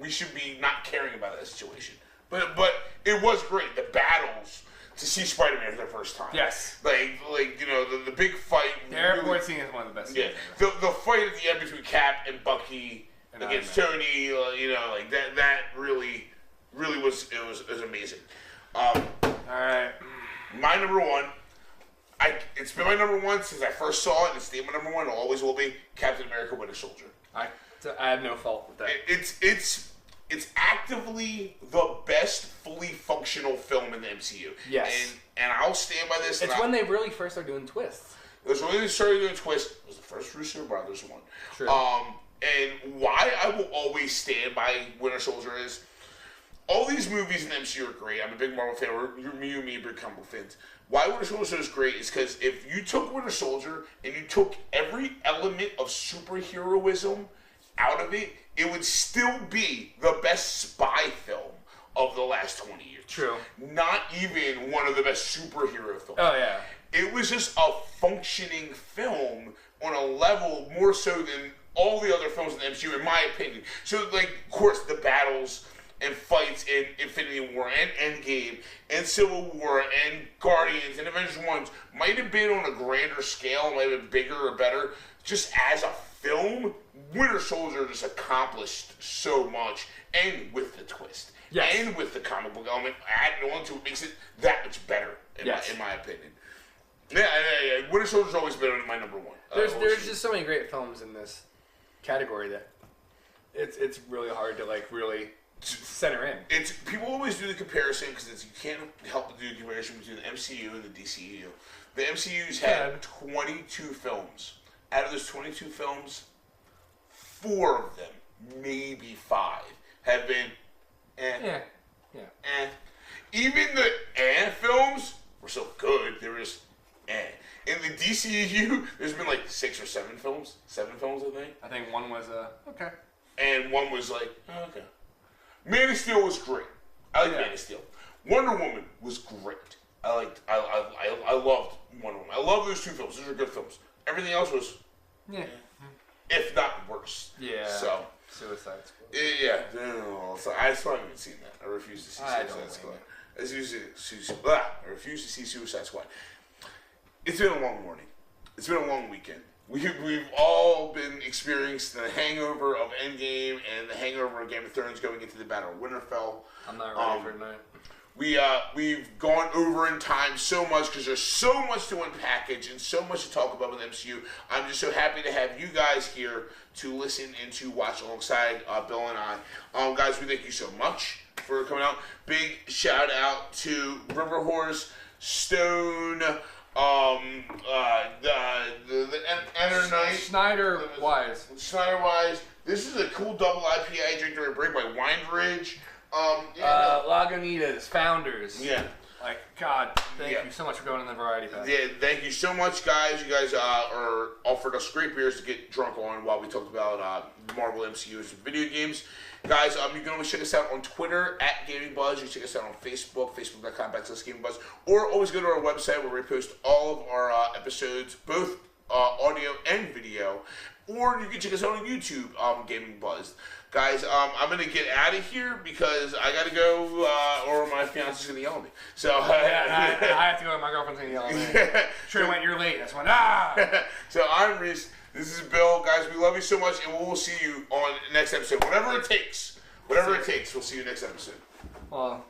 We should be not caring about that situation. But it was great. The battles, to see Spider-Man for the first time. Yes. The big fight. The airport scene is one of the best. Yeah. The fight at the end between Cap and Bucky against Tony, that really was amazing. All right. My number one, it's been my number one since I first saw it. It's stayed my number one. It always will be Captain America: Winter Soldier. I have no fault with that. It's actively the best fully functional film in the MCU. Yes. And I'll stand by this. It's when they really first started doing twists. It was when they started doing twists. It was the first Russo Brothers one. True. And why I will always stand by Winter Soldier is all these movies in the MCU are great. I'm a big Marvel fan. You and me are big comic book fans. Why Winter Soldier is great is because if you took Winter Soldier and you took every element of superheroism out of it, it would still be the best spy film of the last 20 years. True. Not even one of the best superhero films. Oh, yeah. It was just a functioning film on a level more so than all the other films in the MCU, in my opinion. So, of course, the battles and fights in Infinity War and Endgame and Civil War and Guardians and Avengers 1 might have been on a grander scale, might have been bigger or better. Just as a film, Winter Soldier just accomplished so much, and with the twist. Yes. And with the comic book element added on to it makes it that much better, in my opinion. Yeah. Winter Soldier's always been my number one. There's just so many great films in this category that it's really hard to like really center in. It's people always do the comparison because you can't help but do the comparison between the MCU and the DCU. The MCU's had 22 films. Out of those 22 films, 4 of them, maybe 5, have been Yeah. Even the films were so good, they were just In the DCU, there's been like 6 or 7 films. 7 films, I think. I think one was okay. And one was like, okay. Man of Steel was great. I like Man of Steel. Wonder Woman was great. I loved Wonder Woman. I love those 2 films. Those are good films. Everything else was, if not worse. Yeah. So Suicide Squad. Yeah. No, so I still haven't seen that. I refuse to see Suicide Squad. I refuse to see Suicide Squad. It's been a long morning. It's been a long weekend. We've all been experiencing the hangover of Endgame and the hangover of Game of Thrones going into the Battle of Winterfell. I'm not ready for tonight. We've gone over in time so much because there's so much to unpackage and so much to talk about with MCU. I'm just so happy to have you guys here to listen and to watch alongside Bill and I. Guys, we thank you so much for coming out. Big shout out to River Horse, Stone, the Enter Night, Schneider Wise. This is a cool double IPA I drink during break by Weinbridge. Lagunitas, Founders. Yeah. Like, God, thank you so much for going in the variety pack. Yeah, thank you so much, guys. You guys are offered us great beers to get drunk on while we talked about Marvel MCU's video games. Guys, you can always check us out on Twitter at Gaming Buzz. You can check us out on Facebook, facebook.com/GamingBuzz, or always go to our website where we post all of our episodes, both audio and video. Or you can check us out on YouTube, Gaming Buzz. Guys, I'm going to get out of here because I got to go, or my fiance's going to yell at me. So I have to go. My girlfriend's going to yell at me. Sure, when you're late. That's when, So I'm Reese. This is Bill. Guys, we love you so much, and we'll see you on the next episode. Whatever it takes. We'll see you next episode. Well,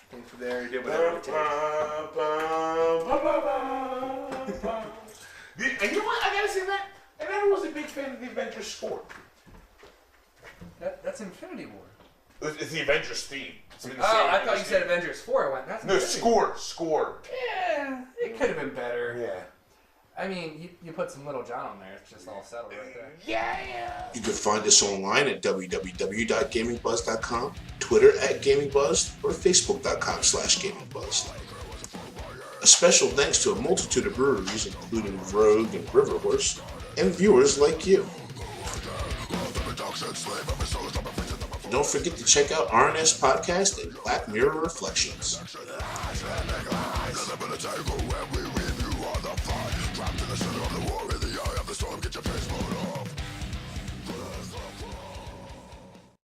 thanks for there. You did whatever it takes. And you know what? I got to say that. And I was a big fan of the Avengers score. That's Infinity War. It's the Avengers theme. I thought you said Avengers 4. I went, that's no, score. Yeah, it could have been better. Yeah. I mean, you put some Little John on there. It's just all settled right there. Yeah. You can find us online at www.gamingbuzz.com, Twitter at GamingBuzz, or Facebook.com/GamingBuzz. A special thanks to a multitude of breweries, including Rogue and River Horse, and viewers like you. Don't forget to check out RNS Podcast and Black Mirror Reflections. Trapped in the center of the